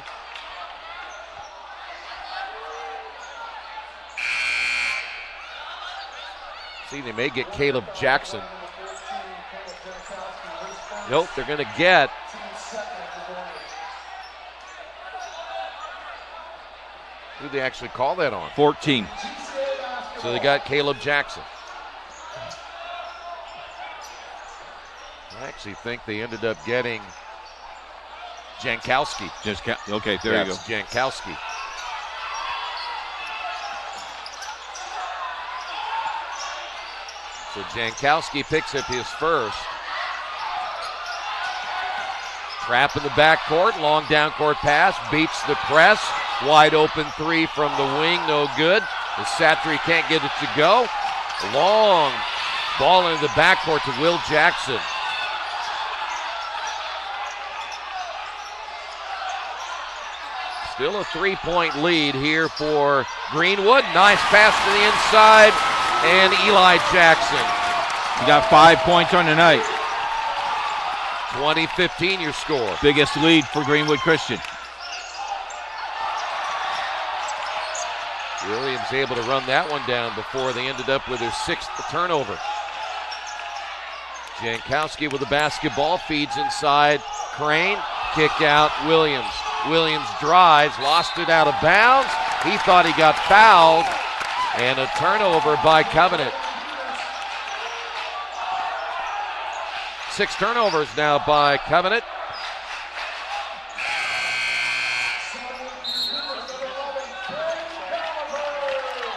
Speaker 1: See, they may get Caleb Jackson. Nope, they're going to get who did they actually call that on?
Speaker 2: 14.
Speaker 1: So they got Caleb Jackson. I actually think they ended up getting Jankowski.
Speaker 2: Okay, there you go.
Speaker 1: Jankowski. So Jankowski picks up his first. Trap in the backcourt, long down court pass, beats the press. Wide open 3 from the wing, no good. The Satry can't get it to go. Long ball into the backcourt to Will Jackson. Still a 3-point lead here for Greenwood. Nice pass to the inside, and Eli Jackson.
Speaker 2: You got 5 points on the night.
Speaker 1: 20-15 your score.
Speaker 2: Biggest lead for Greenwood Christian.
Speaker 1: Williams able to run that one down before they ended up with their 6th turnover. Jankowski with the basketball, feeds inside. Crane, kick out Williams. Williams drives, lost it out of bounds. He thought he got fouled, and a turnover by Covenant. 6 turnovers now by Covenant.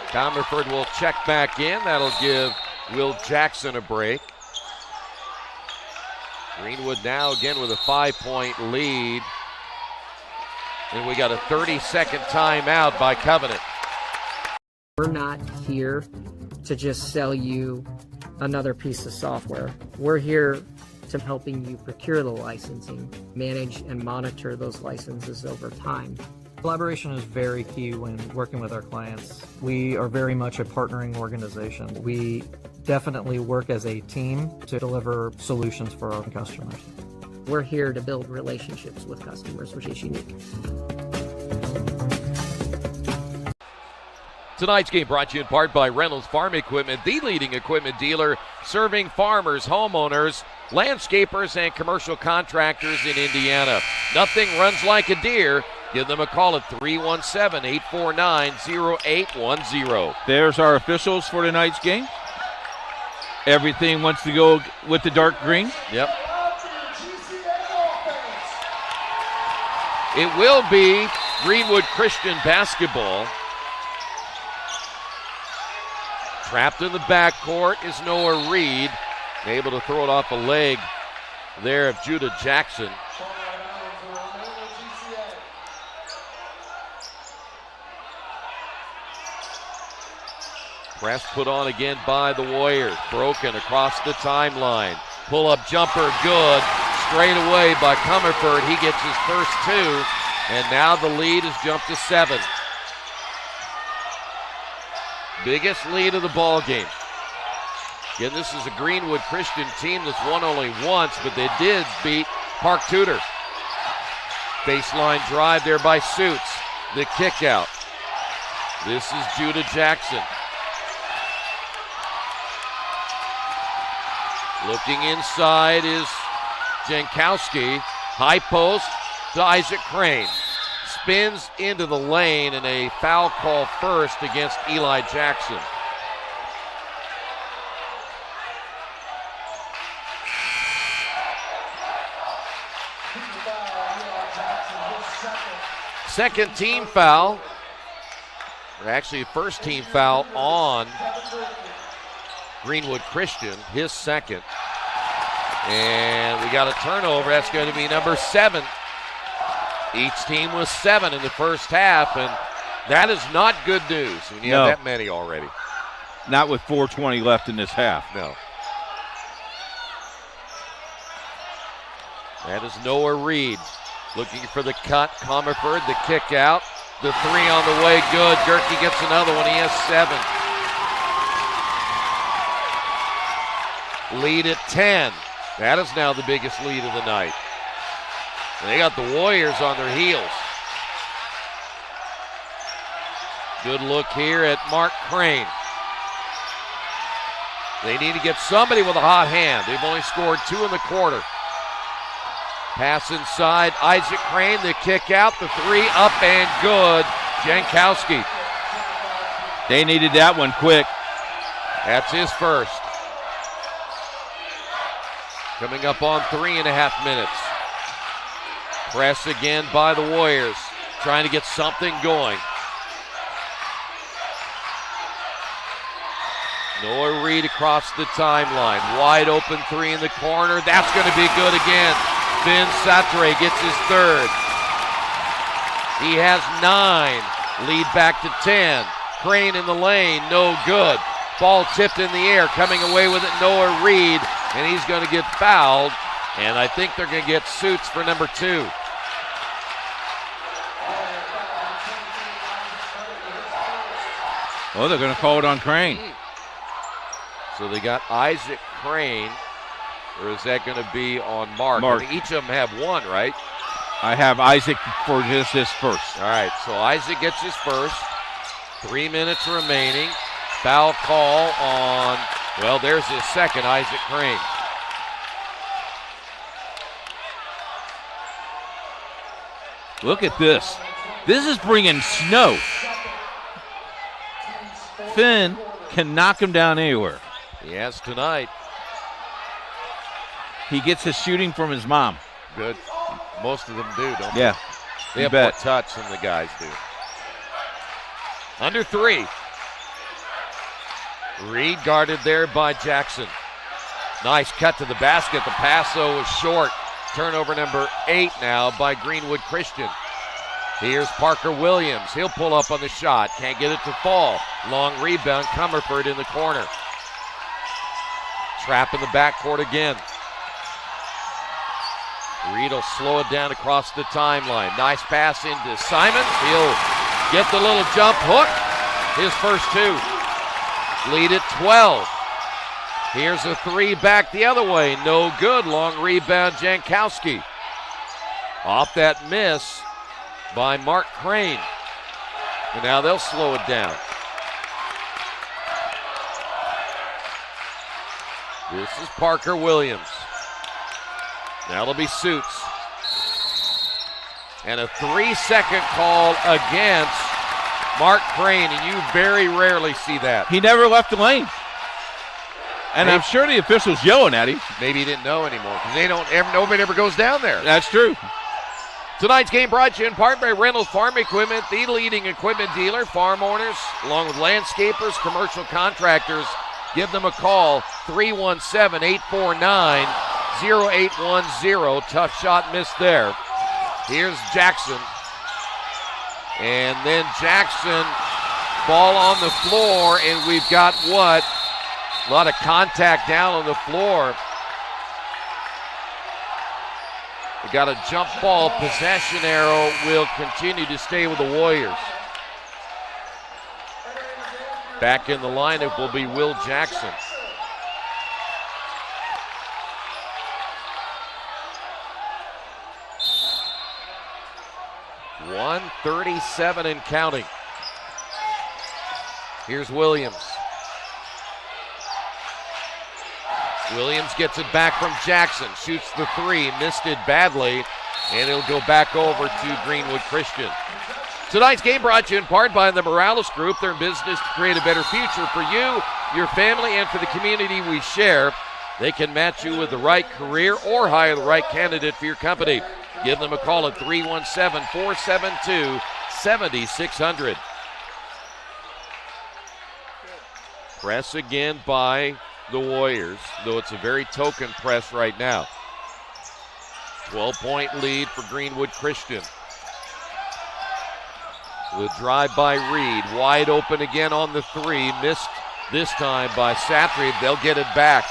Speaker 1: Comerford will check back in. That'll give Will Jackson a break. Greenwood now again with a 5-point lead. And we got a 30-second timeout by Covenant.
Speaker 16: We're not here to just sell you another piece of software. We're here to helping you procure the licensing, manage and monitor those licenses over time.
Speaker 17: Collaboration is very key when working with our clients. We are very much a partnering organization. We definitely work as a team to deliver solutions for our customers.
Speaker 16: We're here to build relationships with customers, which is unique.
Speaker 1: Tonight's game brought to you in part by Reynolds Farm Equipment, the leading equipment dealer serving farmers, homeowners, landscapers, and commercial contractors in Indiana. Nothing runs like a deer. Give them a call at 317-849-0810.
Speaker 2: There's our officials for tonight's game. Everything wants to go with the dark green.
Speaker 1: Yep. It will be Greenwood Christian basketball. Trapped in the backcourt is Noah Reed. Able to throw it off a leg there of Judah Jackson. Press put on again by the Warriors. Broken across the timeline. Pull-up jumper good. Straight away by Comerford. He gets his first 2. And now the lead has jumped to 7. Biggest lead of the ball game. Again, this is a Greenwood Christian team that's won only once, but they did beat Park Tudor. Baseline drive there by Suits. The kick out. This is Judah Jackson. Looking inside is Jankowski. High post to Isaac Crane. Spins into the lane, and a foul call first against Eli Jackson. Second team foul, or actually first team foul on Greenwood Christian, his second. And we got a turnover. That's going to be number 7. Each team was 7 in the first half, and that is not good news when you have that many already.
Speaker 2: Not with 4:20 left in this half.
Speaker 1: No. That is Noah Reed looking for the cut. Comerford, the kick out. The 3 on the way, good. Gerke gets another one. He has 7. Lead at 10. That is now the biggest lead of the night. And they got the Warriors on their heels. Good look here at Mark Crane. They need to get somebody with a hot hand. They've only scored 2 in the quarter. Pass inside, Isaac Crane, the kick out, the 3 up and good. Jankowski.
Speaker 2: They needed that one quick.
Speaker 1: That's his first. Coming up on 3.5 minutes. Press again by the Warriors, trying to get something going. Noah Reed across the timeline. Wide open 3 in the corner. That's going to be good again. Finn Satre gets his third. He has 9. Lead back to 10. Crane in the lane, no good. Ball tipped in the air, coming away with it, Noah Reed, and he's going to get fouled. And I think they're going to get Suits for number 2.
Speaker 2: Oh, they're going to call it on Crane.
Speaker 1: So they got Isaac Crane, or is that going to be on Mark?
Speaker 2: Mark.
Speaker 1: I mean, each of them have 1, right?
Speaker 2: I have Isaac for just his first.
Speaker 1: All right, so Isaac gets his first. 3 minutes remaining. Foul call on, well, there's his second, Isaac Crane.
Speaker 2: Look at this. This is bringing snow. Finn can knock him down anywhere.
Speaker 1: He has tonight.
Speaker 2: He gets his shooting from his mom.
Speaker 1: Good. Most of them do, don't
Speaker 2: yeah,
Speaker 1: they? They have more touch than the guys do. Under 3. Reed guarded there by Jackson. Nice cut to the basket. The pass, though, was short. Turnover number 8 now by Greenwood Christian. Here's Parker Williams. He'll pull up on the shot. Can't get it to fall. Long rebound. Comerford in the corner. Trap in the backcourt again. Reed will slow it down across the timeline. Nice pass into Simons. He'll get the little jump hook. His first 2. Lead at 12. Here's a 3 back the other way. No good. Long rebound, Jankowski. Off that miss by Mark Crane. And now they'll slow it down. This is Parker Williams. Now it'll be Suits. And a 3-second call against Mark Crane, and you very rarely see that.
Speaker 2: He never left the lane. And I'm sure the official's yelling at him.
Speaker 1: Maybe he didn't know anymore because nobody ever goes down there.
Speaker 2: That's true.
Speaker 1: Tonight's game brought to you in part by Reynolds Farm Equipment, the leading equipment dealer. Farm owners, along with landscapers, commercial contractors, give them a call, 317-849-0810. Tough shot missed there. Here's Jackson. And then Jackson, ball on the floor, and we've got what? A lot of contact down on the floor. They got a jump ball. Possession arrow will continue to stay with the Warriors. Back in the lineup will be Will Jackson. .137 and counting. Here's Williams. Williams gets it back from Jackson, shoots the three, missed it badly, and it'll go back over to Greenwood Christian. Tonight's game brought to you in part by the Morales Group. They're in business to create a better future for you, your family, and for the community we share. They can match you with the right career or hire the right candidate for your company. Give them a call at 317-472-7600. Press again by the Warriors, though it's a very token press right now. 12-point lead for Greenwood Christian. The drive by Reed, wide open again on the three, missed this time by Satry. They'll get it back.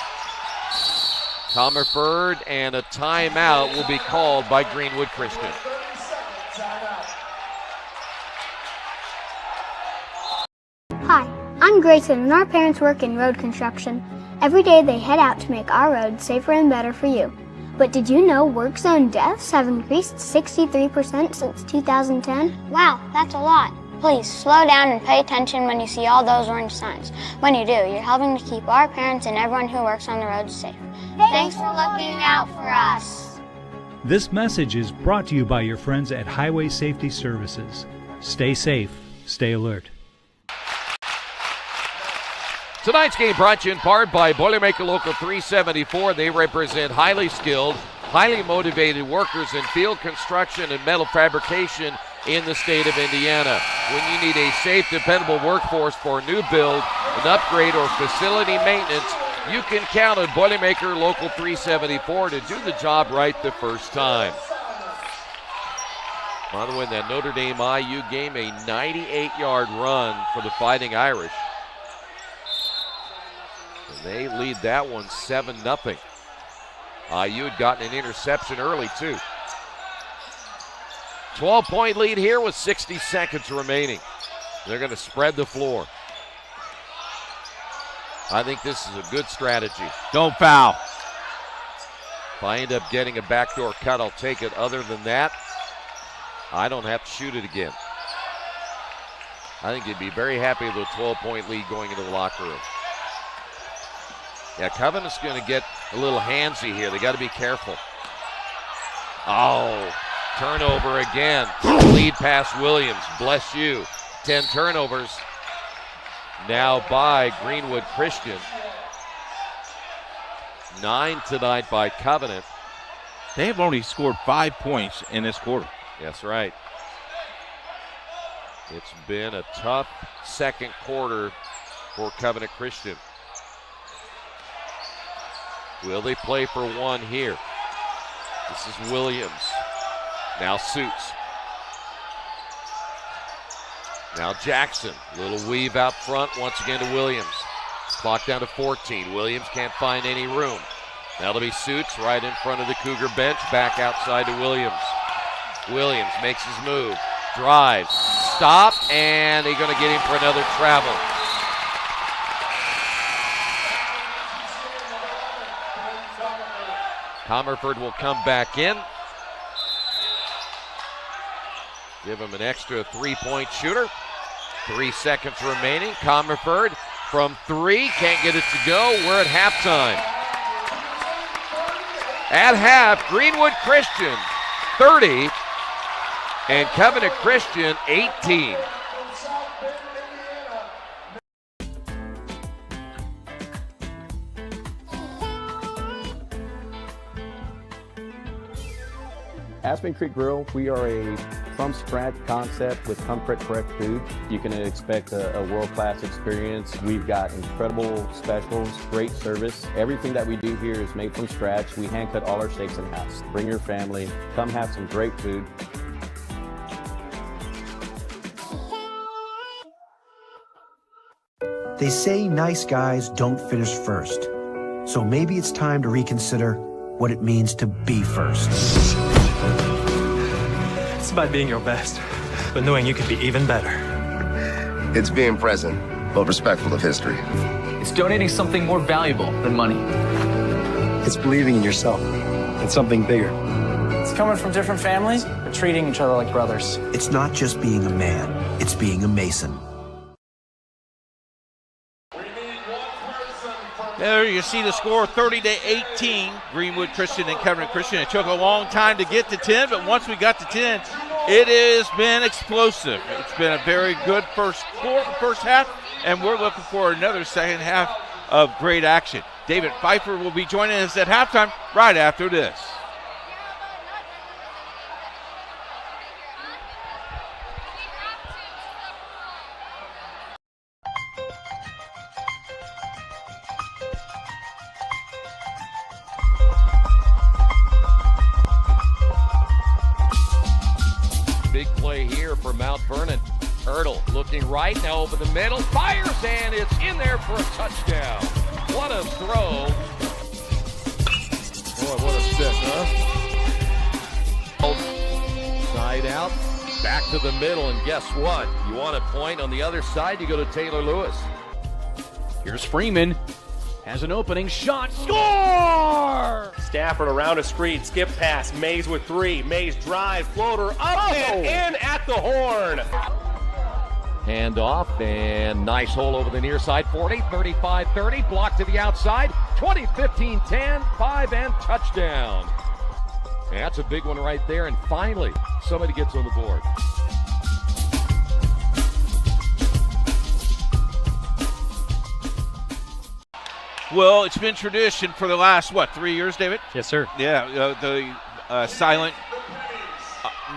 Speaker 1: Comerford, and a timeout will be called by Greenwood Christian.
Speaker 3: Hi, I'm Grayson, and our parents work in road construction. Every day they head out to make our roads safer and better for you. But did you know work zone deaths have increased 63% since 2010?
Speaker 18: Wow, that's a lot. Please slow down and pay attention when you see all those orange signs. When you do, you're helping to keep our parents and everyone who works on the roads safe. Thanks for looking out for us.
Speaker 19: This message is brought to you by your friends at Highway Safety Services. Stay safe, stay alert.
Speaker 1: Tonight's game brought to you in part by Boilermaker Local 374. They represent highly skilled, highly motivated workers in field construction and metal fabrication in the state of Indiana. When you need a safe, dependable workforce for a new build, an upgrade, or facility maintenance, you can count on Boilermaker Local 374 to do the job right the first time. By the way, in that Notre Dame IU game, a 98-yard run for the Fighting Irish. And they lead that one 7-0. IU had gotten an interception early, too. 12-point lead here with 60 seconds remaining. They're going to spread the floor. I think this is a good strategy.
Speaker 2: Don't foul.
Speaker 1: If I end up getting a backdoor cut, I'll take it. Other than that, I don't have to shoot it again. I think you'd be very happy with a 12-point lead going into the locker room. Yeah, Covenant's going to get a little handsy here. They got to be careful. Oh, turnover again. Lead pass Williams. Bless you. 10 turnovers. Now by Greenwood Christian. 9 tonight by Covenant.
Speaker 2: They have only scored 5 points in this quarter.
Speaker 1: That's right. It's been a tough second quarter for Covenant Christian. Will they play for one here? This is Williams. Now Suits. Now Jackson. Little weave out front once again to Williams. Clock down to 14. Williams can't find any room. Now it'll be Suits right in front of the Cougar bench. Back outside to Williams. Williams makes his move. Drive. Stop. And they're going to get him for another travel. Comerford will come back in. Give him an extra 3-point shooter. 3 seconds remaining. Comerford from 3. Can't get it to go. We're at halftime. At half, Greenwood Christian 30 and Covenant Christian 18.
Speaker 20: Aspen Creek Grill, we are a from-scratch concept with comfort fresh food. You can expect a world-class experience. We've got incredible specials, great service. Everything that we do here is made from scratch. We hand-cut all our steaks in-house. Bring your family, come have some great food.
Speaker 21: They say nice guys don't finish first. So maybe it's time to reconsider what it means to be first.
Speaker 5: about being your best, but knowing you could be even better.
Speaker 8: It's being present, but respectful of history.
Speaker 9: It's donating something more valuable than money.
Speaker 22: It's believing in yourself and something bigger.
Speaker 23: It's coming from different families, but treating each other like brothers.
Speaker 25: It's not just being a man, it's being a Mason.
Speaker 2: There you see the score, 30-18, Greenwood Christian and Covenant Christian. It took a long time to get to 10, but once we got to 10, it has been explosive. It's been a very good first half, and we're looking for another second half of great action. David Pfeiffer will be joining us at halftime right after this.
Speaker 1: Big play here for Mount Vernon. Hurdle looking right, now over the middle, fires, and it's in there for a touchdown. What a throw. Boy, what a stick, huh? Side out, back to the middle, and guess what? You want a point on the other side, you go to Taylor Lewis.
Speaker 27: Here's Freeman. Has an opening shot. Score!
Speaker 28: Stafford around a screen. Skip pass. Mays with 3. Mays drive. Floater up and in at the horn.
Speaker 1: Hand off, and nice hole over the near side. 40, 35, 30. Block to the outside. 20, 15, 10, 5, and touchdown. And that's a big one right there. And finally, somebody gets on the board.
Speaker 2: Well, it's been tradition for the last, 3 years, David?
Speaker 29: Yes, sir.
Speaker 2: Yeah, the silent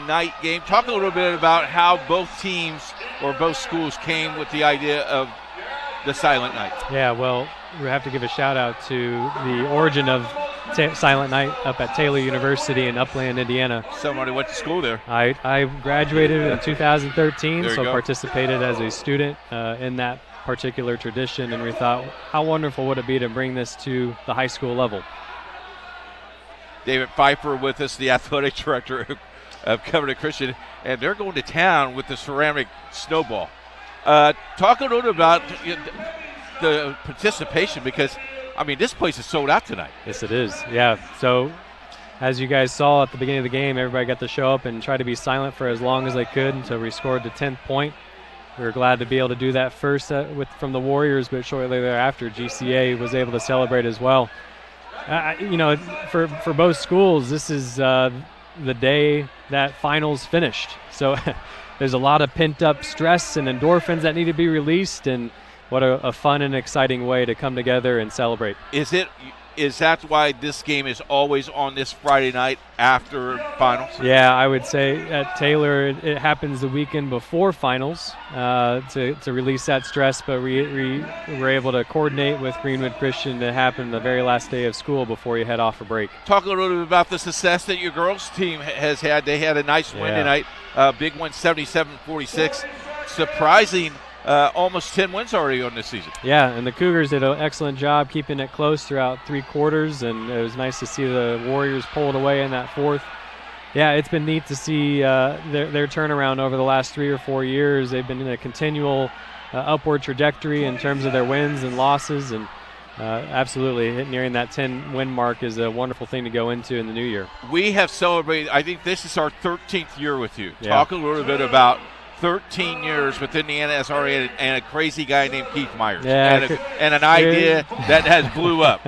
Speaker 2: night game. Talk a little bit about how both teams or both schools came with the idea of the silent night.
Speaker 29: Yeah, well, we have to give a shout out to the origin of Silent Night up at Taylor University in Upland, Indiana.
Speaker 2: Somebody went to school there.
Speaker 29: I graduated in 2013, so
Speaker 2: go.
Speaker 29: participated as a student in that particular tradition, and we thought, how wonderful would it be to bring this to the high school level?
Speaker 2: David Pfeiffer with us, the athletic director of Covenant Christian, and they're going to town with the ceramic snowball. Talk a little bit about the participation, because, this place is sold out tonight.
Speaker 29: Yes, it is. Yeah, so as you guys saw at the beginning of the game, everybody got to show up and try to be silent for as long as they could until we scored the 10th point. We were glad to be able to do that first from the Warriors, but shortly thereafter, GCA was able to celebrate as well. For both schools, this is the day that finals finished. So there's a lot of pent-up stress and endorphins that need to be released, and what a fun and exciting way to come together and celebrate.
Speaker 2: Is that why this game is always on this Friday night after finals?
Speaker 29: Yeah, I would say at Taylor it happens the weekend before finals to release that stress, but we were able to coordinate with Greenwood Christian to happen the very last day of school before you head off for break.
Speaker 2: Talk a little bit about the success that your girls team has had. They had a nice win tonight, big win, 77-46. Surprising. Almost 10 wins already on this season.
Speaker 29: Yeah, and the Cougars did an excellent job keeping it close throughout 3 quarters, and it was nice to see the Warriors pull it away in that 4th. Yeah, it's been neat to see their turnaround over the last 3 or 4 years. They've been in a continual upward trajectory in terms of their wins and losses, and absolutely nearing that 10-win mark is a wonderful thing to go into in the new year.
Speaker 2: We have celebrated, I think this is our 13th year with you.
Speaker 29: Yeah.
Speaker 2: Talk a little bit about 13 years with IndianaSRN and a crazy guy named Keith Myers, and an idea that has blew up.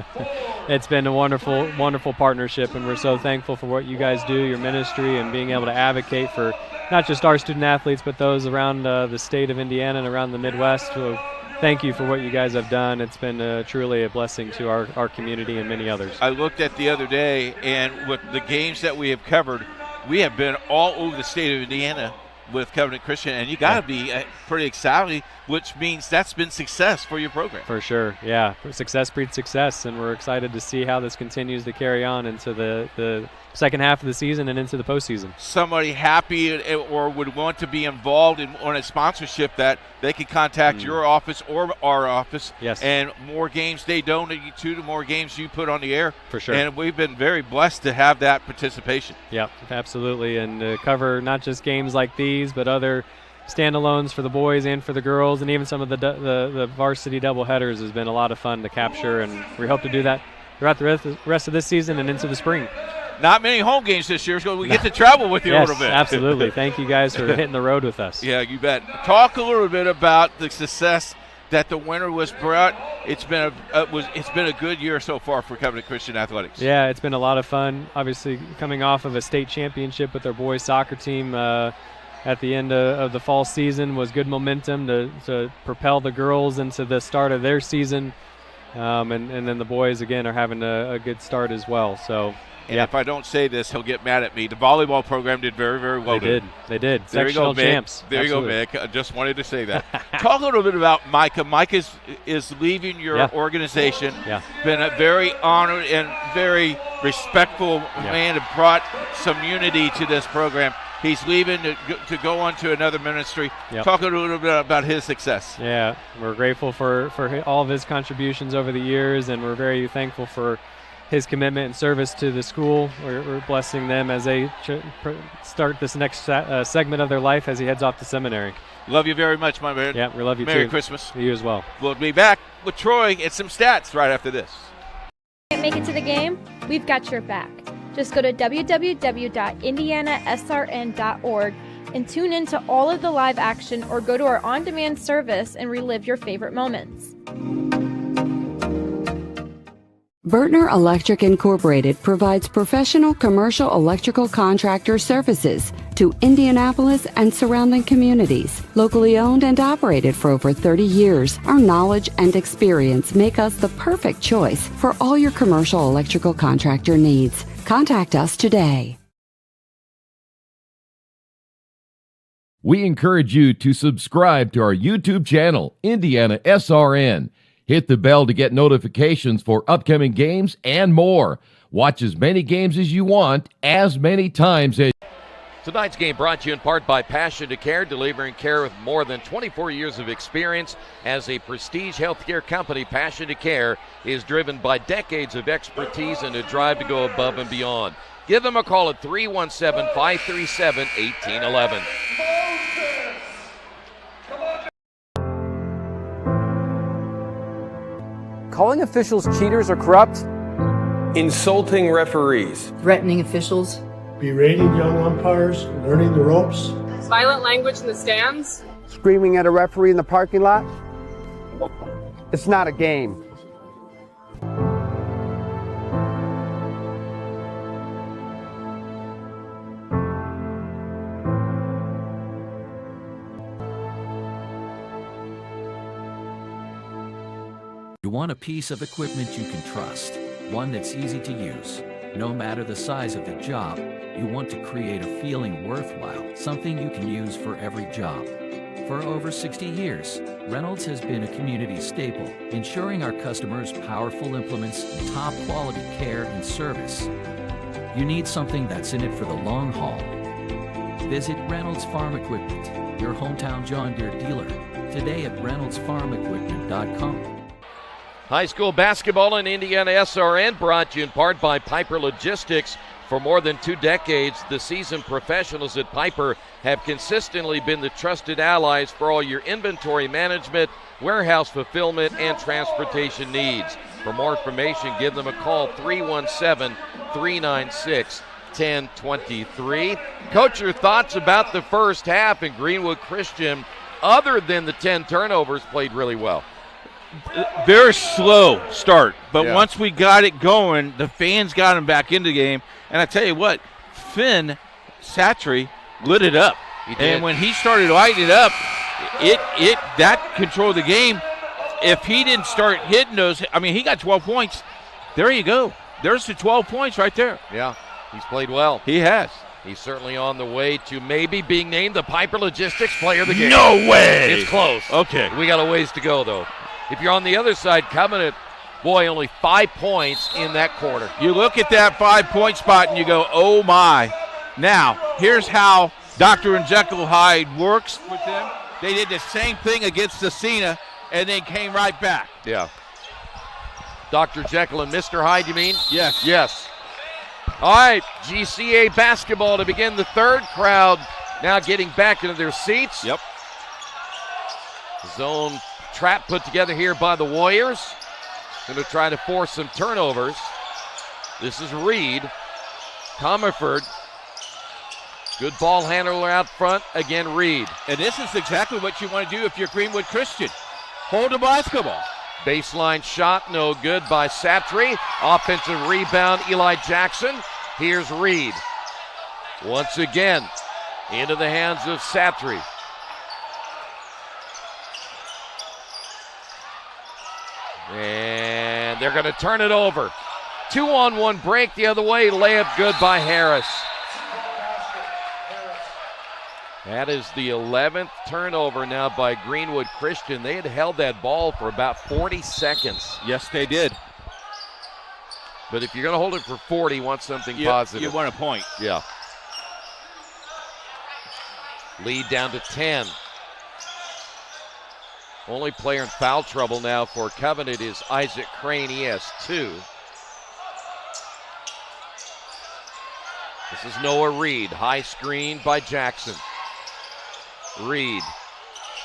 Speaker 29: It's been a wonderful, wonderful partnership, and we're so thankful for what you guys do, your ministry, and being able to advocate for not just our student athletes, but those around the state of Indiana and around the Midwest. So thank you for what you guys have done. It's been truly a blessing to our community and many others.
Speaker 2: I looked at the other day, and with the games that we have covered, we have been all over the state of Indiana with Covenant Christian, and you got to be pretty excited, which means that's been success for your program.
Speaker 29: For sure, yeah. Success breeds success, and we're excited to see how this continues to carry on into the second half of the season and into the postseason.
Speaker 2: Somebody happy or would want to be involved on a sponsorship, that they could contact your office or our office.
Speaker 29: Yes.
Speaker 2: And more games they donate you to, the more games you put on the air.
Speaker 29: For sure.
Speaker 2: And we've been very blessed to have that participation.
Speaker 29: Yep, absolutely. And cover not just games like these, but other standalones for the boys and for the girls, and even some of the varsity doubleheaders has been a lot of fun to capture, and we hope to do that throughout the rest of this season and into the spring.
Speaker 2: Not many home games this year, so we get to travel with you a little bit.
Speaker 29: Absolutely. Thank you guys for hitting the road with us.
Speaker 2: Yeah, you bet. Talk a little bit about the success that the winter was brought. It's been a good year so far for Covenant Christian Athletics.
Speaker 29: Yeah, it's been a lot of fun. Obviously, coming off of a state championship with our boys soccer team at the end of the fall season was good momentum to propel the girls into the start of their season, and then the boys again are having a good start as well. So.
Speaker 2: And if I don't say this, he'll get mad at me. The volleyball program did very, very well.
Speaker 29: They did.
Speaker 2: There
Speaker 29: Sectional
Speaker 2: you go,
Speaker 29: champs.
Speaker 2: There
Speaker 29: Absolutely.
Speaker 2: you go, Mick. I just wanted to say that. Talk a little bit about Micah. Micah is leaving your organization.
Speaker 29: Yeah.
Speaker 2: Been a very honored and very respectful man and brought some unity to this program. He's leaving to go on to another ministry.
Speaker 29: Yep.
Speaker 2: Talk a little bit about his success.
Speaker 29: Yeah, we're grateful for all of his contributions over the years, and we're very thankful for his commitment and service to the school. We're blessing them as they start this next segment of their life as he heads off to seminary.
Speaker 2: Love you very much, my man.
Speaker 29: Yeah, we love you too.
Speaker 2: Merry Christmas.
Speaker 29: You as well.
Speaker 2: We'll be back with Troy and some stats right after this.
Speaker 6: Can't make it to the game? We've got your back. Just go to www.IndianaSRN.org and tune in to all of the live action, or go to our on-demand service and relive your favorite moments.
Speaker 10: Bertner Electric Incorporated provides professional commercial electrical contractor services to Indianapolis and surrounding communities. Locally owned and operated for over 30 years, our knowledge and experience make us the perfect choice for all your commercial electrical contractor needs. Contact us today.
Speaker 11: We encourage you to subscribe to our YouTube channel, IndianaSRN. Hit the bell to get notifications for upcoming games and more. Watch as many games as you want, as many times as...
Speaker 1: Tonight's game brought to you in part by Passion to Care, delivering care with more than 24 years of experience. As a prestige healthcare company, Passion to Care is driven by decades of expertise and a drive to go above and beyond. Give them a call at 317-537-1811.
Speaker 12: Calling officials cheaters or corrupt.
Speaker 13: Insulting referees.
Speaker 14: Threatening officials.
Speaker 15: Berating young umpires, learning the ropes.
Speaker 24: Violent language in the stands.
Speaker 26: Screaming at a referee in the parking lot. It's not a game.
Speaker 30: You want a piece of equipment you can trust, one that's easy to use. No matter the size of the job, you want to create a feeling worthwhile, something you can use for every job. For over 60 years, Reynolds has been a community staple, ensuring our customers powerful implements, top quality care and service. You need something that's in it for the long haul. Visit Reynolds Farm Equipment, your hometown John Deere dealer, today at reynoldsfarmequipment.com.
Speaker 1: High school basketball in IndianaSRN brought to you in part by Piper Logistics. For more than 2 decades, the seasoned professionals at Piper have consistently been the trusted allies for all your inventory management, warehouse fulfillment, and transportation needs. For more information, give them a call, 317-396-1023. Coach, your thoughts about the first half, and Greenwood Christian, other than the 10 turnovers, played really well.
Speaker 2: Very slow start, but once we got it going, the fans got him back into the game. And I tell you what, Finn Satry lit it up. And when he started lighting it up, that controlled the game. If he didn't start hitting those, I mean, he got 12 points. There you go. There's the 12 points right there.
Speaker 1: Yeah, he's played well.
Speaker 2: He has.
Speaker 1: He's certainly on the way to maybe being named the Piper Logistics Player of the Game.
Speaker 2: No way!
Speaker 1: It's close.
Speaker 2: Okay.
Speaker 1: We got a ways to go, though. If you're on the other side, Covenant, boy, only 5 points in that quarter.
Speaker 2: You look at that 5-point spot and you go, oh my. Now, here's how Dr. and Jekyll Hyde works with them. They did the same thing against Cena and then came right back.
Speaker 1: Yeah. Dr. Jekyll and Mr. Hyde, you mean?
Speaker 2: Yes.
Speaker 1: Yes. All right, GCA basketball to begin the third. Crowd now getting back into their seats.
Speaker 2: Yep.
Speaker 1: Zone trap put together here by the Warriors. Going to try to force some turnovers. This is Reed. Comerford. Good ball handler out front. Again, Reed.
Speaker 2: And this is exactly what you want to do if you're Greenwood Christian. Hold the basketball.
Speaker 1: Baseline shot, no good by Satry. Offensive rebound, Eli Jackson. Here's Reed. Once again, into the hands of Satry. And they're going to turn it over. 2-on-1 break the other way. Layup good by Harris. That is the 11th turnover now by Greenwood Christian. They had held that ball for about 40 seconds.
Speaker 2: Yes, they did.
Speaker 1: But if you're going to hold it for 40, you want something positive.
Speaker 2: You want a point.
Speaker 1: Yeah. Lead down to 10. Only player in foul trouble now for Covenant is Isaac Crane. He has 2. This is Noah Reed. High screen by Jackson. Reed,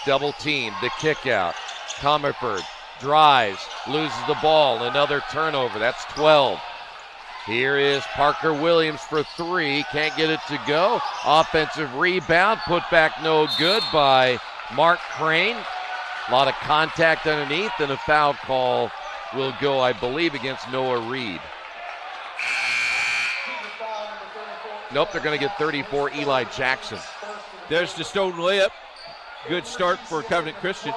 Speaker 1: double team, the kick out. Comerford drives, loses the ball, another turnover. That's 12. Here is Parker Williams for 3, can't get it to go. Offensive rebound, put back no good by Mark Crane. A lot of contact underneath, and a foul call will go, I believe, against Noah Reed. Nope, they're going to get 34, Eli Jackson.
Speaker 2: There's the stolen layup. Good start for Covenant Christian.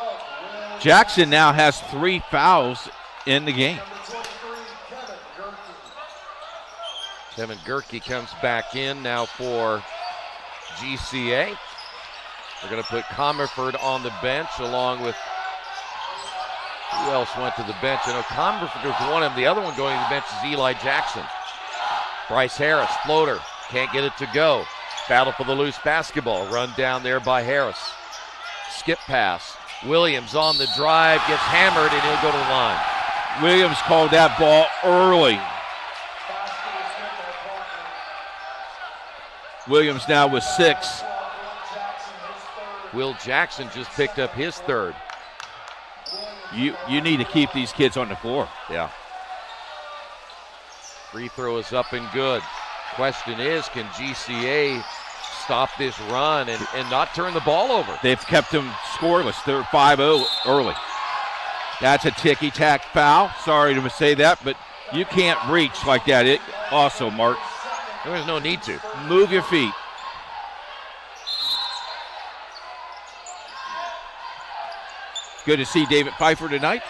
Speaker 2: Jackson now has 3 fouls in the game.
Speaker 1: Kevin Gerke comes back in now for GCA. They're going to put Comerford on the bench along with, who else went to the bench? I know Comerford was one of them. The other one going to the bench is Eli Jackson. Bryce Harris, floater, can't get it to go. Battle for the loose basketball. Run down there by Harris. Skip pass. Williams on the drive, gets hammered, and he'll go to the line.
Speaker 2: Williams called that ball early. Williams now with 6.
Speaker 1: Will Jackson just picked up his 3rd.
Speaker 2: You need to keep these kids on the floor.
Speaker 1: Yeah. Free throw is up and good. Question is, can GCA stop this run and not turn the ball over?
Speaker 2: They've kept them scoreless. They're 5-0 early. That's a ticky-tack foul. Sorry to say that, but you can't reach like that. Also, Mark.
Speaker 1: There's no need to.
Speaker 2: Move your feet. Good to see David Pfeiffer tonight.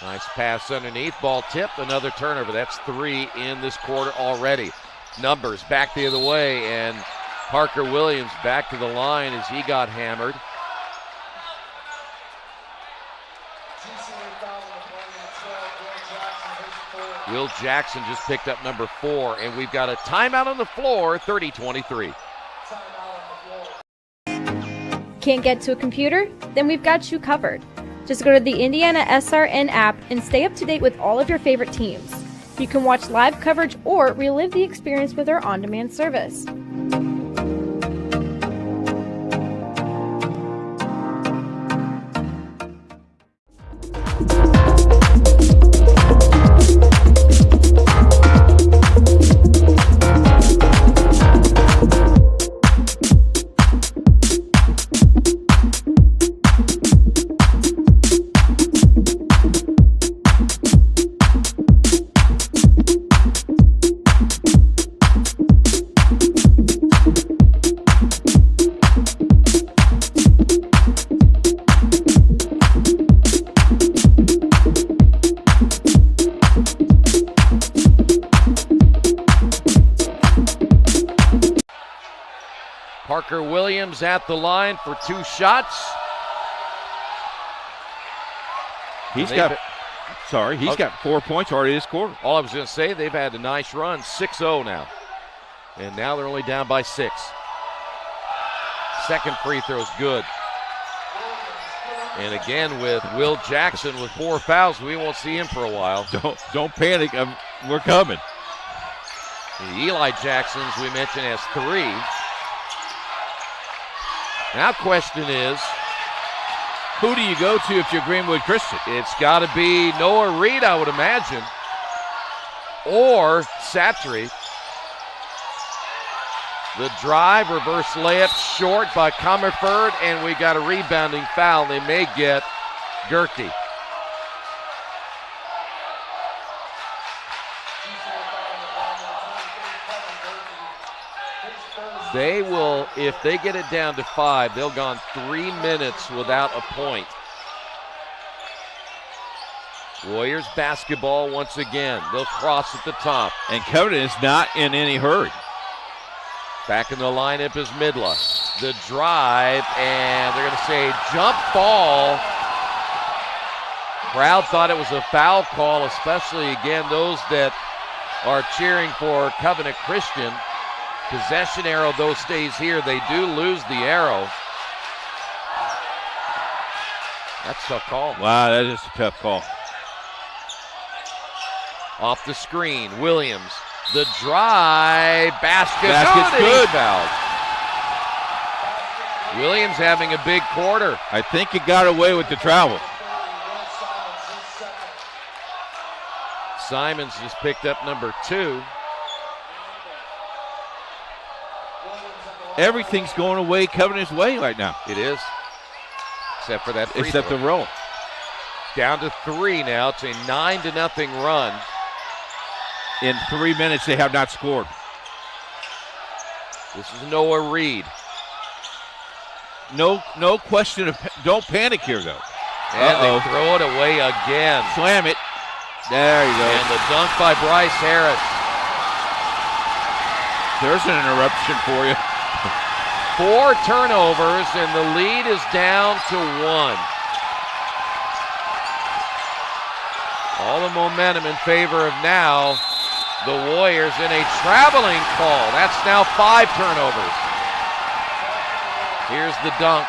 Speaker 1: Nice pass underneath, ball tipped, another turnover. That's 3 in this quarter already. Numbers back the other way, and Parker Williams back to the line as he got hammered. Will Jackson just picked up number 4, and we've got a timeout on the floor, 30-23.
Speaker 6: Can't get to a computer? Then we've got you covered. Just go to the IndianaSRN app and stay up to date with all of your favorite teams. You can watch live coverage or relive the experience with our on-demand service.
Speaker 1: Parker Williams at the line for 2 shots.
Speaker 2: He's got 4 points already this quarter.
Speaker 1: All I was going to say, they've had a nice run, 6-0 now. And now they're only down by 6. Second free throw is good. And again with Will Jackson with 4 fouls, we won't see him for a while.
Speaker 2: Don't panic, we're coming.
Speaker 1: Eli Jackson, as we mentioned, has 3. Now question is,
Speaker 2: who do you go to if you're Greenwood Christian?
Speaker 1: It's got to be Noah Reed, I would imagine, or Satry. The drive, reverse layup, short by Comerford, and we got a rebounding foul. They may get Gerke. They will, if they get it down to 5, they'll gone 3 minutes without a point. Warriors basketball once again. They'll cross at the top.
Speaker 2: And Covenant is not in any hurry.
Speaker 1: Back in the lineup is Midla. The drive, and they're going to say jump ball. Crowd thought it was a foul call, especially, again, those that are cheering for Covenant Christian. Possession arrow, though, stays here. They do lose the arrow. That's a tough call.
Speaker 2: Wow, that is a tough call.
Speaker 1: Off the screen, Williams. The drive,
Speaker 2: basket's good.
Speaker 1: Fouled. Williams having a big quarter.
Speaker 2: I think he got away with the travel.
Speaker 1: Simons just picked up number 2.
Speaker 2: Everything's going away Covenant's way right now.
Speaker 1: It is. Except for that free
Speaker 2: Except
Speaker 1: throw.
Speaker 2: the roll.
Speaker 1: Down to 3 now. It's a 9-0 run.
Speaker 2: In 3 minutes, they have not scored.
Speaker 1: This is Noah Reed.
Speaker 2: No question of don't panic here, though.
Speaker 1: And they throw it away again.
Speaker 2: Slam it. There you go.
Speaker 1: And the dunk by Bryce Harris.
Speaker 2: There's an interruption for you.
Speaker 1: 4 turnovers, and the lead is down to 1. All the momentum in favor of now the Warriors in a traveling call. That's now 5 turnovers. Here's the dunk.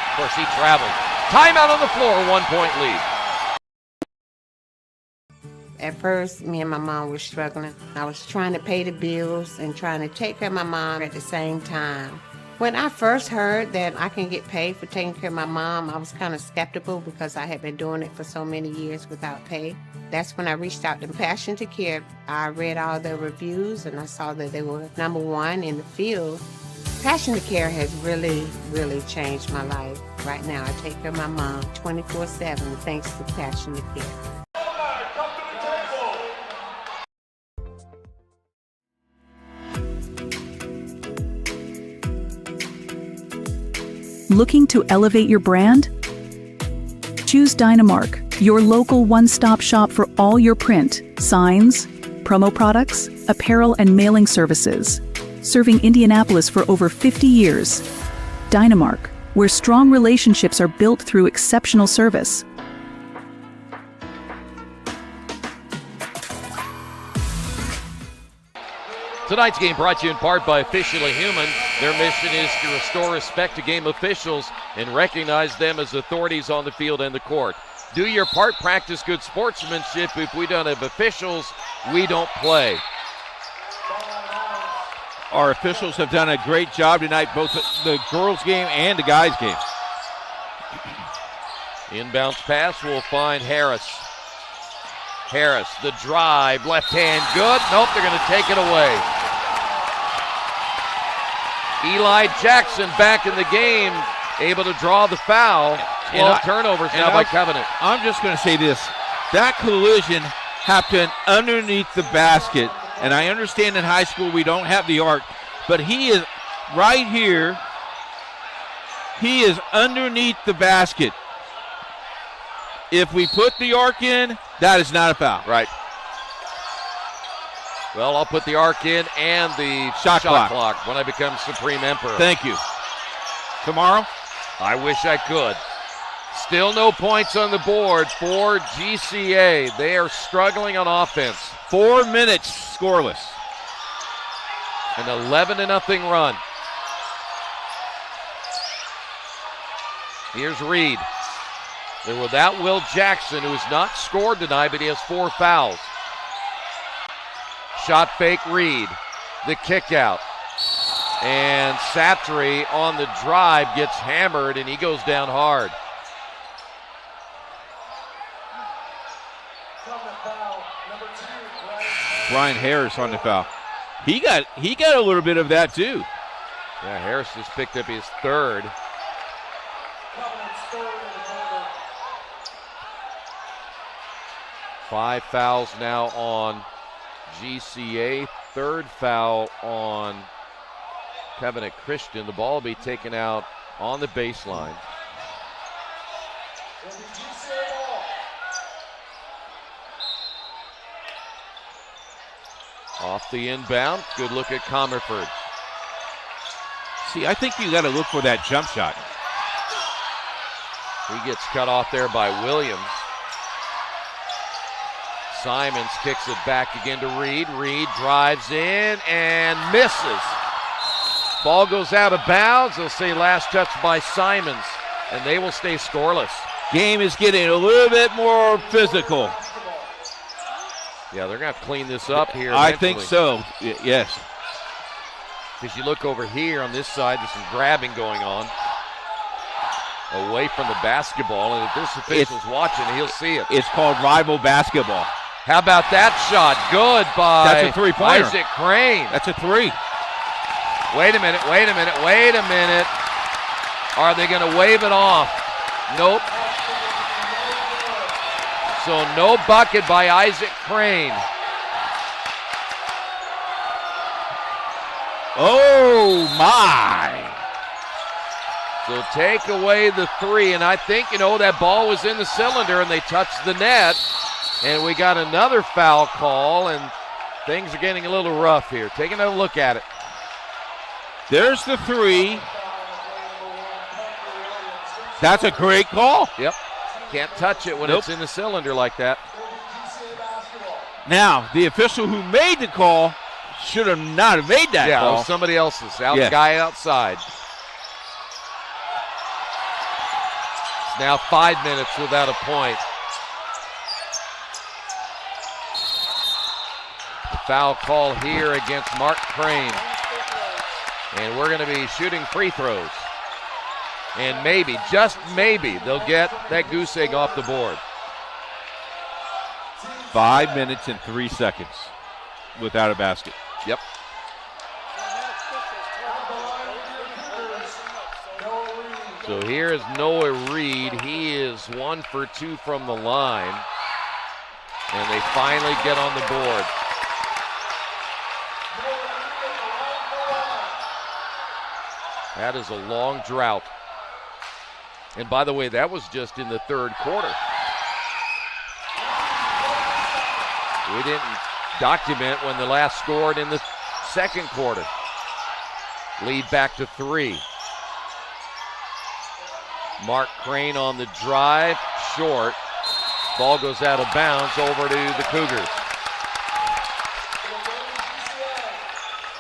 Speaker 1: Of course, he traveled. Timeout on the floor, 1-point lead.
Speaker 3: At first, me and my mom were struggling. I was trying to pay the bills and trying to take care of my mom at the same time. When I first heard that I can get paid for taking care of my mom, I was kind of skeptical because I had been doing it for so many years without pay. That's when I reached out to Passion to Care. I read all the reviews and I saw that they were #1 in the field. Passion to Care has really, really changed my life. Right now, I take care of my mom 24/7 thanks to Passion to Care.
Speaker 4: Looking to elevate your brand? Choose Dynamark, your local one-stop shop for all your print, signs, promo products, apparel, and mailing services. Serving Indianapolis for over 50 years. Dynamark, where strong relationships are built through exceptional service.
Speaker 1: Tonight's game brought to you in part by Officially Human. Their mission is to restore respect to game officials and recognize them as authorities on the field and the court. Do your part, practice good sportsmanship. If we don't have officials, we don't play.
Speaker 2: Our officials have done a great job tonight, both the girls' game and the guys' game.
Speaker 1: Inbounds pass will find Harris. Harris, the drive, left hand, good. Nope, they're going to take it away. Eli Jackson back in the game, able to draw the foul. 12 turnovers now by Covenant.
Speaker 2: I'm just going to say this. That collision happened underneath the basket. And I understand in high school we don't have the arc, but he is right here. He is underneath the basket. If we put the arc in, that is not a foul.
Speaker 1: Right. Well, I'll put the arc in and the
Speaker 2: Shot
Speaker 1: clock when I become Supreme Emperor.
Speaker 2: Thank you. Tomorrow?
Speaker 1: I wish I could. Still no points on the board for GCA. They are struggling on offense.
Speaker 2: 4 minutes scoreless.
Speaker 1: An 11-0 run. Here's Reed. They're without Will Jackson, who has not scored tonight, but he has 4 fouls. Shot fake Reed. The kick out. And Satry on the drive gets hammered, and he goes down hard.
Speaker 2: Brian Harris on the foul. He got a little bit of that too.
Speaker 1: Yeah, Harris just picked up his 3rd. Five fouls now on GCA. 3rd foul on Covenant Christian. The ball will be taken out on the baseline. Off the inbound. Good look at Comerford.
Speaker 2: See, I think you got to look for that jump shot.
Speaker 1: He gets cut off there by Williams. Simons kicks it back again to Reed. Reed drives in and misses. Ball goes out of bounds. They'll say last touch by Simons, and they will stay scoreless.
Speaker 2: Game is getting a little bit more physical.
Speaker 1: Yeah, they're going to have to clean this up here
Speaker 2: I think so, yes.
Speaker 1: Because you look over here on this side, there's some grabbing going on away from the basketball, and if this official's watching, he'll see it.
Speaker 2: It's called rival basketball.
Speaker 1: How about that shot? Good by
Speaker 2: That's a three-pointer.
Speaker 1: Isaac Crane.
Speaker 2: That's a 3.
Speaker 1: Wait a minute. Are they going to wave it off? Nope. So no bucket by Isaac Crane.
Speaker 2: Oh, my.
Speaker 1: So take away the 3, and I think, that ball was in the cylinder, and they touched the net, and we got another foul call, and things are getting a little rough here. Take another look at it.
Speaker 2: There's the 3. That's a great call.
Speaker 1: Yep. Can't touch it when it's in the cylinder like that.
Speaker 2: Now, the official who made the call should have not have made that call.
Speaker 1: Yeah, it was somebody else's. Guy outside. It's now 5 minutes without a point. The foul call here against Mark Crane. And we're going to be shooting free throws. And maybe, just maybe, they'll get that goose egg off the board.
Speaker 2: 5 minutes and 3 seconds without a basket.
Speaker 1: Yep. So here is Noah Reed. He is 1 for 2 from the line. And they finally get on the board. That is a long drought. And by the way, that was just in the 3rd quarter. We didn't document when the last scored in the 2nd quarter. Lead back to 3. Mark Crane on the drive, short. Ball goes out of bounds over to the Cougars.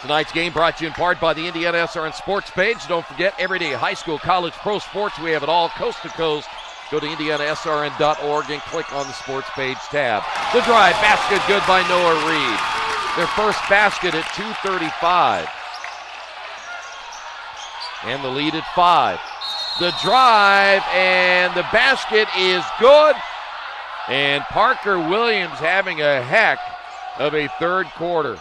Speaker 1: Tonight's game brought to you in part by the IndianaSRN Sports page. Don't forget, everyday high school, college, pro sports, we have it all coast to coast. Go to IndianaSRN.org and click on the sports page tab. The drive, basket good by Noah Reed. Their first basket at 2:35. And the lead at 5. The drive, and the basket is good. And Parker Williams having a heck of a 3rd quarter.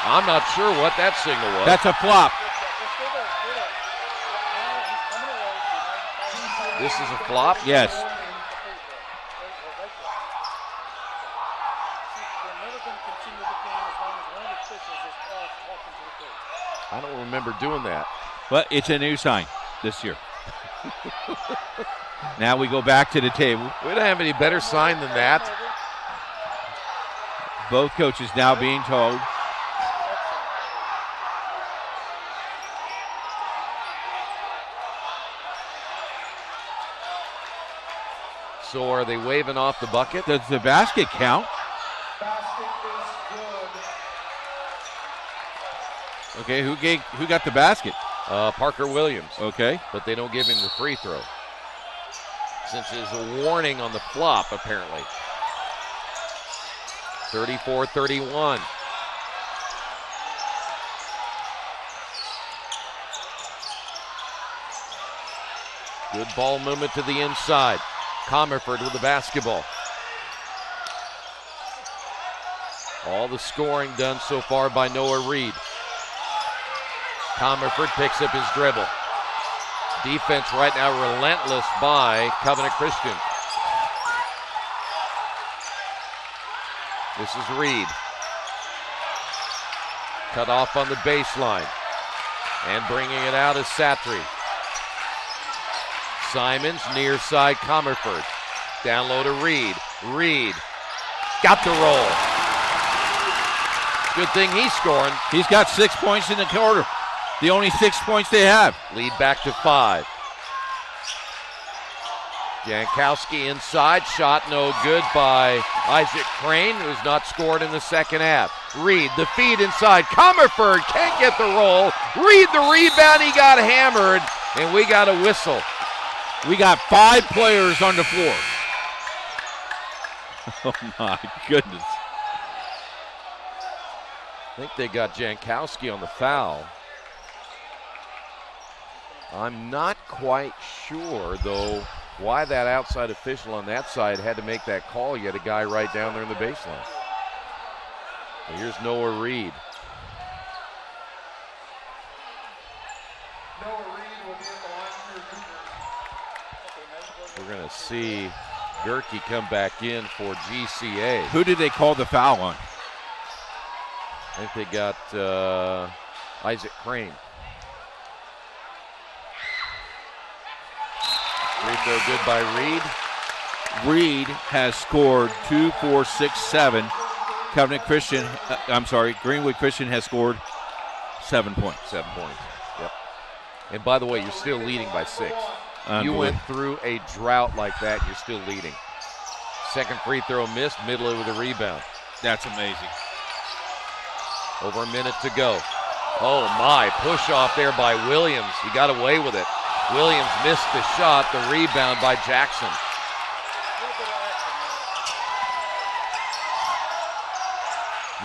Speaker 1: I'm not sure what that signal was.
Speaker 2: That's a flop.
Speaker 1: This is a flop?
Speaker 2: Yes.
Speaker 1: I don't remember doing that.
Speaker 2: But it's a new sign this year. Now we go back to the table.
Speaker 1: We don't have any better sign than that.
Speaker 2: Both coaches now being told.
Speaker 1: So are they waving off the bucket?
Speaker 2: Does the basket count? Okay, who got the basket?
Speaker 1: Parker Williams.
Speaker 2: Okay.
Speaker 1: But they don't give him the free throw. Since there's a warning on the flop, apparently. 34-31. Good ball movement to the inside. Comerford with the basketball. All the scoring done so far by Noah Reed. Comerford picks up his dribble. Defense right now relentless by Covenant Christian. This is Reed. Cut off on the baseline. And bringing it out is Satry. Simons, near side, Comerford. Down low to Reed. Reed got the roll. Good thing he's scoring.
Speaker 2: He's got 6 points in the quarter. The only 6 points they have.
Speaker 1: Lead back to 5. Jankowski inside. Shot no good by Isaac Crane, who's not scored in the second half. Reed, the feed inside. Comerford can't get the roll. Reed, the rebound. He got hammered, and we got a whistle.
Speaker 2: We got 5 players on the floor. Oh, my goodness.
Speaker 1: I think they got Jankowski on the foul. I'm not quite sure, though, why that outside official on that side had to make that call. You had a guy right down there in the baseline. Well, here's Noah Reed. We're going to see Gerke come back in for GCA.
Speaker 2: Who did they call the foul on?
Speaker 1: I think they got Isaac Crane. Free throw good by Reed.
Speaker 2: Reed has scored 2, 4, 6, 7. Greenwood Christian has scored 7 points.
Speaker 1: 7 points. Yep. And by the way, you're still leading by 6. You went through a drought like that, you're still leading. Second free throw missed, Midler with a rebound.
Speaker 2: That's amazing.
Speaker 1: Over a minute to go. Oh my, push off there by Williams. He got away with it. Williams missed the shot, the rebound by Jackson.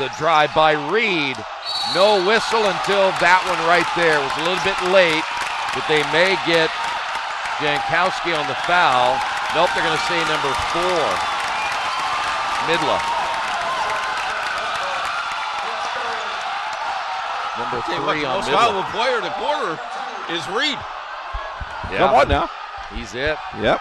Speaker 1: The drive by Reed. No whistle until that one right there. It was a little bit late, but they may get Jankowski on the foul. Nope, they're going to say number 4. Midla. Number 3 on
Speaker 2: Midla. The most
Speaker 1: Midla.
Speaker 2: valuable player in the quarter is Reed.
Speaker 1: Yeah.
Speaker 2: Come on now.
Speaker 1: He's it.
Speaker 2: Yep.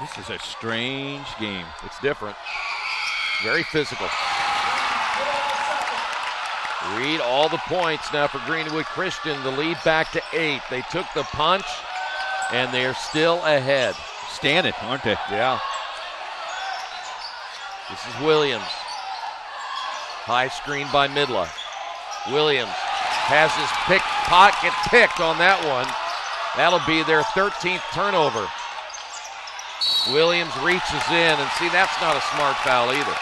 Speaker 2: This is a strange game.
Speaker 1: It's different. Very physical. Reed, all the points now for Greenwood Christian. The lead back to 8. They took the punch, and they are still ahead.
Speaker 2: Standing, aren't they?
Speaker 1: Yeah. This is Williams. High screen by Midla. Williams has his pocket picked on that one. That'll be their 13th turnover. Williams reaches in, and see, that's not a smart foul either.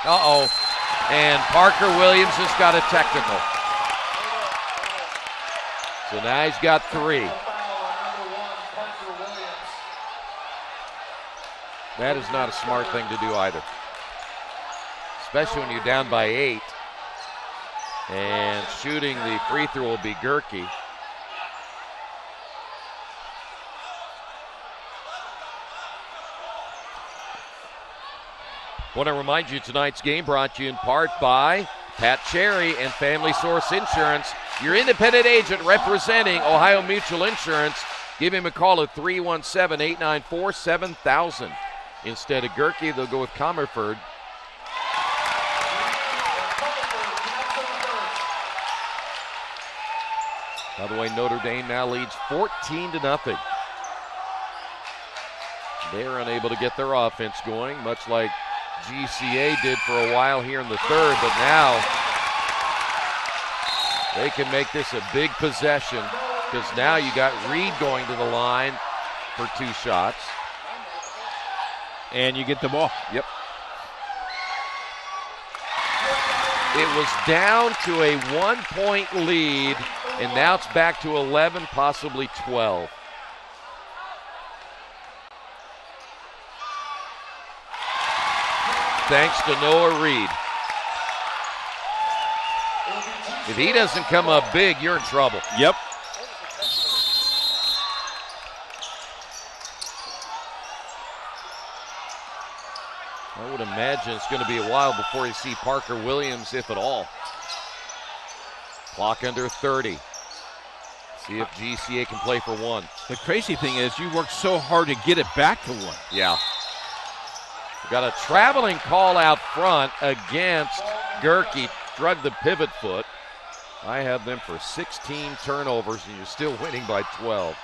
Speaker 1: Uh-oh. And Parker Williams has got a technical. So now he's got 3. That is not a smart thing to do either. Especially when you're down by 8. And shooting the free throw will be Gerke. Want to remind you tonight's game brought to you in part by Pat Cherry and Family Source Insurance, your independent agent representing Ohio Mutual Insurance. Give him a call at 317-894-7000. Instead of Gerke, they'll go with Comerford. By the way, Notre Dame now leads 14-0. They're unable to get their offense going, much like GCA did for a while here in the third, but now they can make this a big possession because now you got Reed going to the line for 2 shots.
Speaker 2: And you get the ball.
Speaker 1: Yep. It was down to a 1-point lead, and now it's back to 11, possibly 12. Thanks to Noah Reed. If he doesn't come up big, you're in trouble.
Speaker 2: Yep.
Speaker 1: I would imagine it's going to be a while before you see Parker Williams, if at all. Clock under 30. See if GCA can play for 1.
Speaker 2: The crazy thing is you worked so hard to get it back to 1.
Speaker 1: Yeah. Got a traveling call out front against Gerke. Drug the pivot foot. I have them for 16 turnovers, and you're still winning by 12.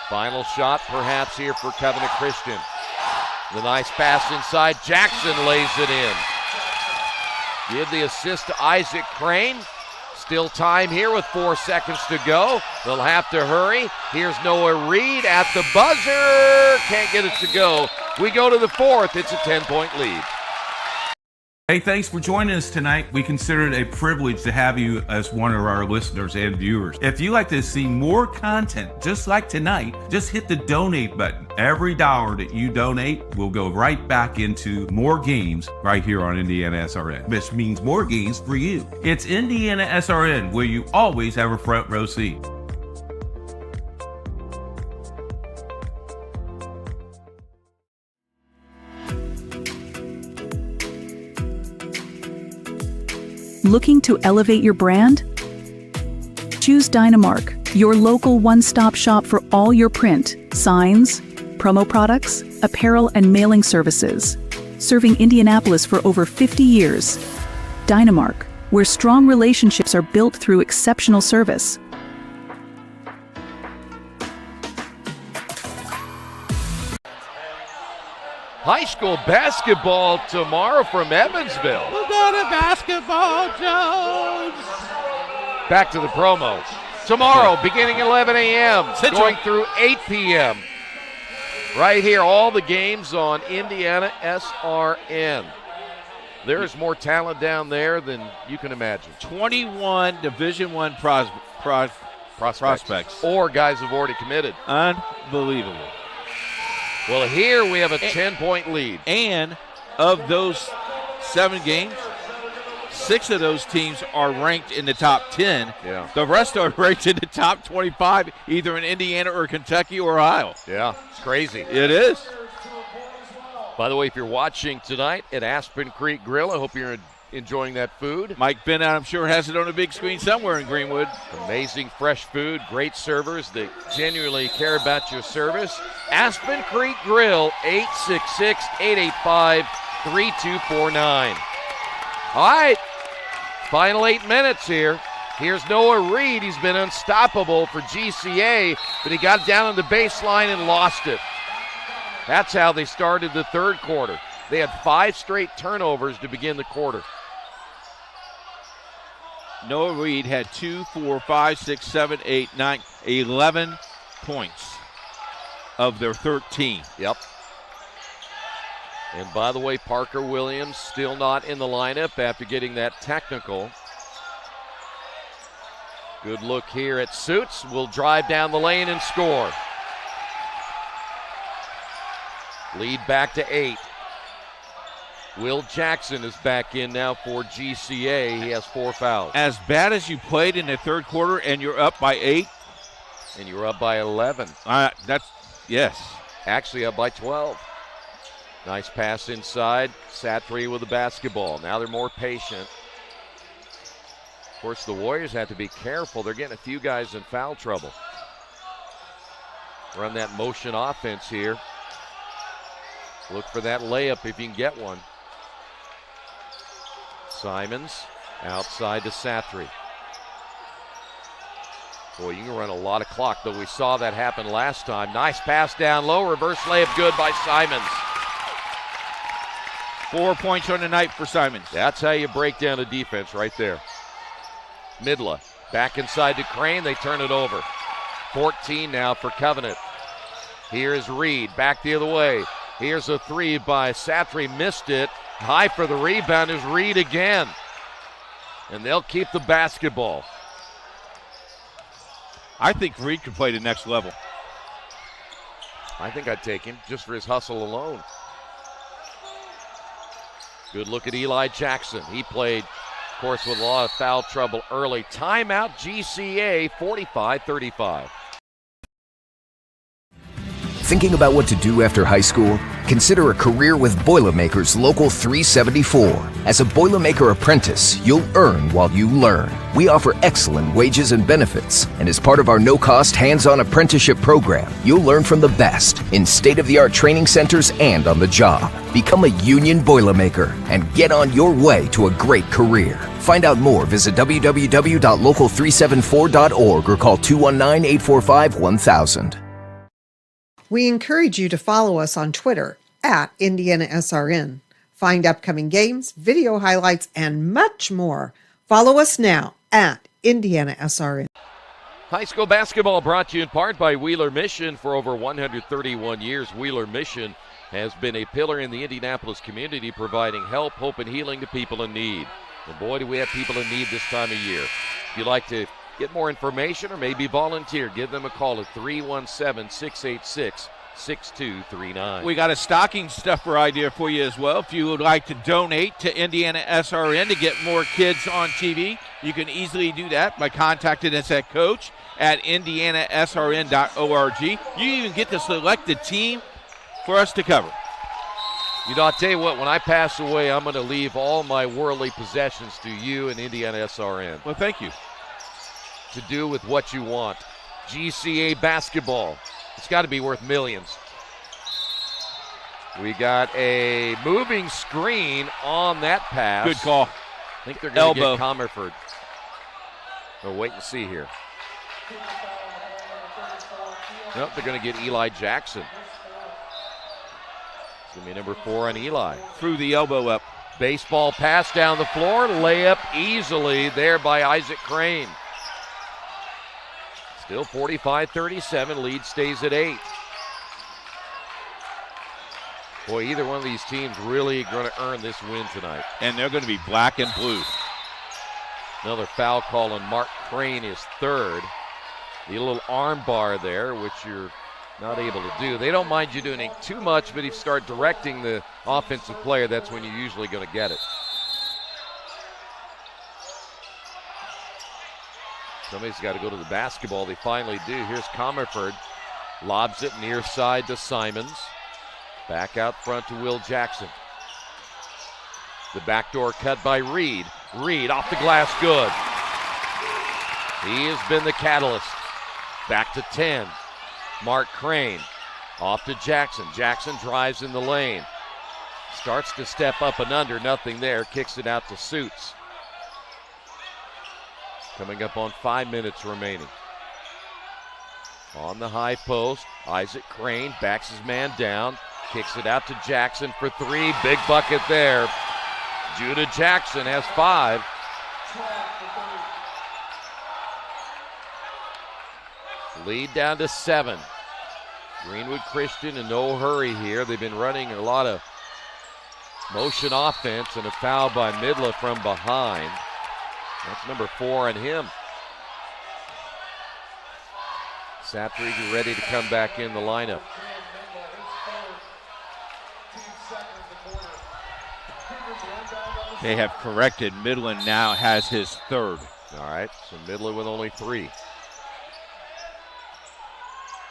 Speaker 1: Final shot perhaps here for Covenant Christian. The nice pass inside. Jackson lays it in. Give the assist to Isaac Crane. Still time here with 4 seconds to go. They'll have to hurry. Here's Noah Reed at the buzzer. Can't get it to go. We go to the 4th. It's a 10-point lead.
Speaker 5: Hey, thanks for joining us tonight. We consider it a privilege to have you as one of our listeners and viewers. If you'd like to see more content just like tonight, just hit the donate button. Every dollar that you donate will go right back into more games right here on IndianaSRN, which means more games for you. It's IndianaSRN, where you always have a front row seat.
Speaker 4: Looking to elevate your brand? Choose Dynamark, your local one-stop shop for all your print, signs, promo products, apparel, and mailing services. Serving Indianapolis for over 50 years. Dynamark, where strong relationships are built through exceptional service.
Speaker 1: High school basketball tomorrow from Evansville.
Speaker 2: We'll go to basketball, Jones.
Speaker 1: Back to the promo. Tomorrow, beginning at 11 a.m., going through 8 p.m. Right here, all the games on IndianaSRN. There's more talent down there than you can imagine.
Speaker 2: 21 Division I prospects.
Speaker 1: Or guys who've already committed.
Speaker 2: Unbelievable.
Speaker 1: Well, here we have a 10-point lead.
Speaker 2: And of those 7 games, 6 of those teams are ranked in the top 10.
Speaker 1: Yeah.
Speaker 2: The rest are ranked in the top 25, either in Indiana or Kentucky or Ohio.
Speaker 1: Yeah, it's crazy.
Speaker 2: It is.
Speaker 1: By the way, if you're watching tonight at Aspen Creek Grill, I hope you're enjoying that food.
Speaker 2: Mike Bennett, I'm sure, has it on a big screen somewhere in Greenwood.
Speaker 1: Amazing fresh food, great servers that genuinely care about your service. Aspen Creek Grill, 866-885-3249. All right, final 8 minutes here. Here's Noah Reed. He's been unstoppable for GCA, but he got down on the baseline and lost it. That's how they started the third quarter. They had 5 straight turnovers to begin the quarter.
Speaker 2: Noah Reed had 2, 4, 5, 6, 7, 8, 9, 11 points of their 13.
Speaker 1: Yep. And by the way, Parker Williams still not in the lineup after getting that technical. Good look here at Suits. Will drive down the lane and score. Lead back to 8. Will Jackson is back in now for GCA. He has 4 fouls.
Speaker 2: As bad as you played in the third quarter and you're up by 8.
Speaker 1: And you're up by 11.
Speaker 2: Yes.
Speaker 1: Actually up by 12. Nice pass inside. Satry with the basketball. Now they're more patient. Of course, the Warriors have to be careful. They're getting a few guys in foul trouble. Run that motion offense here. Look for that layup if you can get one. Simons outside to Satry. Boy, you can run a lot of clock, though we saw that happen last time. Nice pass down low, reverse layup good by Simons.
Speaker 2: 4 points on the night for Simons.
Speaker 1: That's how you break down a defense right there. Midla back inside to Crane, they turn it over. 14 now for Covenant. Here's Reed, back the other way. Here's a three by Satry, missed it. High for the rebound is Reed again. And they'll keep the basketball.
Speaker 2: I think Reed could play the next level.
Speaker 1: I think I'd take him just for his hustle alone. Good look at Eli Jackson. He played, of course, with a lot of foul trouble early. Timeout, GCA, 45-35.
Speaker 25: Thinking about what to do after high school? Consider a career with Boilermakers Local 374. As a Boilermaker apprentice, you'll earn while you learn. We offer excellent wages and benefits, and as part of our no-cost hands-on apprenticeship program, you'll learn from the best in state-of-the-art training centers and on the job. Become a union Boilermaker and get on your way to a great career. Find out more, visit www.local374.org or call 219-845-1000.
Speaker 7: We encourage you to follow us on Twitter at IndianaSRN. Find upcoming games, video highlights, and much more. Follow us now at IndianaSRN.
Speaker 1: High school basketball brought to you in part by Wheeler Mission. For over 131 years, Wheeler Mission has been a pillar in the Indianapolis community, providing help, hope, and healing to people in need. And boy, do we have people in need this time of year. If you'd like to get more information or maybe volunteer, give them a call at 317-686-6239.
Speaker 2: We got a stocking stuffer idea for you as well. If you would like to donate to IndianaSRN to get more kids on TV, you can easily do that by contacting us at coach@IndianaSRN.org. You even get to select the team for us to cover.
Speaker 1: You know, I'll tell you what, when I pass away, I'm going to leave all my worldly possessions to you and IndianaSRN.
Speaker 2: Well, thank you.
Speaker 1: To do with what you want. GCA basketball. It's got to be worth millions. We got a moving screen on that pass.
Speaker 2: Good call.
Speaker 1: I think they're going to get Comerford. We'll wait and see here. Nope, they're going to get Eli Jackson. It's going to be number 4 on Eli.
Speaker 2: Through the elbow up.
Speaker 1: Baseball pass down the floor. Layup easily there by Isaac Crane. Still 45-37, lead stays at 8. Boy, either one of these teams really going to earn this win tonight.
Speaker 2: And they're going to be black and blue.
Speaker 1: Another foul call on Mark Crane, his third. The little arm bar there, which you're not able to do. They don't mind you doing it too much, but if you start directing the offensive player, that's when you're usually going to get it. Somebody's got to go to the basketball. They finally do. Here's Comerford. Lobs it near side to Simons. Back out front to Will Jackson. The backdoor cut by Reed. Reed off the glass, good. He has been the catalyst. Back to 10. Mark Crane. Off to Jackson. Jackson drives in the lane. Starts to step up and under. Nothing there. Kicks it out to Suits. Coming up on 5 minutes remaining. On the high post, Isaac Crane backs his man down, kicks it out to Jackson for 3. Big bucket there. Judah Jackson has 5. Lead down to 7. Greenwood Christian in no hurry here. They've been running a lot of motion offense, and a foul by Midla from behind. That's number 4 on him. Satry ready to come back in the lineup.
Speaker 2: They have corrected. Midland now has his 3rd.
Speaker 1: All right, so Midland with only 3.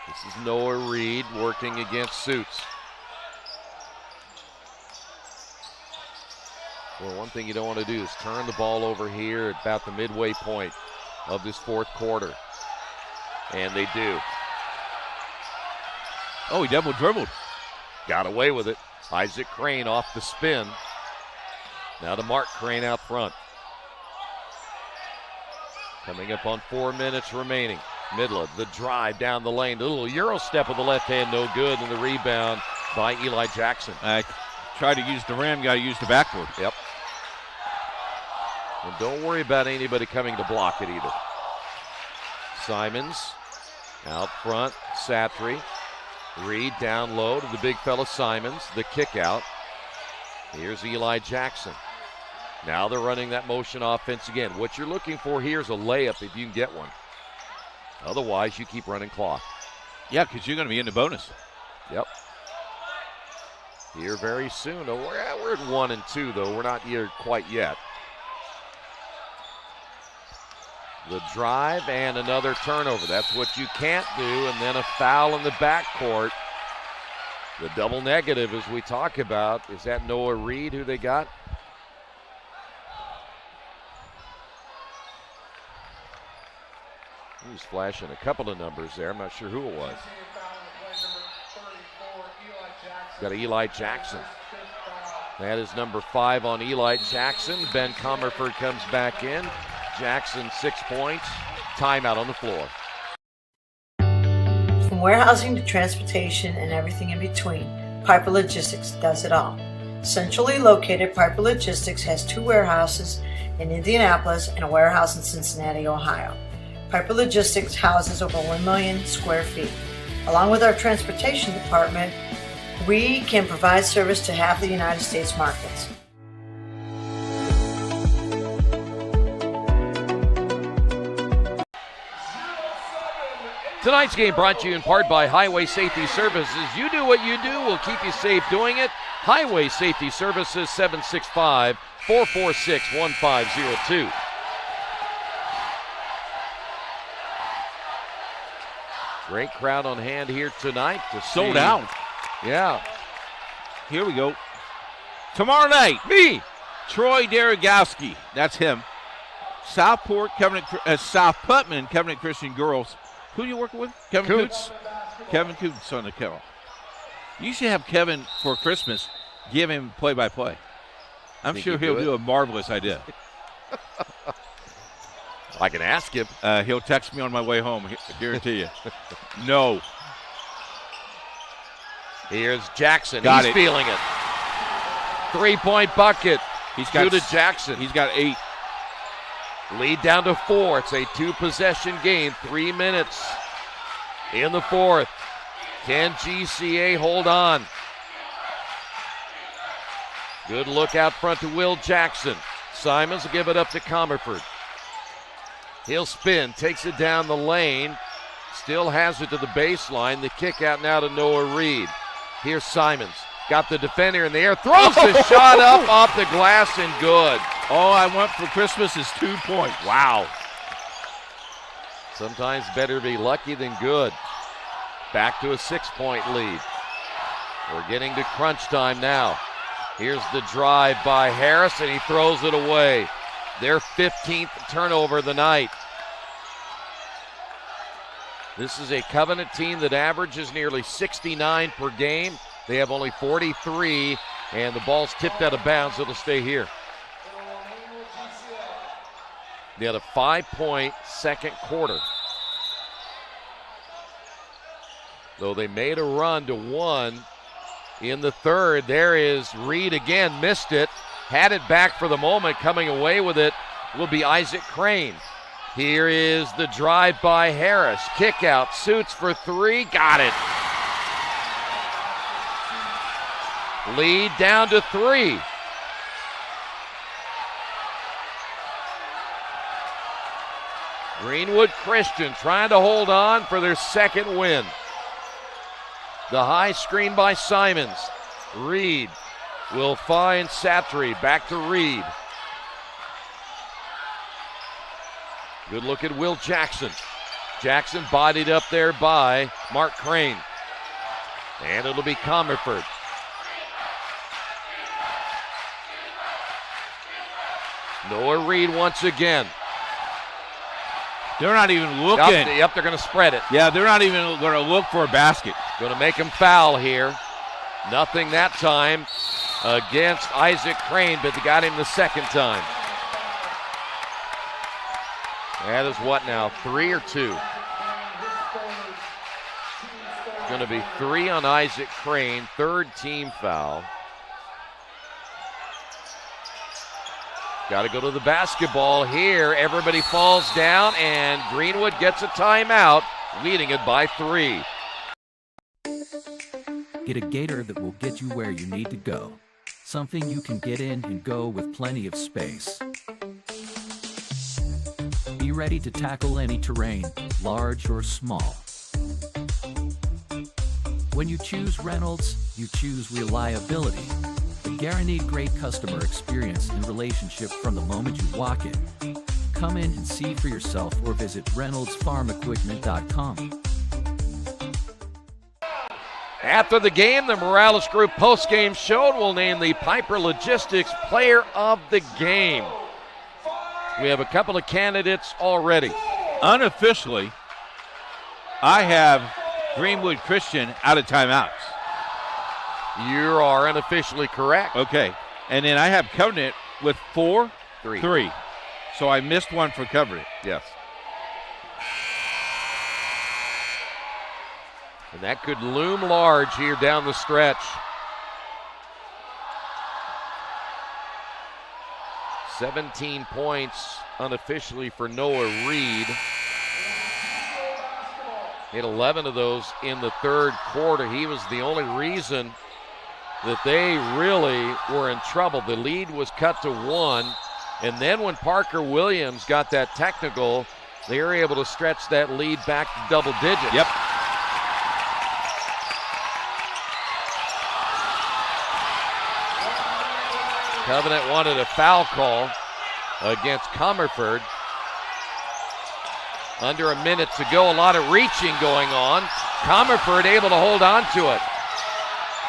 Speaker 1: This is Noah Reed working against Suits. Well, one thing you don't want to do is turn the ball over here at about the midway point of this fourth quarter. And they do.
Speaker 2: Oh, he double dribbled.
Speaker 1: Got away with it. Isaac Crane off the spin. Now to Mark Crane out front. Coming up on 4 minutes remaining. Midland, the drive down the lane. A little Euro step with the left hand, no good. And the rebound by Eli Jackson.
Speaker 2: Try to use the rim, got to use the backboard.
Speaker 1: Yep. And don't worry about anybody coming to block it either. Simons out front, Satry. Reed down low to the big fella Simons, the kick out. Here's Eli Jackson. Now they're running that motion offense again. What you're looking for here is a layup if you can get one. Otherwise, you keep running clock.
Speaker 2: Yeah, because you're going to be in the bonus.
Speaker 1: Yep. Here very soon. Oh, we're at 1 and 2, though. We're not here quite yet. The drive and another turnover. That's what you can't do. And then a foul in the backcourt. The double negative, as we talk about. Is that Noah Reed who they got? He was flashing a couple of numbers there. I'm not sure who it was. Got Eli Jackson. That is number 5 on Eli Jackson. Ben Comerford comes back in. Jackson 6 points. Timeout on the floor.
Speaker 8: From warehousing to transportation and everything in between, Piper Logistics does it all. Centrally located, Piper Logistics has 2 warehouses in Indianapolis and a warehouse in Cincinnati, Ohio. Piper Logistics houses over 1 million square feet. Along with our transportation department, we can provide service to half the United States markets.
Speaker 1: Tonight's game brought to you in part by Highway Safety Services. You do what you do, we'll keep you safe doing it. Highway Safety Services, 765-446-1502. Great crowd on hand here tonight.
Speaker 2: Sold out.
Speaker 1: Yeah.
Speaker 2: Here we go. Tomorrow night, Troy Daragowski. That's him. South Putman Covenant Christian Girls. Who are you working with? Kevin Coots. Kevin Coots on the call. You should have Kevin for Christmas. Give him play-by-play. I'm sure he'll do a marvelous idea.
Speaker 1: I can ask him.
Speaker 2: He'll text me on my way home. I guarantee you. No.
Speaker 1: Here's Jackson.
Speaker 2: He's
Speaker 1: feeling it. 3-point bucket.
Speaker 2: He's got
Speaker 1: to Jackson.
Speaker 2: He's got 8.
Speaker 1: Lead down to 4. It's a 2-possession game. 3 minutes in the fourth. Can GCA hold on? Good look out front to Will Jackson. Simons will give it up to Comerford. He'll spin, takes it down the lane. Still has it to the baseline. The kick out now to Noah Reed. Here's Simons. Got the defender in the air. Throws the shot up off the glass and good.
Speaker 2: All I want for Christmas is 2 points.
Speaker 1: Wow. Sometimes better be lucky than good. Back to a 6-point lead. We're getting to crunch time now. Here's the drive by Harris, and he throws it away. Their 15th turnover of the night. This is a Covenant team that averages nearly 69 per game. They have only 43, and the ball's tipped out of bounds. It'll stay here. They had a 5-point second quarter. Though they made a run to 1 in the third. There is Reed again, missed it. Had it back for the moment. Coming away with it will be Isaac Crane. Here is the drive by Harris. Kick out, Suits for 3, got it. Lead down to 3. Greenwood Christian trying to hold on for their second win. The high screen by Simons. Reed will find Satry. Back to Reed. Good look at Will Jackson. Jackson bodied up there by Mark Crane. And it'll be Comerford. Noah Reed once again.
Speaker 2: They're not even looking.
Speaker 1: Yep, they're going to spread it.
Speaker 2: Yeah, they're not even going to look for a basket.
Speaker 1: Going to make him foul here. Nothing that time against Isaac Crane, but they got him the second time. That is what now, 3 or 2? Going to be 3 on Isaac Crane, third team foul. Got to go to the basketball here. Everybody falls down, and Greenwood gets a timeout, leading it by 3.
Speaker 30: Get a Gator that will get you where you need to go. Something you can get in and go with plenty of space. Be ready to tackle any terrain, large or small. When you choose Reynolds, you choose reliability. The guaranteed great customer experience and relationship from the moment you walk in. Come in and see for yourself or visit reynoldsfarmequipment.com.
Speaker 1: After the game, the Morales Group post-game show will name the Piper Logistics Player of the Game. We have a couple of candidates already.
Speaker 2: Unofficially, I have Greenwood Christian out of timeouts.
Speaker 1: You are unofficially correct.
Speaker 2: Okay. And then I have Covenant with 4,
Speaker 1: 3.
Speaker 2: 3. So I missed one for Covenant.
Speaker 1: Yes. And that could loom large here down the stretch. 17 points unofficially for Noah Reed. Hit 11 of those in the third quarter. He was the only reason that they really were in trouble. The lead was cut to 1, and then when Parker Williams got that technical, they were able to stretch that lead back to double digits.
Speaker 2: Yep.
Speaker 1: Covenant wanted a foul call against Comerford. Under a minute to go, a lot of reaching going on. Comerford able to hold on to it.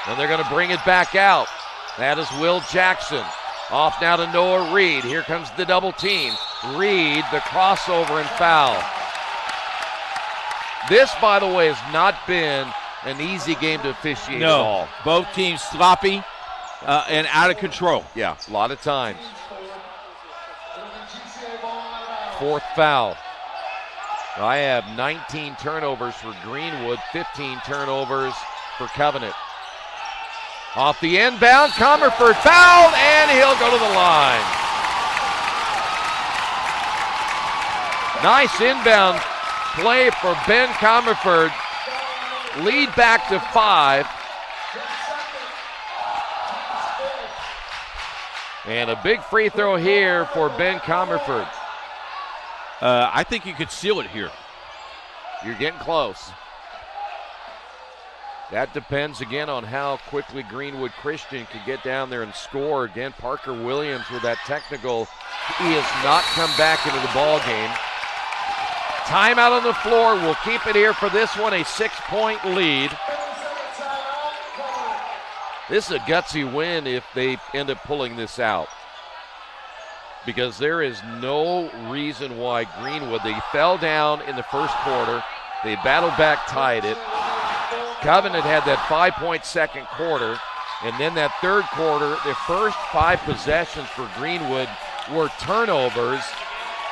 Speaker 1: And they're going to bring it back out. That is Will Jackson. Off now to Noah Reed. Here comes the double team. Reed, the crossover and foul. This, by the way, has not been an easy game to officiate at all.
Speaker 2: Both teams sloppy and out of control.
Speaker 1: Yeah, a lot of times. Fourth foul. I have 19 turnovers for Greenwood, 15 turnovers for Covenant. Off the inbound, Comerford fouled, and he'll go to the line. Nice inbound play for Ben Comerford. Lead back to 5. And a big free throw here for Ben Comerford.
Speaker 2: I think you could seal it here.
Speaker 1: You're getting close. That depends again on how quickly Greenwood Christian can get down there and score. Again, Parker Williams with that technical. He has not come back into the ball game. Timeout on the floor. We'll keep it here for this one, a 6-point lead. This is a gutsy win if they end up pulling this out, because there is no reason why Greenwood, they fell down in the first quarter. They battled back, tied it. Covenant had that 5-point second quarter, and then that third quarter, the first 5 possessions for Greenwood were turnovers,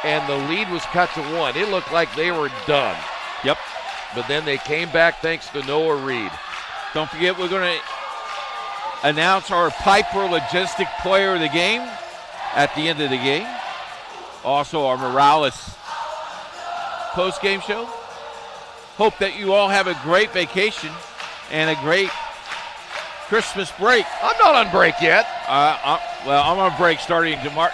Speaker 1: and the lead was cut to 1. It looked like they were done.
Speaker 2: Yep.
Speaker 1: But then they came back thanks to Noah Reed.
Speaker 2: Don't forget, we're going to announce our Piper Logistic Player of the Game at the end of the game. Also, our Morales post-game show. Hope that you all have a great vacation and a great Christmas break.
Speaker 1: I'm not on break yet.
Speaker 2: I'm on break starting tomorrow.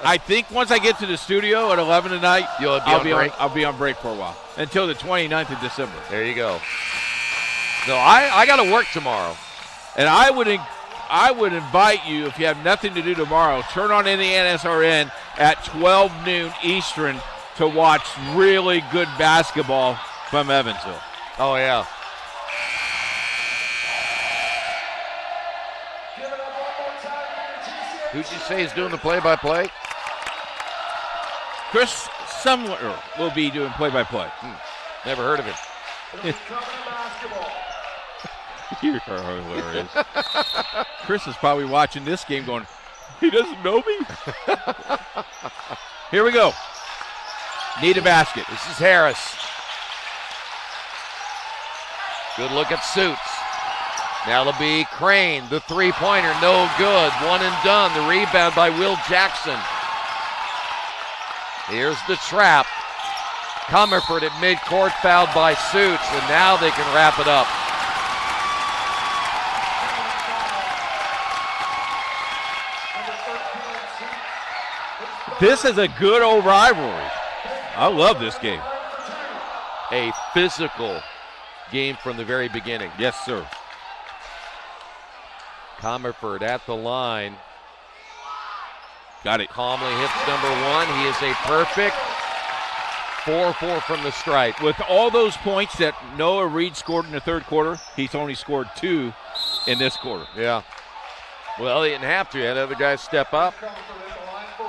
Speaker 2: I think once I get to the studio at 11 tonight, I'll be on break for a while until the 29th of December.
Speaker 1: There you go. No, I got to work tomorrow.
Speaker 2: And I would invite you, if you have nothing to do tomorrow, turn on IndianaSRN at 12 noon Eastern to watch really good basketball from Evansville.
Speaker 1: Oh, yeah. Who'd you say is doing the play-by-play?
Speaker 2: Chris Sumler will be doing play-by-play.
Speaker 1: Never heard of him.
Speaker 2: You are hilarious. Chris is probably watching this game going, he doesn't know me? Here we go. Need a basket.
Speaker 1: This is Harris. Good look at Suits. Now it'll be Crane, the three-pointer, no good. One and done. The rebound by Will Jackson. Here's the trap. Comerford at midcourt, fouled by Suits, and now they can wrap it up.
Speaker 2: This is a good old rivalry. I love this game.
Speaker 1: A physical game from the very beginning.
Speaker 2: Yes, sir.
Speaker 1: Comerford at the line.
Speaker 2: Got it.
Speaker 1: Calmly hits number one. He is a perfect 4-4 from the stripe.
Speaker 2: With all those points that Noah Reed scored in the third quarter, he's only scored 2 in this quarter.
Speaker 1: Yeah. Well, he didn't have to. He had other guys step up,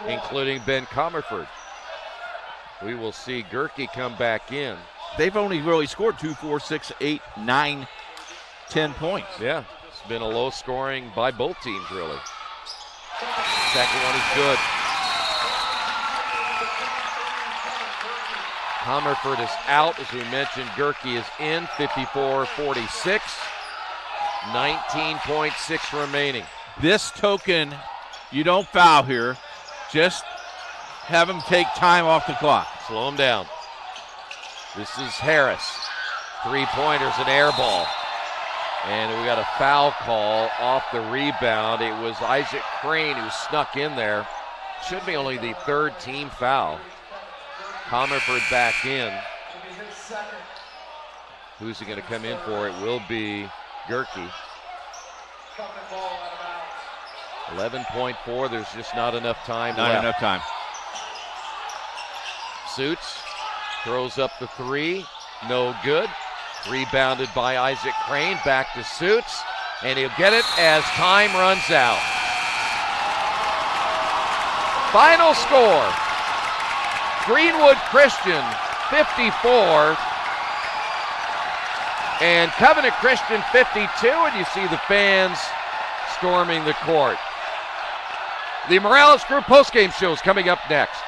Speaker 1: including Ben Comerford. We will see Gerke come back in.
Speaker 2: They've only really scored 2, 4, 6, 8, 9, 10 points.
Speaker 1: Yeah, it's been a low scoring by both teams, really. Second one is good. Comerford is out, as we mentioned. Gerke is in, 54-46. 19.6 remaining.
Speaker 2: This token, you don't foul here. Just have him take time off the clock.
Speaker 1: Slow him down. This is Harris. Three-pointers, an air ball. And we got a foul call off the rebound. It was Isaac Crane who snuck in there. Should be only the third team foul. Comerford back in. Who's he going to come in for? It will be Gerke. 11.4. There's just not enough time left.
Speaker 2: Not enough time.
Speaker 1: Suits throws up the three. No good. Rebounded by Isaac Crane. Back to Suits. And he'll get it as time runs out. Final score. Greenwood Christian 54 and Covenant Christian 52, and you see the fans storming the court. The Morales Group postgame show is coming up next.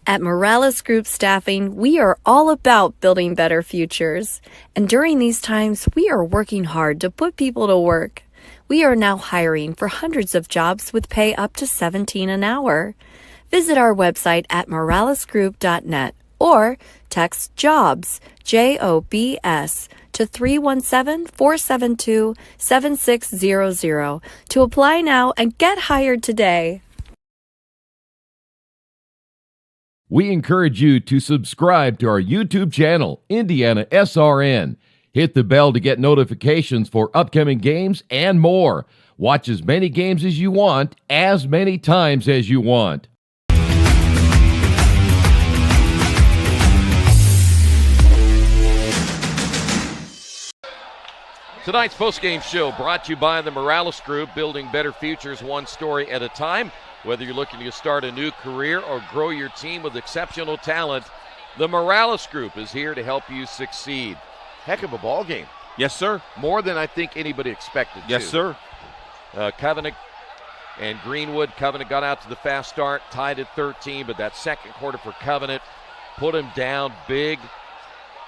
Speaker 9: At Morales Group Staffing, we are all about building better futures. And during these times, we are working hard to put people to work. We are now hiring for hundreds of jobs with pay up to $17 an hour. Visit our website at moralesgroup.net or text JOBS, JOBS, to 317-472-7600 to apply now and get hired today.
Speaker 11: We encourage you to subscribe to our YouTube channel, IndianaSRN. Hit the bell to get notifications for upcoming games and more. Watch as many games as you want, as many times as you want.
Speaker 1: Tonight's postgame show brought to you by the Morales Group, building better futures one story at a time. Whether you're looking to start a new career or grow your team with exceptional talent, the Morales Group is here to help you succeed. Heck of a ball game.
Speaker 2: Yes, sir.
Speaker 1: More than I think anybody expected.
Speaker 2: Yes, sir.
Speaker 1: Covenant and Greenwood. Covenant got out to the fast start, tied at 13, but that second quarter for Covenant put them down big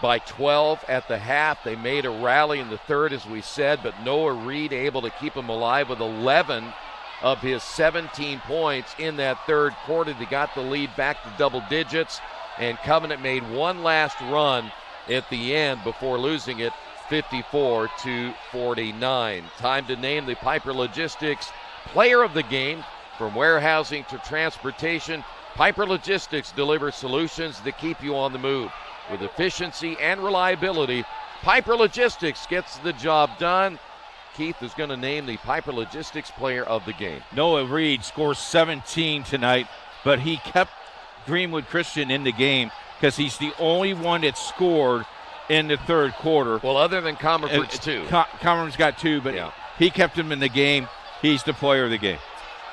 Speaker 1: by 12 at the half. They made a rally in the third, as we said, but Noah Reed able to keep them alive with 11 of his 17 points in that third quarter. They got the lead back to double digits, and Covenant made one last run at the end before losing it 54-49. Time to name the Piper Logistics player of the game. From warehousing to transportation, Piper Logistics delivers solutions that keep you on the move. With efficiency and reliability, Piper Logistics gets the job done. Keith is going to name the Piper Logistics player of the game.
Speaker 2: Noah Reed scores 17 tonight, but he kept Greenwood Christian in the game because he's the only one that scored in the third quarter.
Speaker 1: Well, other than Comerford's 2.
Speaker 2: Comerford's got 2, but he kept him in the game. He's the player of the game.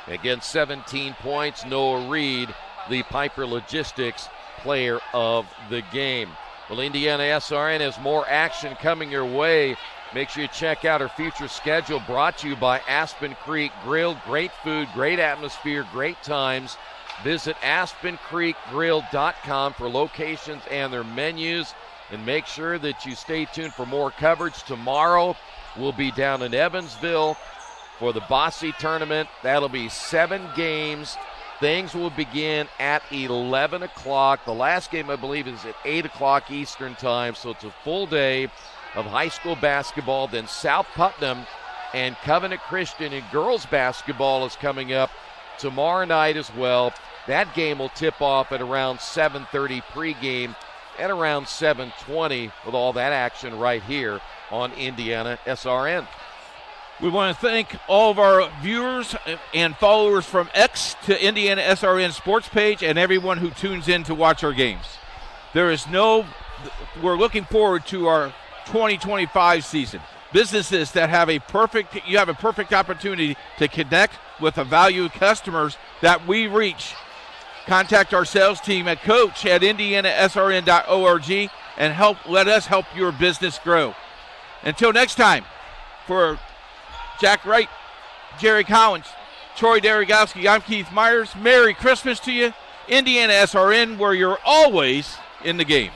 Speaker 1: Again, 17 points. Noah Reed, the Piper Logistics player of the game. Well, Indiana SRN has more action coming your way. Make sure you check out our future schedule, brought to you by Aspen Creek Grill. Great food, great atmosphere, great times. Visit aspencreekgrill.com for locations and their menus. And make sure that you stay tuned for more coverage. Tomorrow we'll be down in Evansville for the Bosse tournament. That'll be 7 games. Things will begin at 11 o'clock. The last game, I believe, is at 8 o'clock Eastern time, so it's a full day of high school basketball. Then South Putnam and Covenant Christian in girls basketball is coming up tomorrow night as well. That game will tip off at around 7:30 pregame at around 7:20 with all that action right here on Indiana SRN.
Speaker 2: We want to thank all of our viewers and followers from X to Indiana SRN sports page and everyone who tunes in to watch our games. We're looking forward to our 2025 season. Businesses that have a perfect opportunity to connect with the valued customers that we reach. Contact our sales team at coach@indianasrn.org and let us help your business grow. Until next time, for Jack Wright, Jerry Collins, Troy Derigowski, I'm Keith Myers. Merry Christmas to you. Indiana SRN, where you're always in the game.